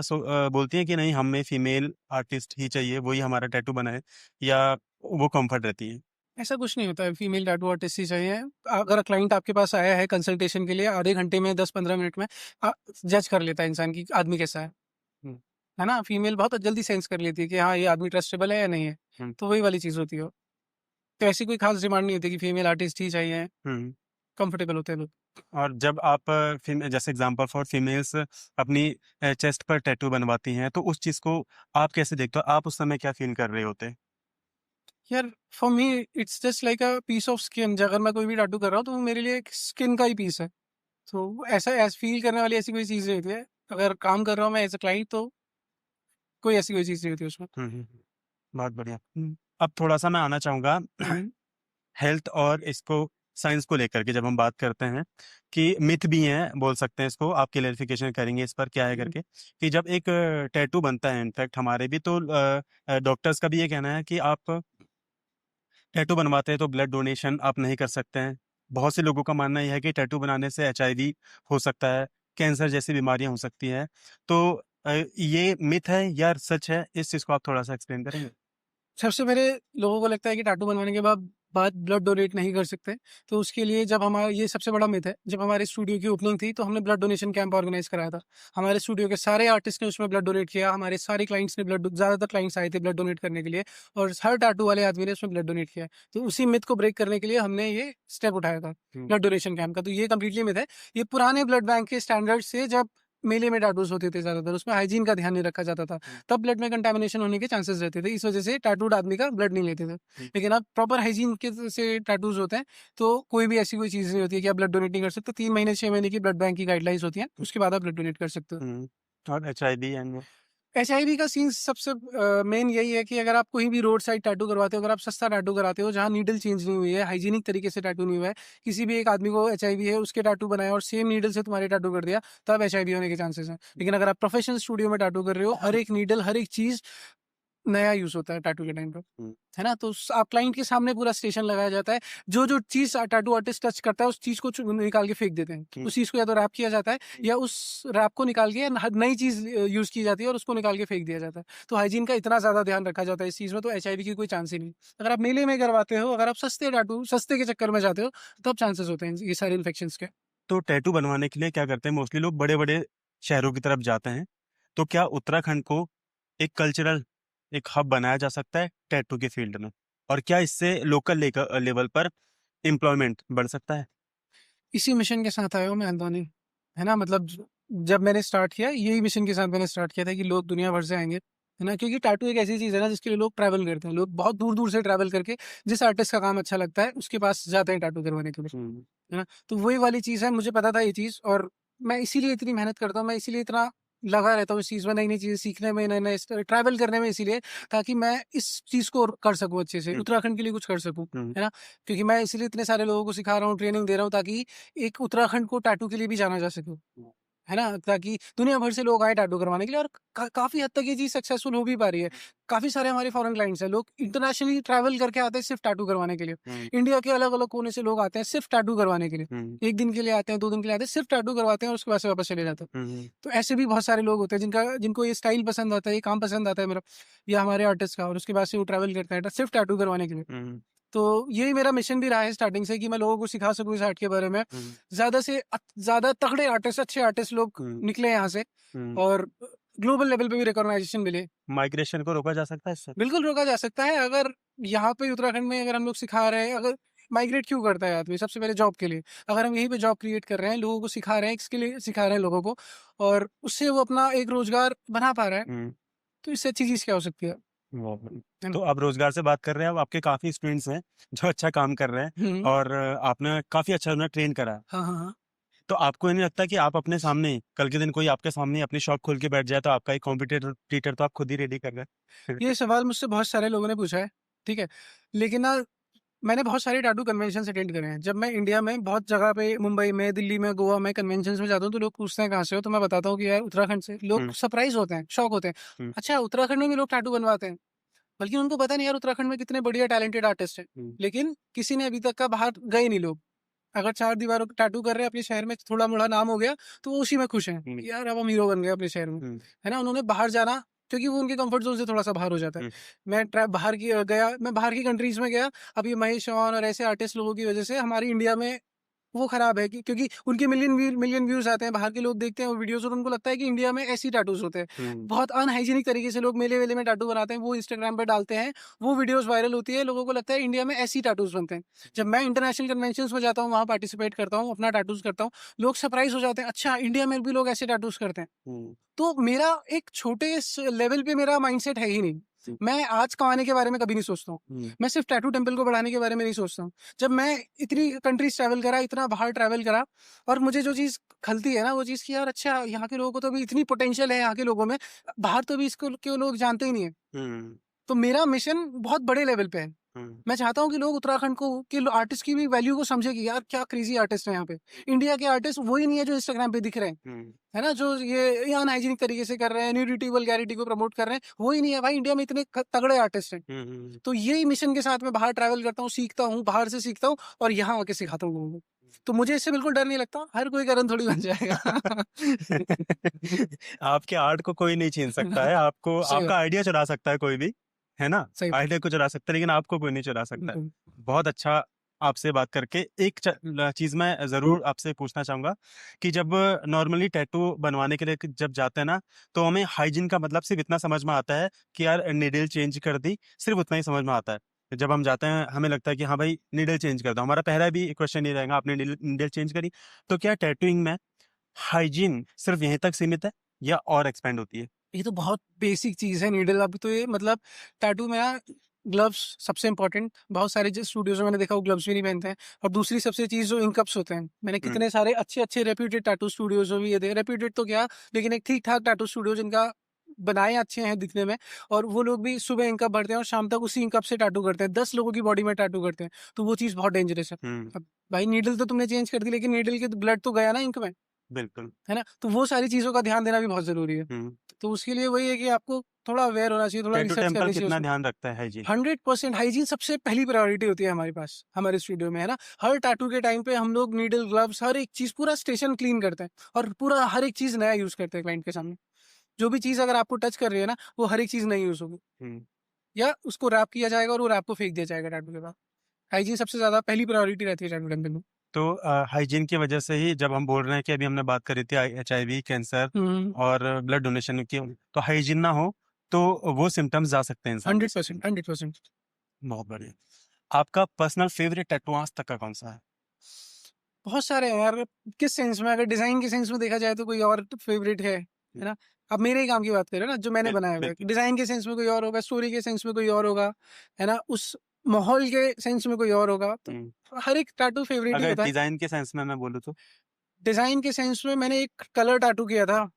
Speaker 1: बोलती हैं कि नहीं हमें फीमेल आर्टिस्ट ही चाहिए, वही हमारा टैटू बनाए, या वो कम्फर्ट रहती हैं?
Speaker 2: ऐसा कुछ नहीं होता है, फीमेल टैटू आर्टिस्ट ही चाहिए। अगर क्लाइंट आपके पास आया है कंसल्टेशन के लिए, आधे घंटे में, 10-15 मिनट में जज कर लेता है इंसान कि आदमी कैसा
Speaker 1: हुँ,
Speaker 2: है ना? फीमेल बहुत जल्दी सेंस कर लेती है कि हाँ, ये आदमी ट्रस्टेबल है या नहीं है।
Speaker 1: हुँ,
Speaker 2: तो वही वाली चीज़ होती है वो। तो ऐसी कोई ख़ास डिमांड नहीं होती कि फीमेल आर्टिस्ट ही चाहिए,
Speaker 1: हुँ।
Speaker 2: कंफर्टेबल होते हैं लोग।
Speaker 1: और जब आप जैसे एग्ज़ाम्पल फॉर फीमेल्स अपनी चेस्ट पर टैटू बनवाती हैं, तो उस चीज़ को आप कैसे देखते हो? आप उस समय क्या फ़ील कर रहे होते?
Speaker 2: यार for me it's just like a piece of skin. अगर मैं कोई भी टैटू कर रहा हूँ, तो वो मेरे लिए एक स्किन का ही पीस है। तो ऐसा फ़ील करने वाली ऐसी कोई चीज़ नहीं होती है। अगर काम कर रहा हूँ मैं एज़ अ क्लाइंट, तो कोई ऐसी कोई चीज़ नहीं होती उसमें।
Speaker 1: हुँ, हुँ, हुँ। बहुत बढ़िया।
Speaker 2: हुँ,
Speaker 1: अब थोड़ा-सा मैं आना चाहूँगा
Speaker 2: हुँ,
Speaker 1: हेल्थ और इसको साइंस को लेकर के जब हम बात करते हैं कि मिथ भी हैं, बोल सकते हैं इसको, आप क्लैरिफिकेशन करेंगे इस पर क्या है
Speaker 2: हुँ।
Speaker 1: करके, कि जब एक टैटू बनता है, इनफैक्ट हमारे भी तो डॉक्टर्स का भी ये कहना है कि आप टैटू बनवाते हैं तो ब्लड डोनेशन आप नहीं कर सकते हैं। बहुत से लोगों का मानना ये है कि टैटू बनाने से एचआईवी हो सकता है, कैंसर जैसी बीमारियां हो सकती हैं। तो ये मिथ है या सच है, इस चीज को आप थोड़ा सा एक्सप्लेन करेंगे?
Speaker 2: सबसे पहले लोगों को लगता है कि टैटू बनवाने के बाद ब्लड डोनेट नहीं कर सकते। तो उसके लिए जब हमारा ये सबसे बड़ा मिथ है, जब हमारे स्टूडियो की ओपनिंग थी तो हमने ब्लड डोनेशन कैंप ऑर्गेनाइज कराया था। हमारे स्टूडियो के सारे आर्टिस्ट ने उसमें ब्लड डोनेट किया, हमारे सारे क्लाइंट्स ने ज़्यादातर क्लाइंट्स आए थे ब्लड डोनेट करने के लिए, और हर टैटू वाले आदमी ने उसमें ब्लड डोनेट किया। तो उसी मिथ को ब्रेक करने के लिए हमने ये स्टेप उठाया था ब्लड डोनेशन कैंप का। तो ये कंप्लीटली मिथ है। ये पुराने ब्लड बैंक के स्टैंडर्ड से जब मेले में टैटूज होते थे ज़्यादातर, उसमें हाइजीन का ध्यान नहीं रखा जाता था, तब ब्लड में कंटामिनेशन होने के चांसेस रहते थे। इस वजह से टैटूड आदमी का ब्लड नहीं लेते थे। लेकिन अब प्रॉपर हाइजीन के से टैटूज होते हैं, तो कोई भी ऐसी कोई चीज़ नहीं होती है कि आप ब्लड डोनेट नहीं कर सकते। 3 महीने 6 महीने की ब्लड बैंक की गाइडलाइंस होती हैं, उसके बाद आप ब्लड डोनेट कर सकते हो।
Speaker 1: और HIV एंड
Speaker 2: एचआईवी का सीन सबसे मेन यही है कि अगर आप कहीं भी रोड साइड टैटू करवाते हो, अगर आप सस्ता टैटू कराते हो जहाँ नीडल चेंज नहीं हुई है, हाइजीनिक तरीके से टैटू नहीं हुआ है, किसी भी एक आदमी को एचआईवी है, उसके टैटू बनाया और सेम नीडल से तुम्हारे टैटू कर दिया, तब एचआईवी होने के चांसेस हैं। लेकिन अगर आप प्रोफेशनल स्टूडियो में टैटू कर रहे हो, हर एक नीडल, हर एक चीज नया यूज होता है टैटू के टाइम पे, है ना। तो आप क्लाइंट के सामने पूरा स्टेशन लगाया जाता है, जो जो चीज टैटू आर्टिस्ट टच करता है उस चीज को निकाल के फेंक देते हैं। उस चीज को या तो रैप किया जाता है, या उस रैप को निकाल के नई चीज यूज की जाती है और उसको निकाल के फेंक दिया जाता है। तो हाइजीन का इतना ज्यादा ध्यान रखा जाता है इस चीज में, तो एचआईवी की कोई चांस ही नहीं। अगर आप मेले में करवाते हो, अगर आप सस्ते टैटू सस्ते के चक्कर में जाते हो, तब चांसेस होते हैं ये सारे इन्फेक्शन के।
Speaker 1: तो टैटू बनवाने के लिए क्या करते हैं, मोस्टली लोग बड़े बड़े शहरों की तरफ जाते हैं। तो क्या उत्तराखंड को एक कल्चरल एक हब बनाया जा सकता है टैटू के फील्ड में, और क्या इससे लोकल लेवल पर एम्प्लॉयमेंट बढ़ सकता है?
Speaker 2: इसी मिशन के साथ आया हूँ मैं अंदौनी, है ना। मतलब जब मैंने स्टार्ट किया, यही मिशन के साथ मैंने स्टार्ट किया था कि लोग दुनिया भर से आएंगे, है ना। क्योंकि टैटू एक ऐसी चीज़ है ना जिसके लिए लोग ट्रैवल करते हैं, लोग बहुत दूर दूर से ट्रैवल करके जिस आर्टिस्ट का काम अच्छा लगता है उसके पास जाते हैं टैटू करवाने के लिए, है ना। तो वही वाली चीज़ है, मुझे पता था ये चीज़, और मैं इसीलिए इतनी मेहनत करता हूँ, मैं इसीलिए इतना लगा रहता हूँ इस चीज़ में, नई नई चीज़ें सीखने में, नए नए ट्रैवल करने में, इसीलिए ताकि मैं इस चीज़ को कर सकूँ अच्छे से, उत्तराखंड के लिए कुछ कर सकूँ, है ना। क्योंकि मैं इसीलिए इतने सारे लोगों को सिखा रहा हूँ, ट्रेनिंग दे रहा हूँ, ताकि एक उत्तराखंड को टैटू के लिए भी जाना जा सके, है ना। ताकि दुनिया भर से लोग आए टैटू करवाने के लिए, और काफ़ी हद तक ये चीज़ सक्सेसफुल हो भी पा रही है। काफ़ी सारे हमारे फॉरेन क्लाइंट्स हैं, लोग इंटरनेशनली ट्रैवल करके आते हैं सिर्फ टैटू करवाने के लिए। इंडिया के अलग अलग कोने से लोग आते हैं सिर्फ टैटू करवाने के लिए, 1 दिन के लिए आते हैं, 2 दिन के लिए आते हैं, सिर्फ टैटू करवाते हैं और उसके बाद से वापस चले जाते हैं। तो ऐसे भी बहुत सारे लोग होते हैं जिनको ये स्टाइल पसंद आता है, ये काम पसंद आता है मेरा या हमारे आर्टिस्ट का, और उसके बाद से वो ट्रैवल करते हैं सिर्फ टैटू करवाने के लिए। तो यही मेरा मिशन भी रहा है स्टार्टिंग से, कि मैं लोगों को सिखा सकूं इस आर्ट के बारे में। ज्यादा से ज्यादा तगड़े आर्टिस्ट, अच्छे आर्टिस्ट लोग निकले यहाँ से, और ग्लोबल लेवल पे भी रिकॉग्नाइजेशन मिले।
Speaker 1: माइग्रेशन को रोका जा सकता है इससे?
Speaker 2: बिल्कुल रोका जा सकता है। अगर यहाँ पे उत्तराखंड में अगर हम लोग सिखा रहे हैं, अगर माइग्रेट क्यों करता है आदमी? सबसे पहले जॉब के लिए। अगर हम यहीं पे जॉब क्रिएट कर रहे हैं, लोगों को सिखा रहे हैं, इसके लिए सिखा रहे हैं लोगों को, और उससे वो अपना एक रोजगार बना पा रहा है, तो इससे अच्छी चीज क्या हो सकती है?
Speaker 1: तो आप रोजगार से बात कर रहे हैं, अब आपके काफी स्टूडेंट्स हैं जो अच्छा काम कर रहे हैं, और आपने काफी अच्छा उन्हें ट्रेन करा है।
Speaker 2: हाँ हाँ हाँ।
Speaker 1: तो आपको ये नहीं लगता कि आप अपने सामने कल के दिन कोई आपके सामने अपनी शॉप खोल के बैठ जाए तो आपका एक कॉम्पिटिटर तो आप खुद ही रेडी कर रहे हैं?
Speaker 2: ये सवाल मुझसे बहुत सारे लोगों ने पूछा है, ठीक है। लेकिन ना, मैंने बहुत सारे टैटू कन्वेंशंस अटेंड करे हैं। जब मैं इंडिया में बहुत जगह पे, मुंबई में, दिल्ली में, गोवा में कन्वेंशंस में जाता हूँ, तो लोग पूछते हैं कहाँ से हो, तो मैं बताता हूँ कि यार उत्तराखंड से। लोग सरप्राइज होते हैं, शॉक होते हैं, अच्छा उत्तराखंड में भी लोग टैटू बनवाते हैं। बल्कि उनको पता नहीं यार उत्तराखंड में कितने बढ़िया टैलेंटेड आर्टिस्ट हैं, लेकिन किसी ने अभी तक का बाहर गए नहीं लोग। अगर 4 दीवारों का टैटू कर रहे हैं अपने शहर में, थोड़ा मोड़ा नाम हो गया, तो वो उसी में खुश हैं कि यार अब हम हीरो बन गए अपने शहर में, है ना। उन्होंने बाहर जाना, क्योंकि वो उनके कंफर्ट जोन से थोड़ा सा बाहर हो जाता है। मैं बाहर की कंट्रीज में गया। अब ये महेश चौहान और ऐसे आर्टिस्ट लोगों की वजह से हमारी इंडिया में वो खराब है, कि क्योंकि उनके मिलियन व्यूज आते हैं, बाहर के लोग देखते हैं वो वीडियोस, और उनको लगता है कि इंडिया में ऐसी टैटूज होते हैं। बहुत अनहाइजीनिक तरीके से लोग मेले वेले में टैटू बनाते हैं, वो इंस्टाग्राम पे डालते हैं, वो वीडियोस वायरल होती है, लोगों को लगता है इंडिया में ऐसी टैटूज बनते हैं। जब मैं इंटरनेशनल कन्वेंशंस में जाता हूँ, वहाँ पार्टिसिपेट करता हूँ, अपना टैटूज करता हूँ, लोग सरप्राइज हो जाते हैं, अच्छा इंडिया में भी लोग ऐसे टैटूज करते हैं। तो मेरा एक छोटे लेवल पे मेरा माइंडसेट है ही नहीं। मैं आज कमाने के बारे में कभी नहीं सोचता हूँ, मैं सिर्फ टैटू टेम्पल को बढ़ाने के बारे में नहीं सोचता हूँ। जब मैं इतनी कंट्रीज ट्रैवल करा, इतना बाहर ट्रैवल करा, और मुझे जो चीज़ खलती है ना, वो चीज़ की यार अच्छा यहाँ के लोगों को तो अभी इतनी पोटेंशियल है यहाँ के लोगों में, बाहर तो भी इसको क्यों लोग जानते ही नहीं है। तो मेरा मिशन बहुत बड़े लेवल पे है। मैं चाहता हूँ कि लोग उत्तराखंड को के आर्टिस्ट की भी वैल्यू को समझे कि यार क्या क्रेजी आर्टिस्ट है यहाँ पे। इंडिया के आर्टिस्ट वही नहीं है जो इंस्टाग्राम पे दिख रहे हैं, है ना, जो ये अनहाइजीनिक तरीके से कर रहे हैं, न्यूडिटी वल्गैरिटी को प्रमोट कर रहे हैं, वही नहीं है भाई। इंडिया में इतने तगड़े आर्टिस्ट हैं। तो यही मिशन के साथ मैं बाहर ट्रैवल करता हूँ, सीखता हूँ, बाहर से सीखता हूँ, और यहाँ आके सिखाता हूँ लोगों को। तो मुझे इससे बिल्कुल डर नहीं लगता, हर कोई करण थोड़ी बन जाएगा।
Speaker 1: आपके आर्ट को कोई नहीं छीन सकता है, आपको
Speaker 2: सही बात,
Speaker 1: आपका आइडिया चुरा सकता है कोई भी, है ना?
Speaker 2: सही बात।
Speaker 1: आइडिया को चुरा सकता है लेकिन आपको कोई नहीं चुरा सकता है।
Speaker 2: बिल्कुल।
Speaker 1: बहुत अच्छा आपसे बात करके। एक चीज मैं जरूर आपसे पूछना चाहूंगा कि जब नॉर्मली टैटू बनवाने के लिए जब जाते हैं ना, तो हमें हाइजीन का मतलब सिर्फ इतना समझ में आता है कि यार नीडल चेंज कर दी, सिर्फ उतना ही समझ में आता है। जब हम जाते हैं हमें लगता है कि हाँ भाई नीडल चेंज कर दो, हमारा पहला भी क्वेश्चन ये रहेगा आपने नीडल चेंज करी? तो क्या टैटूइंग में हाइजीन सिर्फ यहीं तक सीमित है या और एक्सपेंड होती है?
Speaker 2: ये तो बहुत बेसिक चीज़ है नीडल। अब तो ये मतलब टैटू में ना ग्लव्स सबसे इम्पोर्टेंट। बहुत सारे जो स्टूडियोज़ में मैंने देखा वो ग्लव्स भी नहीं पहनते हैं। और दूसरी सबसे चीज़ जो इंकप्स होते हैं, मैंने
Speaker 1: हम्म।
Speaker 2: कितने सारे अच्छे-अच्छे रेप्यूटेड टैटू स्टूडियोज़ में भी ये देखे, रेप्यूटेड तो क्या, लेकिन एक ठीक-ठाक टैटू स्टूडियो जिनका बनाए अच्छे हैं दिखने में, और वो लोग भी सुबह इंकप भरते हैं और शाम तक उसी इंकप से टैटू करते हैं। 10 लोगों की बॉडी में टैटू करते हैं, तो वो चीज़ बहुत डेंजरस है।
Speaker 1: हम्म।
Speaker 2: अब भाई नीडल तो तुमने चेंज कर दी, लेकिन नीडल के ब्लड तो गया ना इंक में,
Speaker 1: बिल्कुल।
Speaker 2: है ना? तो वो सारी चीज़ों का ध्यान देना भी बहुत ज़रूरी है।
Speaker 1: हम्म।
Speaker 2: तो उसके लिए वही है कि आपको थोड़ा अवेयर होना चाहिए, थोड़ा
Speaker 1: टैटू
Speaker 2: रिसर्च
Speaker 1: टेम्पल
Speaker 2: करनी चाहिए
Speaker 1: कितना
Speaker 2: उसमें।
Speaker 1: ध्यान रखता है हाइजीन?
Speaker 2: 100% हाइजीन सबसे पहली प्रायोरिटी होती है हमारे पास, हमारे स्टूडियो में, है ना? हर टैटू के टाइम पे हम लोग नीडल, ग्लव्स, हर एक चीज़, पूरा स्टेशन क्लीन करते हैं और पूरा हर एक चीज़ नया यूज़ करते हैं क्लाइंट के सामने। जो भी चीज़ अगर आपको टच कर रही है ना, वो हर एक चीज़ नई यूज़ होगी,
Speaker 1: हम्म।
Speaker 2: या उसको रैप किया जाएगा और वो रैप को फेंक दिया जाएगा टैटू के बाद। हाइजीन सबसे ज़्यादा पहली प्रायोरिटी रहती है टैटू टेम्पल में।
Speaker 1: तो हाइजीन की वजह से ही जब हम बोल रहे हैं कि अभी हमने बात करी थी HIV, कैंसर
Speaker 2: हुँ,
Speaker 1: और ब्लड डोनेशन की, तो हाइजीन ना हो तो वो सिम्टम्स जा सकते हैं इंसान के साथ।
Speaker 2: 100%, 100%।
Speaker 1: बहुत बढ़िया। आपका पर्सनल फेवरेट टैटू आज तक का कौन सा है?
Speaker 2: बहुत सारे हैं यार। किस सेंस में, अगर डिज़ाइन के सेंस में देखा जाए तो कोई और फेवरेट है ना? अब मेरे ही काम की बात करें ना, जो मैंने
Speaker 1: बिल्कुल
Speaker 2: बनाया हुआ है।
Speaker 1: बिल्कुल।
Speaker 2: डिज़ाइन के सेंस में कोई और होगा, स्टोरी के सेंस में कोई और होगा, है ना? उस माहौल के सेंस में कोई और होगा, तो
Speaker 1: हम्म।
Speaker 2: हर एक टैटू फेवरेट ही
Speaker 1: अगर
Speaker 2: होता है।
Speaker 1: डिजाइन के सेंस में मैं बोलूँ तो?
Speaker 2: डिज़ाइन के सेंस में मैंने एक कलर टैटू किया था,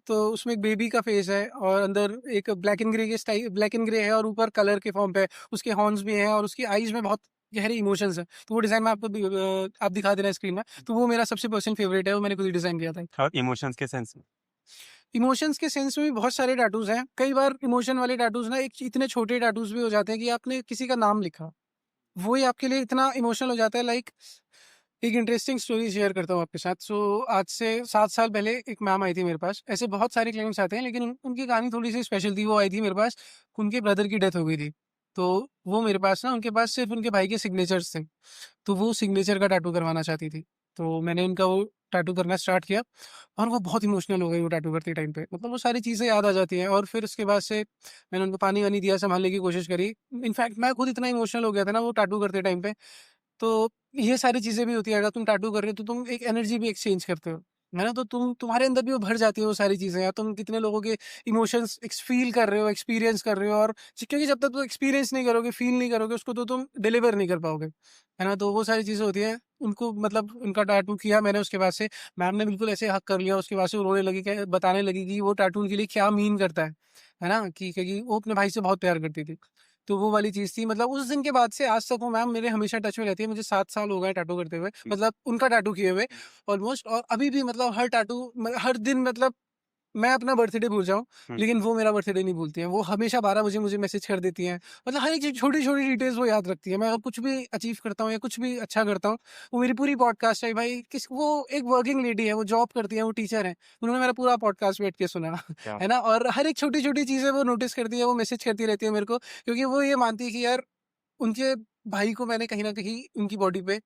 Speaker 2: तो उसमें एक बेबी का फेस है और अंदर एक ब्लैक एंड ग्रे के स्टाइल, ब्लैक एंड ग्रे है और ऊपर कलर के फॉर्म पे है। उसके हॉर्न्स भी हैं और उसकी आईज़ में बहुत गहरे इमोशंस हैं। तो वो डिज़ाइन मैं आपको आप दिखा देना स्क्रीन में। तो वो मेरा सबसे पर्सनल फेवरेट है, वो मैंने खुद ही डिज़ाइन किया था।
Speaker 1: और इमोशंस के सेंस में?
Speaker 2: इमोशंस के सेंस में भी बहुत सारे टैटूज़ हैं। कई बार इमोशन वाले टैटूज़ ना एक इतने छोटे टैटूज़ भी हो जाते हैं कि आपने किसी का नाम लिखा, वो ही आपके लिए इतना इमोशनल हो जाता है। लाइक एक इंटरेस्टिंग स्टोरी शेयर करता हूँ आपके साथ। आज से 7 साल पहले एक मैम आई थी मेरे पास। ऐसे बहुत सारे क्लाइंट्स आते हैं, लेकिन उनकी कहानी थोड़ी-सी स्पेशल थी। वो आई थी मेरे पास, उनके ब्रदर की डेथ हो गई थी। तो वो मेरे पास ना, उनके पास सिर्फ़ उनके भाई के सिग्नेचर्स थे। तो वो सिग्नेचर का टैटू करवाना चाहती थी। तो मैंने उनका वो टैटू करना स्टार्ट किया और वो बहुत इमोशनल हो गई वो टैटू करते टाइम पे। मतलब वो सारी चीज़ें याद आ जाती हैं और फिर उसके बाद से मैंने उनको पानी-वानी दिया, सँभालने की कोशिश करी। इनफैक्ट मैं खुद इतना इमोशनल हो गया था ना वो टैटू करते टाइम पे। तो ये सारी चीज़ें भी होती हैं। अगर तुम टैटू कर रहे हो तो तुम एक एनर्जी भी एक्सचेंज करते हो, है ना? तो तुम्हारे अंदर भी वो भर जाती है वो सारी चीज़ें, या तुम कितने लोगों के इमोशंस फ़ील कर रहे हो, एक्सपीरियंस कर रहे हो, और क्योंकि जब तक तुम एक्सपीरियंस नहीं करोगे, फ़ील नहीं करोगे उसको, तो तुम डिलीवर नहीं कर पाओगे, है ना? तो वो सारी चीज़ें होती हैं। उनको मतलब उनका टैटू किया मैंने, उसके बाद से मैम ने बिल्कुल ऐसे हग कर लिया। उसके बाद से वो रोने लगी, बताने लगी कि वो टैटू उनके लिए क्या मीन करता है ना? कि क्योंकि वो अपने भाई से बहुत प्यार करती थी। तो वो वाली चीज़ थी। मतलब उस दिन के बाद से आज तक वो मैम मेरे हमेशा टच में रहती है। मुझे 7 साल हो गए टैटू करते हुए, मतलब उनका टैटू किए हुए ऑलमोस्ट। और अभी भी मतलब हर टैटू हर दिन, मतलब मैं अपना बर्थडे भूल जाऊँ,
Speaker 1: हम्म।
Speaker 2: लेकिन वो मेरा बर्थडे नहीं भूलती हैं। वो हमेशा 12 बजे मुझे मैसेज कर देती हैं। मतलब हर एक चीज़, छोटी-छोटी डिटेल्स वो याद रखती हैं। मैं अगर कुछ भी अचीव करता हूँ या कुछ भी अच्छा करता हूँ, वो मेरी पूरी पॉडकास्ट है भाई। वो एक वर्किंग लेडी है, वो जॉब करती है, वो टीचर हैं। उन्होंने मेरा पूरा पॉडकास्ट बैठ के सुना,
Speaker 1: क्या?
Speaker 2: है ना? और हर एक छोटी-छोटी चीज़ें वो नोटिस करती है, वो मैसेज करती रहती है मेरे को, क्योंकि वो ये मानती है कि यार उनके भाई को मैंने कहीं न कहीं उनकी बॉडी पे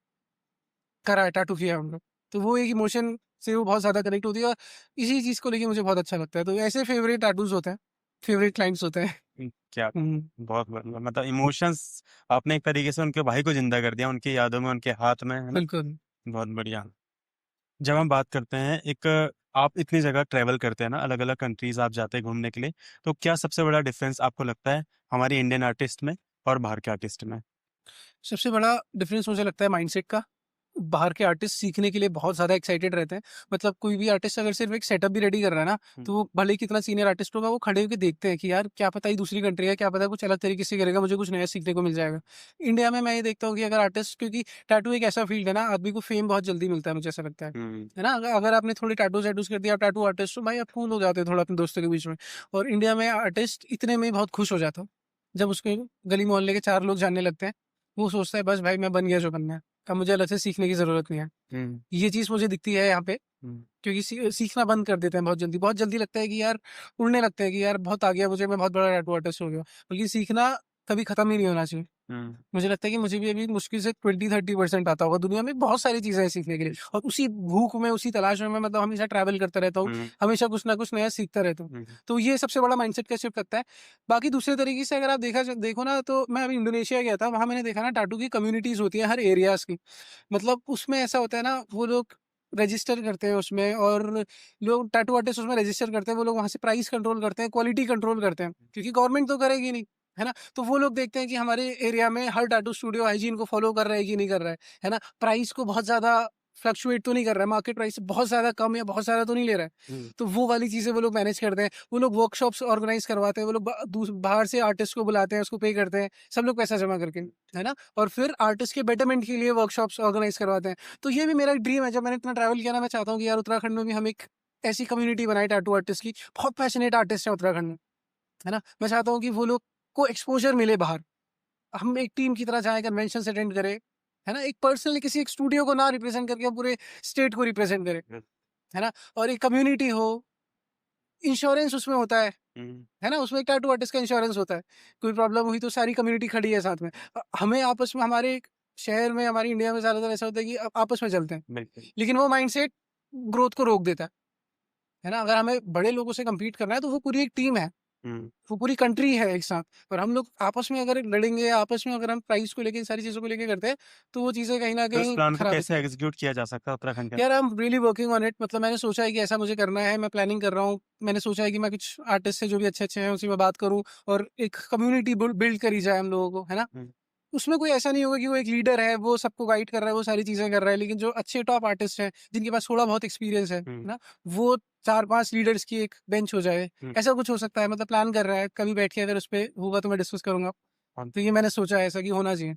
Speaker 2: करा है, टैटू किया है उनको। तो वो एक इमोशन से वो बहुत ज़्यादा कनेक्ट होती है और इसी चीज़ को लेके मुझे बहुत अच्छा लगता है। तो ऐसे फेवरेट टैटूज़ होते हैं, फेवरेट क्लाइंट्स होते हैं।
Speaker 1: क्या?
Speaker 2: हुँ,
Speaker 1: बहुत बढ़िया। मतलब इमोशंस आपने एक तरीके से उनके भाई को जिंदा कर दिया, उनकी यादों में, उनके हाथ में, है ना?
Speaker 2: बिल्कुल।
Speaker 1: बहुत बढ़िया। जब हम बात करते हैं एक, आप इतनी जगह ट्रैवल करते हैं ना, अलग अलग कंट्रीज आप जाते हैं घूमने के लिए, तो क्या सबसे बड़ा डिफरेंस आपको लगता है हमारे इंडियन आर्टिस्ट में और बाहर के आर्टिस्ट में?
Speaker 2: सबसे बड़ा डिफरेंस मुझे लगता है माइंडसेट का। बाहर के आर्टिस्ट सीखने के लिए बहुत ज़्यादा एक्साइटेड रहते हैं। मतलब कोई भी आर्टिस्ट अगर सिर्फ़ एक सेटअप भी रेडी कर रहा है ना, तो वो भले ही कितना सीनियर आर्टिस्ट होगा, वो खड़े होके देखते हैं कि यार क्या पता ये दूसरी कंट्री है, क्या पता कुछ अलग तरीके से करेगा, मुझे कुछ नया सीखने को मिल जाएगा। इंडिया में मैं ये देखता हूँ कि अगर आर्टिस्ट, क्योंकि टैटू एक ऐसा फ़ील्ड है ना, आदमी को फ़ेम बहुत जल्दी मिलता है, मुझे ऐसा लगता है।
Speaker 1: हम्म।
Speaker 2: है ना? अगर अगर आपने थोड़े टैटूज़ कर दिया, आप टैटू आर्टिस्ट हो, भाई आप कूल हो जाते हो थोड़ा अपने दोस्तों के बीच में। और इंडिया में आर्टिस्ट इतने में ही बहुत खुश हो जाता हूँ। जब उसके गली मोहल्ले के 4 लोग जानने लगते हैं, वो सोचता है बस भाई मैं बन गया जो बनना है। अब मुझे अलग से सीखने की ज़रूरत नहीं है। ये चीज़ मुझे दिखती है यहाँ पे, क्योंकि सीखना बंद कर देते हैं बहुत जल्दी लगता है कि यार उड़ने लगता है कि यार बहुत आ गया मुझे, मैं बहुत बड़ा टैटू आर्टिस्ट हो गया, बल्कि सीखना कभी खत्म ही नहीं होना चाहिए। मुझे लगता है कि मुझे भी अभी मुश्किल से 20-30% आता होगा। दुनिया में बहुत सारी चीज़ें हैं सीखने के लिए, और उसी भूख में, उसी तलाश में मैं मतलब हमेशा ट्रैवल करता रहता हूँ, हमेशा कुछ ना कुछ नया सीखता रहता हूँ। तो ये सबसे बड़ा माइंडसेट का शिफ्ट लगता है। बाकी दूसरे तरीके से अगर आप देखो ना, तो मैं अभी इंडोनेशिया गया था, वहाँ मैंने देखा ना टैटू की कम्युनिटीज़ होती है हर एरियाज़ की। मतलब उसमें ऐसा होता है ना, वो लोग रजिस्टर करते हैं उसमें, और लोग टैटू आर्टिस्ट उसमें रजिस्टर करते हैं, वो लोग वहाँ से प्राइस कंट्रोल करते हैं, क्वालिटी कंट्रोल करते हैं, क्योंकि गवर्नमेंट तो करेगी नहीं, है ना? तो वो लोग देखते हैं कि हमारे एरिया में हर टैटू स्टूडियो हाइजीन को फॉलो कर रहा है कि नहीं कर रहा है ना? प्राइस को बहुत ज़्यादा फ्लक्चुएट तो नहीं कर रहा है, मार्केट प्राइस से बहुत ज़्यादा कम या बहुत ज़्यादा तो नहीं ले रहा है। तो वो वाली चीज़ें वो लोग मैनेज करते हैं, वो लोग वर्कशॉप्स ऑर्गेनाइज़ करवाते हैं, वो लोग बाहर से आर्टिस्ट को बुलाते हैं, उसको पे करते हैं, सब लोग पैसा जमा करके, है ना? और फिर आर्टिस्ट के बेटरमेंट के लिए वर्कशॉप्स ऑर्गेनाइज़ करवाते हैं। तो ये भी मेरा एक ड्रीम है, जब मैंने इतना ट्रैवल किया ना, मैं चाहता हूँ कि यार उत्तराखंड में भी हम एक ऐसी कम्युनिटी बनाएँ टैटू आर्टिस्ट की। बहुत पैशनेट आर्टिस्ट हैं उत्तराखंड में, है ना? मैं चाहता हूँ कि वो लोग को एक्सपोज़र मिले बाहर। हम एक टीम की तरह जाएँ, कन्वेंशन्स अटेंड करें, है ना? एक पर्सनली किसी एक स्टूडियो को ना रिप्रेज़ेंट करके पूरे स्टेट को रिप्रेज़ेंट करें, है ना? और एक कम्युनिटी हो, इंश्योरेंस उसमें होता है ना? उसमें एक टैटू आर्टिस्ट का इंश्योरेंस होता है। कोई प्रॉब्लम हुई तो सारी कम्युनिटी खड़ी है साथ में। हमें आपस में, हमारे शहर में, हमारी इंडिया में ज़्यादातर ऐसा होता है कि आपस में चलते हैं। लेकिन वो माइंडसेट ग्रोथ को रोक देता है ना? अगर हमें बड़े लोगों से कम्पीट करना है, तो वो पूरी एक टीम है। वो पूरी कंट्री है एक साथ, और हम लोग आपस में अगर लड़ेंगे, या आपस में अगर हम प्राइस को लेके, इन सारी चीज़ों को लेके करते हैं, तो वो चीज़ें कहीं न
Speaker 1: तो इस
Speaker 2: कहीं
Speaker 1: प्लान को
Speaker 2: खराब
Speaker 1: कैसे
Speaker 2: होती हैं।
Speaker 1: एग्जीक्यूट किया जा सकता है उत्तराखंड के
Speaker 2: यार I am really working on it, मतलब मैंने सोचा है कि ऐसा मुझे करना है, मैं प्लानिंग कर रहा हूँ। मैंने सोचा है कि मैं कुछ आर्टिस्ट से जो भी अच्छे-अच्छे हैं, उनसे मैं बात करूँ, और एक कम्युनिटी बिल्ड करी जाए हम लोगों को, है ना?
Speaker 1: अंदर?
Speaker 2: उसमें कोई ऐसा नहीं होगा कि वो एक लीडर है, वो सबको गाइड कर रहा है, वो सारी चीज़ें कर रहा है, लेकिन जो अच्छे टॉप आर्टिस्ट हैं, जिनके पास थोड़ा बहुत एक्सपीरियंस है ना? वो 4-5 लीडर्स की एक बेंच हो जाए, ऐसा कुछ हो सकता है। मतलब प्लान कर रहा है, कभी बैठ के अगर उस पे होगा तो मैं डिस्कस करूँगा। तो ये मैंने सोचा है ऐसा कि होना चाहिए,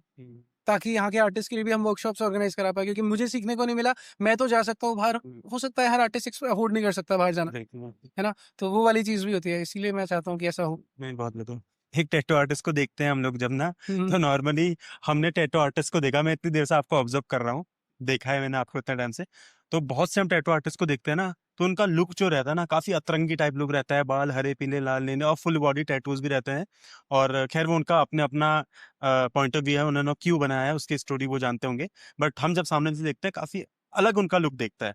Speaker 2: ताकि यहाँ के आर्टिस्ट के लिए भी हम वर्कशॉप्स ऑर्गेनाइज़ करा पाएँ, क्योंकि मुझे सीखने को नहीं मिला, मैं तो जा सकता हूँ बाहर, हो सकता है हर आर्टिस्ट अफ़ोर्ड नहीं कर सकता बाहर जाना, है ना? तो वो वाली चीज़ भी होती है, इसीलिए मैं चाहता हूँ कि ऐसा हो।
Speaker 1: नहीं, बहुत बढ़िया। एक टैटू आर्टिस्ट को देखते हैं हम लोग जब ना,
Speaker 2: हुँ,
Speaker 1: तो नॉर्मली हमने टैटू आर्टिस्ट को देखा, मैं इतनी देर से आपको ऑब्जर्व कर रहा हूँ, देखा है मैंने आपको इतने टाइम से। तो बहुत से हम टैटू आर्टिस्ट को देखते हैं ना, तो उनका लुक जो रहता है ना, काफ़ी अतरंगी टाइप लुक रहता है, बाल हरे, पीले, लाल, नीले, और फुल बॉडी टैटूज़ भी रहते हैं। और खैर वो उनका अपने अपना पॉइंट ऑफ व्यू है, उन्होंने क्यों बनाया है, उसकी स्टोरी वो जानते होंगे। बट हम जब सामने से देखते हैं, काफ़ी अलग उनका लुक देखता है।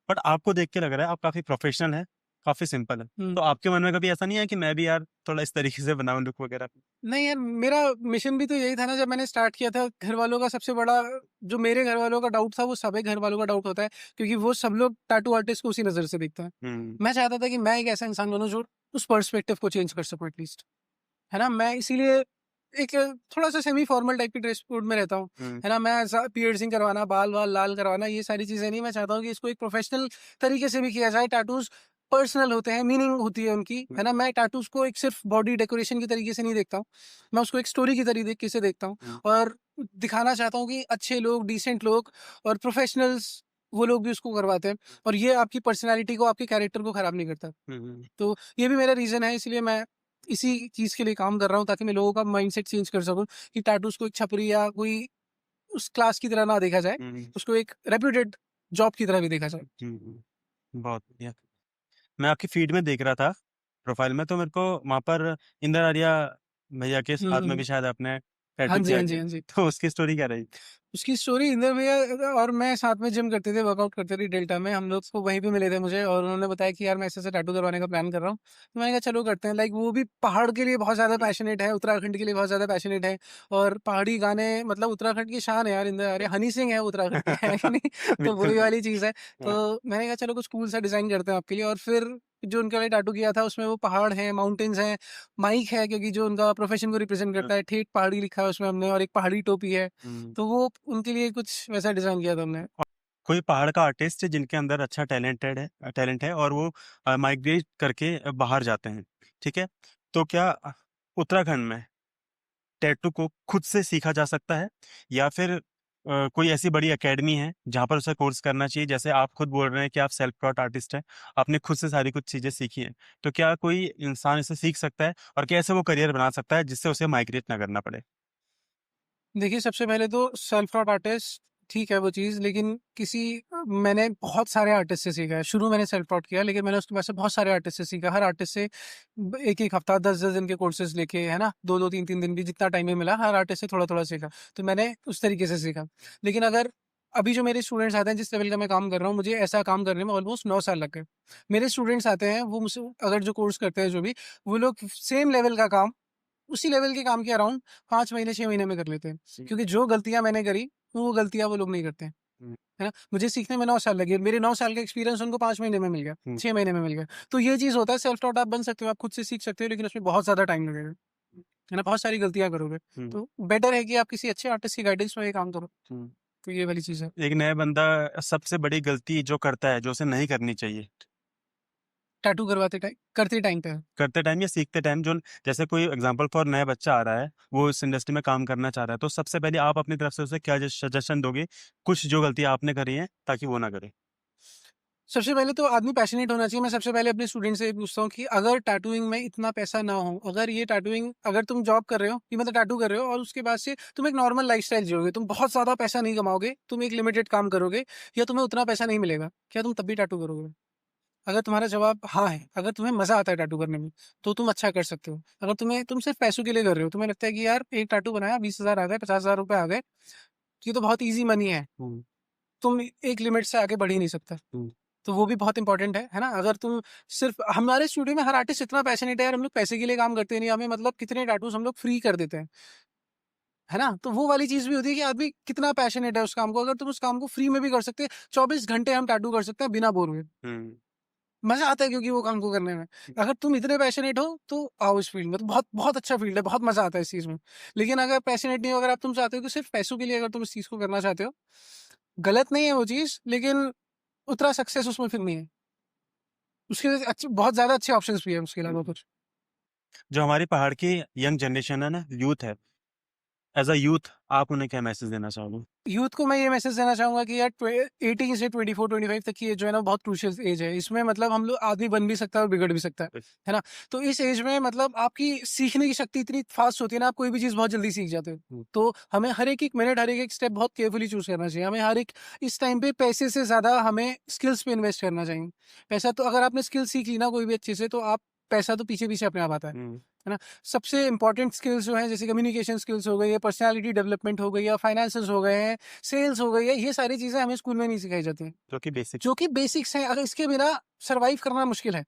Speaker 1: बट आपको देख के लग रहा है आप काफ़ी प्रोफेशनल हैं, काफ़ी सिंपल है।
Speaker 2: हुँ।
Speaker 1: तो आपके मन में कभी ऐसा नहीं है कि मैं भी यार थोड़ा इस तरीके से बनाऊँ लुक वगैरह?
Speaker 2: नहीं यार, मेरा मिशन भी तो यही था ना, जब मैंने स्टार्ट किया था। घर वालों का सबसे बड़ा, जो मेरे घर वालों का डाउट था, वो सभी घर वालों का डाउट होता है, क्योंकि वो सब लोग टैटू आर्टिस्ट को उसी नज़र से देखते हैं।
Speaker 1: हुँ,
Speaker 2: मैं चाहता था कि मैं एक ऐसा इंसान बनूँ जो उस पर्सपेक्टिव को चेंज कर सकूँ एटलीस्ट, है ना? मैं इसीलिए एक थोड़ा-सा सेमी फॉर्मल टाइप की ड्रेस कोड में रहता हूँ,
Speaker 1: हुँ,
Speaker 2: है ना? मैं ऐसा पियर्सिंग करवाना, बाल-वाल लाल करवाना, ये सारी चीज़ें नहीं। मैं चाहता हूँ कि इसको एक प्रोफेशनल तरीके से भी किया जाए। टैटूज़ पर्सनल होते हैं, मीनिंग होती है उनकी,
Speaker 1: हुँ,
Speaker 2: है ना? मैं टैटूज़ को एक सिर्फ़ बॉडी डेकोरेशन के तरीके से नहीं देखता हूँ। मैं उसको एक स्टोरी की तरीके से देखता हूँ,
Speaker 1: हुँ,
Speaker 2: और दिखाना चाहता हूँ कि अच्छे लोग, डिसेंट लोग और प्रोफेशनल्स, वो लोग भी उसको करवाते हैं, और ये आपकी पर्सनैलिटी को, आपके कैरेक्टर को खराब नहीं करता।
Speaker 1: हुँ, हुँ।
Speaker 2: तो ये भी मेरा रीज़न है, इसलिए मैं इसी चीज़ के लिए काम कर रहा हूँ, ताकि मैं लोगों का माइंडसेट चेंज कर सकूँ, कि टैटूज़ को एक छपरी या कोई उस क्लास की तरह ना देखा जाए,
Speaker 1: हुँ, हुँ,
Speaker 2: उसको एक रेप्यूटेड जॉब की तरह भी देखा जाए।
Speaker 1: हुँ, हुँ। बहुत बढ़िया। मैं आपकी फ़ीड में देख रहा था, प्रोफ़ाइल में, तो मेरे को वहाँ पर इंदर आर्या भैया के
Speaker 2: हुँ,
Speaker 1: साथ
Speaker 2: हुँ,
Speaker 1: में
Speaker 2: हुँ।
Speaker 1: भी शायद आपने
Speaker 2: हाँ
Speaker 1: टैटू
Speaker 2: जी,
Speaker 1: किया
Speaker 2: हाँ
Speaker 1: क्या?
Speaker 2: जी, हाँ जी।
Speaker 1: तो उसकी स्टोरी क्या रही?
Speaker 2: उसकी स्टोरी, इंदर भैया और मैं साथ में जिम करते थे, वर्कआउट करते थे डेल्टा में। हम लोग को वहीं पे मिले थे मुझे, और उन्होंने बताया कि यार मैं ऐसे-ऐसे टैटू करवाने का प्लान कर रहा हूँ। तो मैंने कहा चलो करते हैं। लाइक वो भी पहाड़ के लिए बहुत ज़्यादा पैशनेट है, उत्तराखंड के लिए बहुत ज़्यादा पैशनेट है, और पहाड़ी गाने, मतलब उत्तराखंड की शान है यार इंदर आर्या। हनी सिंह है उत्तराखंड के, है कि नहीं? तो
Speaker 1: बिल्कुल,
Speaker 2: वही वाली
Speaker 1: बिल्कुल।
Speaker 2: चीज़ है।
Speaker 1: हाँ,
Speaker 2: तो मैंने कहा चलो कुछ कूल सा डिज़ाइन करते हैं आपके लिए, और फिर जो उनके लिए टैटू किया था, उसमें वो पहाड़ हैं, माउंटेन्स हैं, माइक है, क्योंकि जो उनका प्रोफ़ेशन को रिप्रेज़ेंट
Speaker 1: हाँ,
Speaker 2: करता है, ठेठ पहाड़ी लिखा है उसमें हमने, और एक पहाड़ी टोपी है।
Speaker 1: हुँ।
Speaker 2: तो वो उनके लिए कुछ वैसा डिज़ाइन किया था हमने।
Speaker 1: और कोई पहाड़ का आर्टिस्ट है जिनके अंदर अच्छा टैलेंट है और वो माइग्रेट करके बाहर जाते हैं, ठीक है? तो क्या उत्तराखंड में टैटू को खुद से सीखा जा सकता है, या फिर कोई ऐसी बड़ी एकेडमी है जहाँ पर उसे कोर्स करना चाहिए? जैसे आप खुद बोल रहे हैं कि आप सेल्फ टॉट आर्टिस्ट हैं, आपने खुद से सारी कुछ चीज़ें सीखी हैं। तो क्या कोई इंसान इसे सीख सकता है, और कैसे वो करियर बना सकता है जिससे उसे माइग्रेट ना करना पड़े?
Speaker 2: देखिए, सबसे पहले तो सेल्फ टॉट आर्टिस्ट ठीक है वो चीज़, लेकिन मैंने बहुत सारे आर्टिस्ट से सीखा है। शुरू मैंने सेल्फ टॉट किया, लेकिन मैंने उसके बाद से बहुत सारे आर्टिस्ट से सीखा। हर आर्टिस्ट से 1-1 हफ्ता 10-10 दिन के कोर्सेज़ लेके, है ना? 2-2 3-3 दिन भी जितना टाइम में मिला, हर आर्टिस्ट से थोड़ा-थोड़ा सीखा। तो मैंने उस तरीके से सीखा। लेकिन अगर अभी जो मेरे स्टूडेंट्स आते हैं, जिस लेवल का मैं काम कर रहा हूँ, मुझे ऐसा काम करने में ऑलमोस्ट 9 साल लग गए। मेरे स्टूडेंट्स आते हैं, वो मुझसे अगर जो कोर्स करते हैं जो भी, वो लोग सेम लेवल का काम, उसी लेवल के काम के अराउंड 5 महीने 6 महीने में कर लेते हैं। क्योंकि जो गलतियाँ मैंने करी, वो गलतियाँ वो लोग नहीं करते हैं। है ना? मुझे सीखने में 9 साल लगे। मेरे 9 साल का एक्सपीरियंस उनको 5 महीने में मिल गया, 6 महीने में मिल गया। तो ये चीज़ होता है, सेल्फ टॉट आप बन सकते हो, आप खुद से सीख सकते हो, लेकिन उसमें बहुत ज़्यादा टाइम लगेगा। है ना? बहुत सारी गलतियाँ करोगे। तो बेटर है कि आप किसी अच्छे आर्टिस्ट की गाइडेंस में ये काम करो। तो ये वाली चीज़ है।
Speaker 1: एक नया बंदा सबसे बड़ी गलती जो करता है, जो उसे नहीं करनी चाहिए,
Speaker 2: टैटू करते टाइम पे है।
Speaker 1: करते टाइम या सीखते टाइम, जो जैसे कोई एग्जांपल फॉर नया बच्चा आ रहा है, वो इस इंडस्ट्री में काम करना चाह रहा है, तो सबसे पहले आप अपनी तरफ से उसे क्या सजेशन दोगे, कुछ जो गलतियां आपने करी हैं ताकि वो ना करे?
Speaker 2: सबसे पहले तो आदमी पैशनेट होना चाहिए। मैं सबसे पहले अपने स्टूडेंट से पूछता हूँ कि अगर टैटूइंग में इतना पैसा ना हो, अगर तुम जॉब कर रहे हो, कि मतलब टैटू कर रहे हो और उसके बाद से तुम एक नॉर्मल लाइफस्टाइल जियोगे, तुम बहुत ज़्यादा पैसा नहीं कमाओगे, तुम एक लिमिटेड काम करोगे या तुम्हें उतना पैसा नहीं मिलेगा, क्या तुम तब भी टैटू करोगे? अगर तुम्हारा जवाब हाँ है, अगर तुम्हें मज़ा आता है टैटू करने में, तो तुम अच्छा कर सकते हो। अगर तुम सिर्फ़ पैसों के लिए कर रहे हो, तुम्हें लगता है कि यार एक टैटू बनाया 20,000 आ गए, 50,000 रुपए आ गए, ये तो बहुत ईज़ी मनी है, तुम एक लिमिट से आगे बढ़ ही नहीं सकता। तो वो भी बहुत इंपॉर्टेंट है ना? अगर तुम सिर्फ़ हमारे स्टूडियो में हर आर्टिस्ट इतना पैशनेट है यार, हम लोग पैसे के लिए काम करते नहीं, हमें मतलब कितने टैटूज़ हम लोग फ्री कर देते हैं, है ना? तो वो वाली चीज़ भी होती है कि आदमी कितना पैशनेट है उस काम को, अगर तुम उस काम को फ्री में भी कर सकते हैं, 24 घंटे हम टैटू कर सकते हैं बिना बोर हुए। मज़ा आता है क्योंकि वो काम को करने में। अगर तुम इतने पैशनेट हो, तो आओ इस फ़ील्ड में, तो बहुत बहुत अच्छा फ़ील्ड है, बहुत मज़ा आता है इस चीज़ में। लेकिन अगर पैशनेट नहीं हो, अगर तुम चाहते हो कि सिर्फ़ पैसों के लिए अगर तुम इस चीज़ को करना चाहते हो, गलत नहीं है वो चीज़, लेकिन उतना सक्सेस उसमें फिर नहीं है। उसके अच्छे बहुत ज़्यादा अच्छे ऑप्शंस भी हैं उसके अलावा कुछ।
Speaker 1: जो हमारी पहाड़ की यंग जनरेशन है ना, यूथ है, एज अ यूथ आप उन्हें क्या मैसेज देना चाहोगे?
Speaker 2: यूथ को मैं ये मैसेज देना चाहूँगा कि यार 18 से 24-25 तक की एज जो है ना, बहुत क्रूशियल एज है। इसमें मतलब हम लोग आदमी बन भी सकता है और बिगड़ भी सकता है ना? तो इस एज में मतलब आपकी सीखने की शक्ति इतनी फास्ट होती है ना, आप कोई भी चीज़ बहुत जल्दी सीख जाते हो। तो हमें हर एक मिनट, हर एक स्टेप बहुत केयरफुली चूज़ करना चाहिए। हमें हर एक इस टाइम पे पैसे से ज़्यादा हमें स्किल्स पे इन्वेस्ट करना चाहिए। पैसा तो अगर आपने स्किल सीख ली ना कोई भी अच्छे से, तो आप पैसा तो पीछे-पीछे अपने आप आता है ना? सबसे इम्पोर्टेंट स्किल्स जो हैं, जैसे कम्युनिकेशन स्किल्स हो गई है, पर्सनैलिटी डेवलपमेंट हो गई है, फाइनेंसेस हो गए हैं, सेल्स हो गई है, ये सारी चीज़ें हमें स्कूल में नहीं सिखाई जाती हैं,
Speaker 1: जो कि बेसिक।
Speaker 2: जो कि बेसिक्स हैं। अगर इसके बिना सर्वाइव करना मुश्किल है।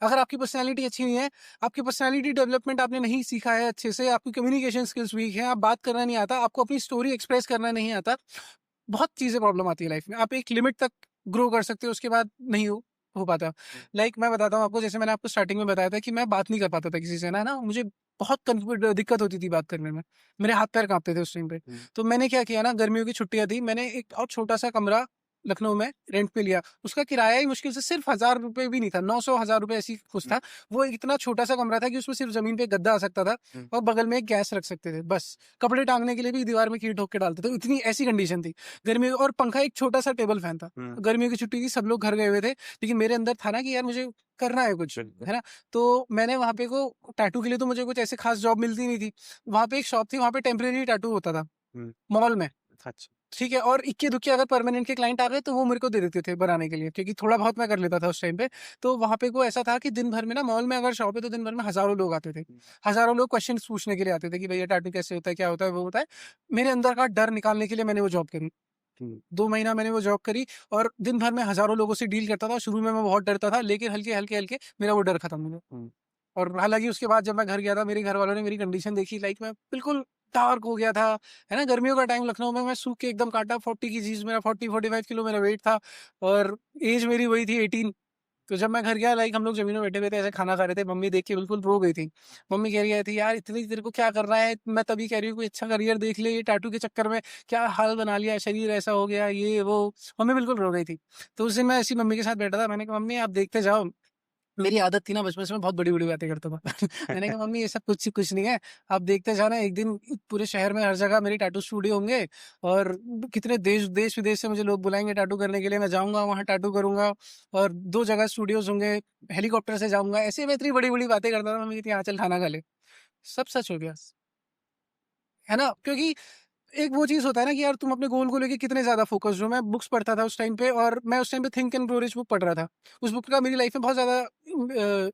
Speaker 2: अगर आपकी पर्सनैलिटी अच्छी नहीं है, आपकी पर्सनैलिटी डेवलपमेंट आपने नहीं सीखा है अच्छे से, आपकी कम्युनिकेशन स्किल्स वीक हैं, आप बात करना नहीं आता, आपको अपनी स्टोरी एक्सप्रेस करना नहीं आता, बहुत चीज़ें प्रॉब्लम आती है लाइफ में। आप एक लिमिट तक ग्रो कर सकते हो, उसके बाद नहीं हो पाता। लाइक मैं बताता हूँ आपको, जैसे मैंने आपको स्टार्टिंग में बताया था कि मैं बात नहीं कर पाता था किसी से, ना मुझे बहुत दिक्कत होती थी बात करने में। मेरे हाथ-पैर काँपते थे उस टाइम पे। तो मैंने क्या किया ना, गर्मियों की छुट्टियाँ थी, मैंने एक बहुत छोटा-सा कमरा लखनऊ में रेंट पे लिया। उसका किराया ही मुश्किल से सिर्फ़ ₹1000 भी नहीं था, 900-1000 रुपए ऐसी कुछ था। वो इतना छोटा-सा कमरा था कि उसमें सिर्फ़ ज़मीन पे एक गद्दा आ सकता था और बगल में एक गैस रख सकते थे, बस। कपड़े टाँगने के लिए भी दीवार में कील ठोक के डालते थे, इतनी ऐसी कंडीशन थी। गर्मियों और पंखा, एक छोटा-सा टेबल फैन था। गर्मियों की छुट्टी थी, सब लोग घर गए हुए थे, लेकिन मेरे अंदर था ना कि यार मुझे करना है कुछ, है ना? तो मैंने वहाँ पे को टैटू के लिए तो मुझे कुछ ऐसे ख़ास जॉब मिलती नहीं थी। वहाँ पे एक शॉप थी, वहाँ पे टेम्परेरी टैटू होता था, मॉल में।
Speaker 1: अच्छा।
Speaker 2: ठीक है, और इक्के-दुक्के अगर परमानेंट के क्लाइंट आ गए, तो वो मेरे को दे देते थे बनाने के लिए, क्योंकि थोड़ा बहुत मैं कर लेता था उस टाइम पे। तो वहाँ पे को ऐसा था कि दिन भर में ना, मॉल में अगर शॉप है तो दिन भर में हज़ारों लोग आते थे। हज़ारों लोग क्वेश्चन्स पूछने के लिए आते थे कि भैया टैटू कैसे होता है, क्या होता है, वो होता है। मेरे अंदर का डर निकालने के लिए मैंने वो जॉब करी। 2 महीना मैंने वो जॉब करी और दिन भर में हज़ारों लोगों से डील करता था। शुरू में मैं बहुत डरता था, लेकिन हल्के-हल्के मेरा वो डर खत्म हो गया। और हालाँकि उसके बाद जब मैं घर गया था, मेरे घर वालों ने मेरी कंडीशन देखी, लाइक मैं बिल्कुल डार्क हो गया था, है ना? गर्मियों का टाइम लखनऊ में मैं सूख के एकदम काटा, 40 की चीज़, मेरा 40-45 किलो मेरा वेट था और ऐज मेरी वही थी 18। तो जब मैं घर गया, लाइक हम लोग ज़मीन में बैठे हुए थे, ऐसे खाना खा रहे थे, मम्मी देख के बिल्कुल रो गई थी। मम्मी कह रही थी, "यार इतनी तेरे को क्या करना है? मैं तभी कह रही हूँ कोई अच्छा करियर देख ले, ये टैटू के चक्कर में क्या हाल बना लिया, शरीर ऐसा हो गया, ये वो।" मम्मी बिल्कुल रो गई थी। तो उस दिन मैं ऐसी मम्मी के साथ बैठा था, मैंने कहा, "मम्मी आप देखते जाओ।" मेरी आदत थी ना बचपन से, मैं बहुत बड़ी-बड़ी बातें करता था। मैंने कहा, "मम्मी ये सब कुछ कुछ नहीं है, आप देखते जाना, एक दिन पूरे शहर में हर जगह मेरे टैटू स्टूडियो होंगे और कितने देश-विदेश से मुझे लोग बुलाएँगे टैटू करने के लिए, मैं जाऊँगा वहाँ टैटू करूँगा और 2 जगह स्टूडियोज़ होंगे, हेलीकॉप्टर से जाऊँगा।" ऐसे मैं इतनी बड़ी-बड़ी बातें करता था, मम्मी कहती, "हाँ, चल खाना खा ले।" सब सच हो गया, है ना? क्योंकि एक वो चीज़ होता है ना कि यार तुम अपने गोल को लेके कितने ज़्यादा फ़ोकस्ड हो। मैं बुक्स पढ़ता था उस टाइम पे, और मैं उस टाइम पे think and grow rich book पढ़ रहा था। उस बुक का मेरी लाइफ़ में बहुत ज़्यादा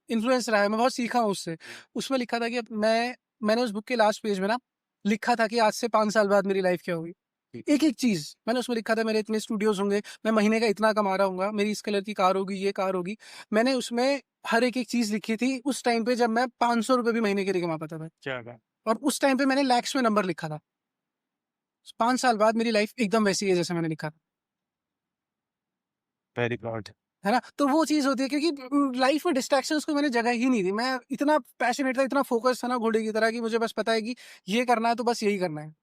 Speaker 2: इन्फ्लुएंस रहा है, मैं बहुत सीखा हूँ उससे। उसमें लिखा था कि मैंने उस बुक के लास्ट पेज में ना लिखा था कि आज से 5 साल बाद मेरी लाइफ़ क्या होगी। एक-एक चीज़ मैंने उसमें लिखा था, मेरे इतने स्टूडियोज़ होंगे, मैं महीने का इतना कमा रहा हूँगा, मेरी इस कलर की कार होगी, ये कार होगी। मैंने उसमें हर एक-एक चीज़ लिखी थी उस टाइम पे जब मैं ₹500 भी महीने के लिए कमा पाता था।
Speaker 1: क्या बात।
Speaker 2: और उस टाइम पे मैंने लैक्स में नंबर लिखा था। 5 साल बाद मेरी लाइफ़ एकदम वैसी है जैसे मैंने लिखा था।
Speaker 1: Very proud.
Speaker 2: है ना? तो वो चीज़ होती है, क्योंकि लाइफ़ में डिस्ट्रैक्शंस को मैंने जगह ही नहीं दी। मैं इतना पैशनेट था, इतना फ़ोकस था ना घोड़े की तरह, कि मुझे बस पता है कि ये करना है तो बस यही करना है।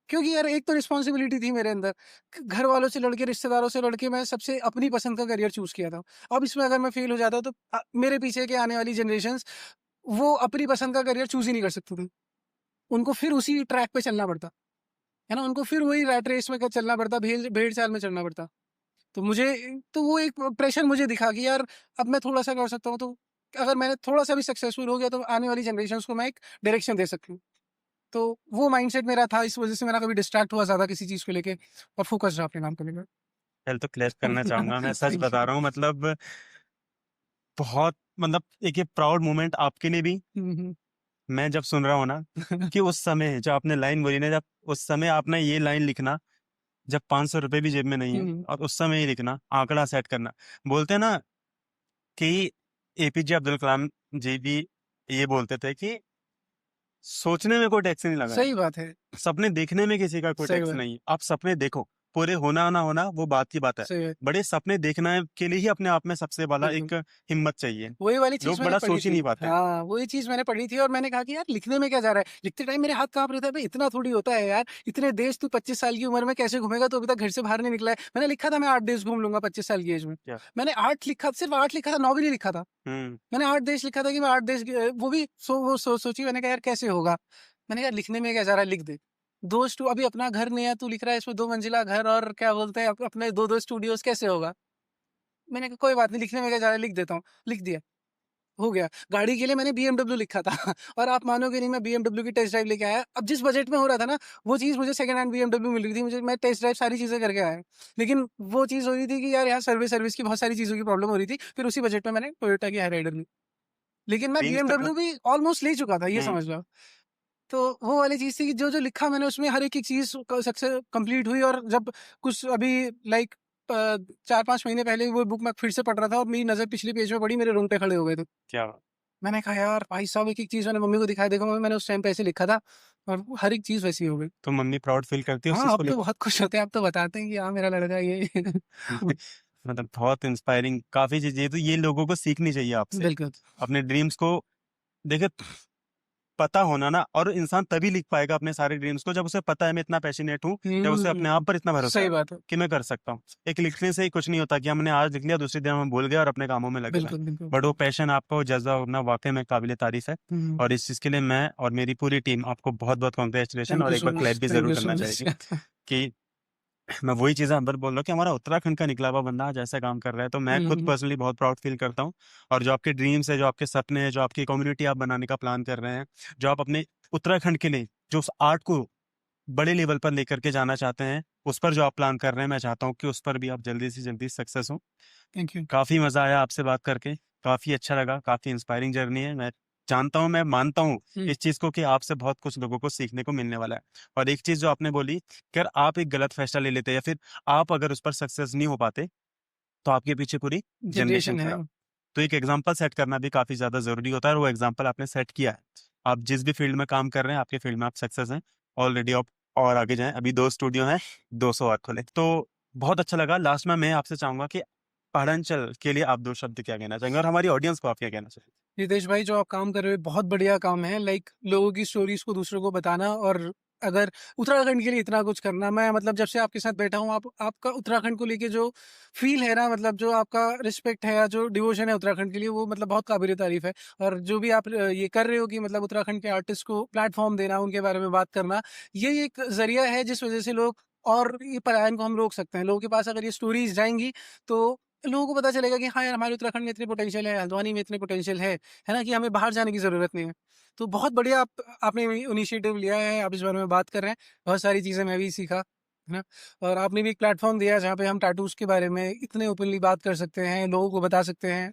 Speaker 2: क्योंकि यार एक तो रिस्पॉन्सिबिलिटी थी मेरे अंदर। घर वालों से लड़ के, रिश्तेदारों से लड़ के मैं सबसे अपनी पसंद का करियर चूज़ किया था। अब इसमें अगर मैं फ़ेल हो जाता तो मेरे पीछे के आने वाली जनरेशंस वो अपनी पसंद का करियर चूज़ ही नहीं कर सकती थी। उनको फिर उसी ट्रैक पे चलना पड़ता। है ना? उनको फिर वही रैट रेस में क चलना पड़ता, भेड़-चाल में चलना पड़ता। तो मुझे तो वो एक प्रेशर मुझे दिखा कि यार अब मैं थोड़ा-सा कर सकता हूँ, तो अगर मैंने थोड़ा-सा भी सक्सेसफुल हो गया तो आने वाली जनरेशंस को मैं एक डायरेक्शन दे सकती हूँ। तो वो माइंडसेट मेरा था, इस वज़ह से मैं ना कभी डिस्ट्रैक्ट हुआ ज़्यादा किसी चीज़ को लेके, और फ़ोकस्ड रहा अपने काम को लेकर।
Speaker 1: पहले तो क्लैप करना चाहूँगा, मैं सच
Speaker 2: थैंक
Speaker 1: बता
Speaker 2: यू।
Speaker 1: रहा हूँ, मतलब बहुत, मतलब एक ये प्राउड मोमेंट आपके लिए भी,
Speaker 2: हुँ, हुँ।
Speaker 1: मैं जब सुन रहा हूँ ना, कि उस समय जो आपने लाइन बोली ना, जब उस समय आपने ये लाइन लिखना, जब ₹500 भी जेब में नहीं
Speaker 2: हुँ,
Speaker 1: है,
Speaker 2: हुँ।
Speaker 1: और उस समय ही लिखना, आंकड़ा सेट करना। बोलते हैं ना कि एपीजे अब्दुल कलाम जी भी ये बोलते थे कि सोचने में कोई टैक्स नहीं लगा है,
Speaker 2: सही बात है,
Speaker 1: सपने देखने में किसी का कोई
Speaker 2: सही
Speaker 1: टैक्स
Speaker 2: बात,
Speaker 1: नहीं है। आप सपने देखो, पूरे होना ना होना वो बात की बात है।
Speaker 2: सही बात।
Speaker 1: बड़े सपने देखना के लिए ही अपने आप में सबसे बड़ा
Speaker 2: बिल्कुल।
Speaker 1: एक हिम्मत चाहिए।
Speaker 2: वही वाली चीज़
Speaker 1: लोग
Speaker 2: मैंने
Speaker 1: बड़ा
Speaker 2: पढ़ी
Speaker 1: सोच ही
Speaker 2: थी।
Speaker 1: नहीं पाते।
Speaker 2: हाँ, वही चीज़ मैंने पढ़ी थी, और मैंने कहा कि यार लिखने में क्या जा रहा है? लिखते टाइम मेरे हाथ काँप रहे थे, अबे इतना थोड़ी होता है यार, इतने देश तू 25 साल की उम्र में कैसे घूमेगा? तू अभी तक घर से बाहर नहीं निकला है। मैंने लिखा था मैं 8 देश घूम लूँगा 25 साल की एज में।
Speaker 1: क्या?
Speaker 2: मैंने 8 लिखा, सिर्फ़ 8 लिखा था, 9 भी नहीं लिखा था।
Speaker 1: हुँ।
Speaker 2: मैंने 8 देश लिखा था कि मैं 8 देश वो भी वो सोची, मैंने कहा यार कैसे होगा? मैंने कहा लिखने में क्या जा रहा है, लिख दे। दोस्त तू अभी अपना घर नहीं है, तू लिख रहा है इसमें 2 मंजिला घर और क्या बोलते हैं अपने 2-2 स्टूडियोज़, कैसे होगा? मैंने कहा कोई बात नहीं, लिखने में क्या जा रहा है, लिख देता हूँ। लिख दिया। हो गया। गाड़ी के लिए मैंने बीएमडब्ल्यू लिखा था और आप मानोगे नहीं, मैं बीएमडब्ल्यू की टेस्ट ड्राइव लेके आया। अब जिस बजट में हो रहा था ना, वो चीज़ मुझे सेकंड हैंड बीएमडब्ल्यू मिल रही थी। मैं टेस्ट ड्राइव सारी चीज़ें करके आया। लेकिन वो चीज़ हो रही थी कि यार यहाँ सर्विस की बहुत सारी चीज़ों की प्रॉब्लम हो रही थी। फिर उसी बजट में मैंने टोयोटा की हाइराइडर ली। लेकिन मैं
Speaker 1: ड्रीम्स तक।
Speaker 2: बीएमडब्ल्यू भी ऑलमोस्ट ले चुका था, ये
Speaker 1: हुँ।
Speaker 2: समझ लो। तो वो वाली चीज़ थी कि जो-जो लिखा मैंने उसमें हर एक-एक चीज़ क सक्से कंप्लीट हुई, और जब कुछ अभी लाइक 4-5 महीने पहले वो बुक मैं फिर से पढ़ रहा था और मेरी नज़र पिछले पेज में पड़ी, मेरे रोंगटे खड़े हो गए थे।
Speaker 1: क्या बात!
Speaker 2: मैंने कहा यार भाई साहब, एक-एक चीज़ मैंने मम्मी को दिखाया, देखो मम्मी मैंने उस टाइम पे ऐसे लिखा था, और वो हर एक चीज़ वैसी हो गई।
Speaker 1: तो मम्मी प्राउड फ़ील करती है उस
Speaker 2: हाँ,
Speaker 1: चीज़
Speaker 2: अब
Speaker 1: को
Speaker 2: तो
Speaker 1: लेकर?
Speaker 2: बहुत खुश होते हैं, अब तो बताते हैं कि हाँ, मेरा लड़का ये
Speaker 1: मतलब बहुत इंस्पायरिंग काफ़ी चीज़ें, तो ये लोगों को सीखनी चाहिए आपसे।
Speaker 2: बिल्कुल।
Speaker 1: अपने ड्रीम्स को देखिए, पता होना ना, और इंसान तभी लिख पाएगा अपने सारे ड्रीम्स को जब उसे पता है मैं इतना पैशनेट हूँ, जब उसे अपने आप पर इतना भरोसा
Speaker 2: सही
Speaker 1: है
Speaker 2: बात है।
Speaker 1: कि मैं कर सकता हूँ। एक लिखने से ही कुछ नहीं होता कि हमने आज लिख लिया, दूसरे दिन हम भूल गए और अपने कामों में लगे रहे।
Speaker 2: बिल्कुल, बिल्कुल।
Speaker 1: बट वो पैशन आपका, वो जज़्बा होना वाक़ई में काबिल-ए-तारीफ़ है,
Speaker 2: हुँ,
Speaker 1: और इस चीज़ के लिए मैं और मेरी पूरी टीम आपको बहुत-बहुत कांग्रेचुलेशन,
Speaker 2: थैंक
Speaker 1: और
Speaker 2: यू
Speaker 1: एक
Speaker 2: सो
Speaker 1: बार क्लैप
Speaker 2: मच,
Speaker 1: भी
Speaker 2: थैंक
Speaker 1: ज़रूर
Speaker 2: यू सो
Speaker 1: करना
Speaker 2: मच।
Speaker 1: चाहिए कि मैं वही चीज़ें अंदर बोल रहा हूँ कि हमारा उत्तराखंड का निकला हुआ बंदा आज ऐसा काम कर रहा है, तो मैं
Speaker 2: हुँ,
Speaker 1: खुद
Speaker 2: हुँ।
Speaker 1: पर्सनली बहुत प्राउड फ़ील करता हूँ। और जो आपके ड्रीम्स हैं, जो आपके सपने हैं, जो आपकी कम्युनिटी आप बनाने का प्लान कर रहे हैं, जो आप अपने उत्तराखंड के लिए जो उस आर्ट को बड़े लेवल पर लेकर के जाना चाहते हैं, उस पर जो आप प्लान कर रहे हैं, मैं चाहता हूँ कि उस पर भी आप जल्दी से जल्दी सक्सेस हों।
Speaker 2: Thank you.
Speaker 1: काफ़ी मज़ा आया आपसे बात करके, काफ़ी अच्छा लगा, काफ़ी इंस्पायरिंग जर्नी है। मैं जानता हूँ, मैं मानता हूँ
Speaker 2: हुँ,
Speaker 1: इस चीज़ को कि आपसे बहुत कुछ लोगों को सीखने को मिलने वाला है। और एक चीज़ जो आपने बोली कि अगर आप एक गलत फैसला ले लेते, या फिर आप अगर उस पर सक्सेस नहीं हो पाते, तो आपके पीछे पूरी जनरेशन
Speaker 2: जनरेशन है।
Speaker 1: खड़ा हो। तो एक एग्ज़ाम्पल सेट करना भी काफ़ी ज़्यादा ज़रूरी होता है, और वो एग्ज़ाम्पल आपने सेट किया है। आप जिस भी फ़ील्ड में काम कर रहे हैं, आपके फ़ील्ड में आप सक्सेस हैं, ऑलरेडी आप और आगे जाएँ। अभी 2 स्टूडियो हैं, 200 और खोलें। तो बहुत अच्छा लगा। लास्ट में मैं आपसे चाहूँगा कि पहाड़ांचल के लिए आप 2 शब्द क्या कहना चाहेंगे, और हमारी ऑडियंस को आप क्या कहना चाहेंगे?
Speaker 2: रितेश भाई, जो आप काम कर रहे हो बहुत बढ़िया काम है, लाइक लोगों की स्टोरीज को दूसरों को बताना, और अगर उत्तराखंड के लिए इतना कुछ करना, मैं मतलब जब से आपके साथ बैठा हूँ, आप आपका उत्तराखंड को लेके जो फील है ना, मतलब जो आपका रिस्पेक्ट है या जो डिवोशन है उत्तराखंड के लिए, वो मतलब बहुत काबिल तारीफ है। और जो भी आप ये कर रहे हो कि मतलब उत्तराखंड के आर्टिस्ट को प्लेटफॉर्म देना, उनके बारे में बात करना, ये एक जरिया है जिस वजह से लोग, और ये पलायन को हम रोक सकते हैं। लोगों के पास अगर ये स्टोरीज जाएंगी तो लोगों को पता चलेगा कि हाँ यार, हमारे उत्तराखंड में इतनी पोटेंशियल है, हल्द्वानी में इतनी पोटेंशियल है ना, कि हमें बाहर जाने की ज़रूरत नहीं है। तो बहुत बढ़िया आपने इनिशिएटिव लिया है, आप इस बारे में बात कर रहे हैं। बहुत सारी चीज़ें मैं भी सीखा, है ना? और आपने भी एक प्लेटफ़ॉर्म दिया जहाँ पे हम टैटूज़ के बारे में इतने ओपनली बात कर सकते हैं, लोगों को बता सकते हैं,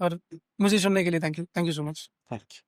Speaker 2: और मुझे सुनने के लिए thank you. Thank you so much.
Speaker 1: Thank you.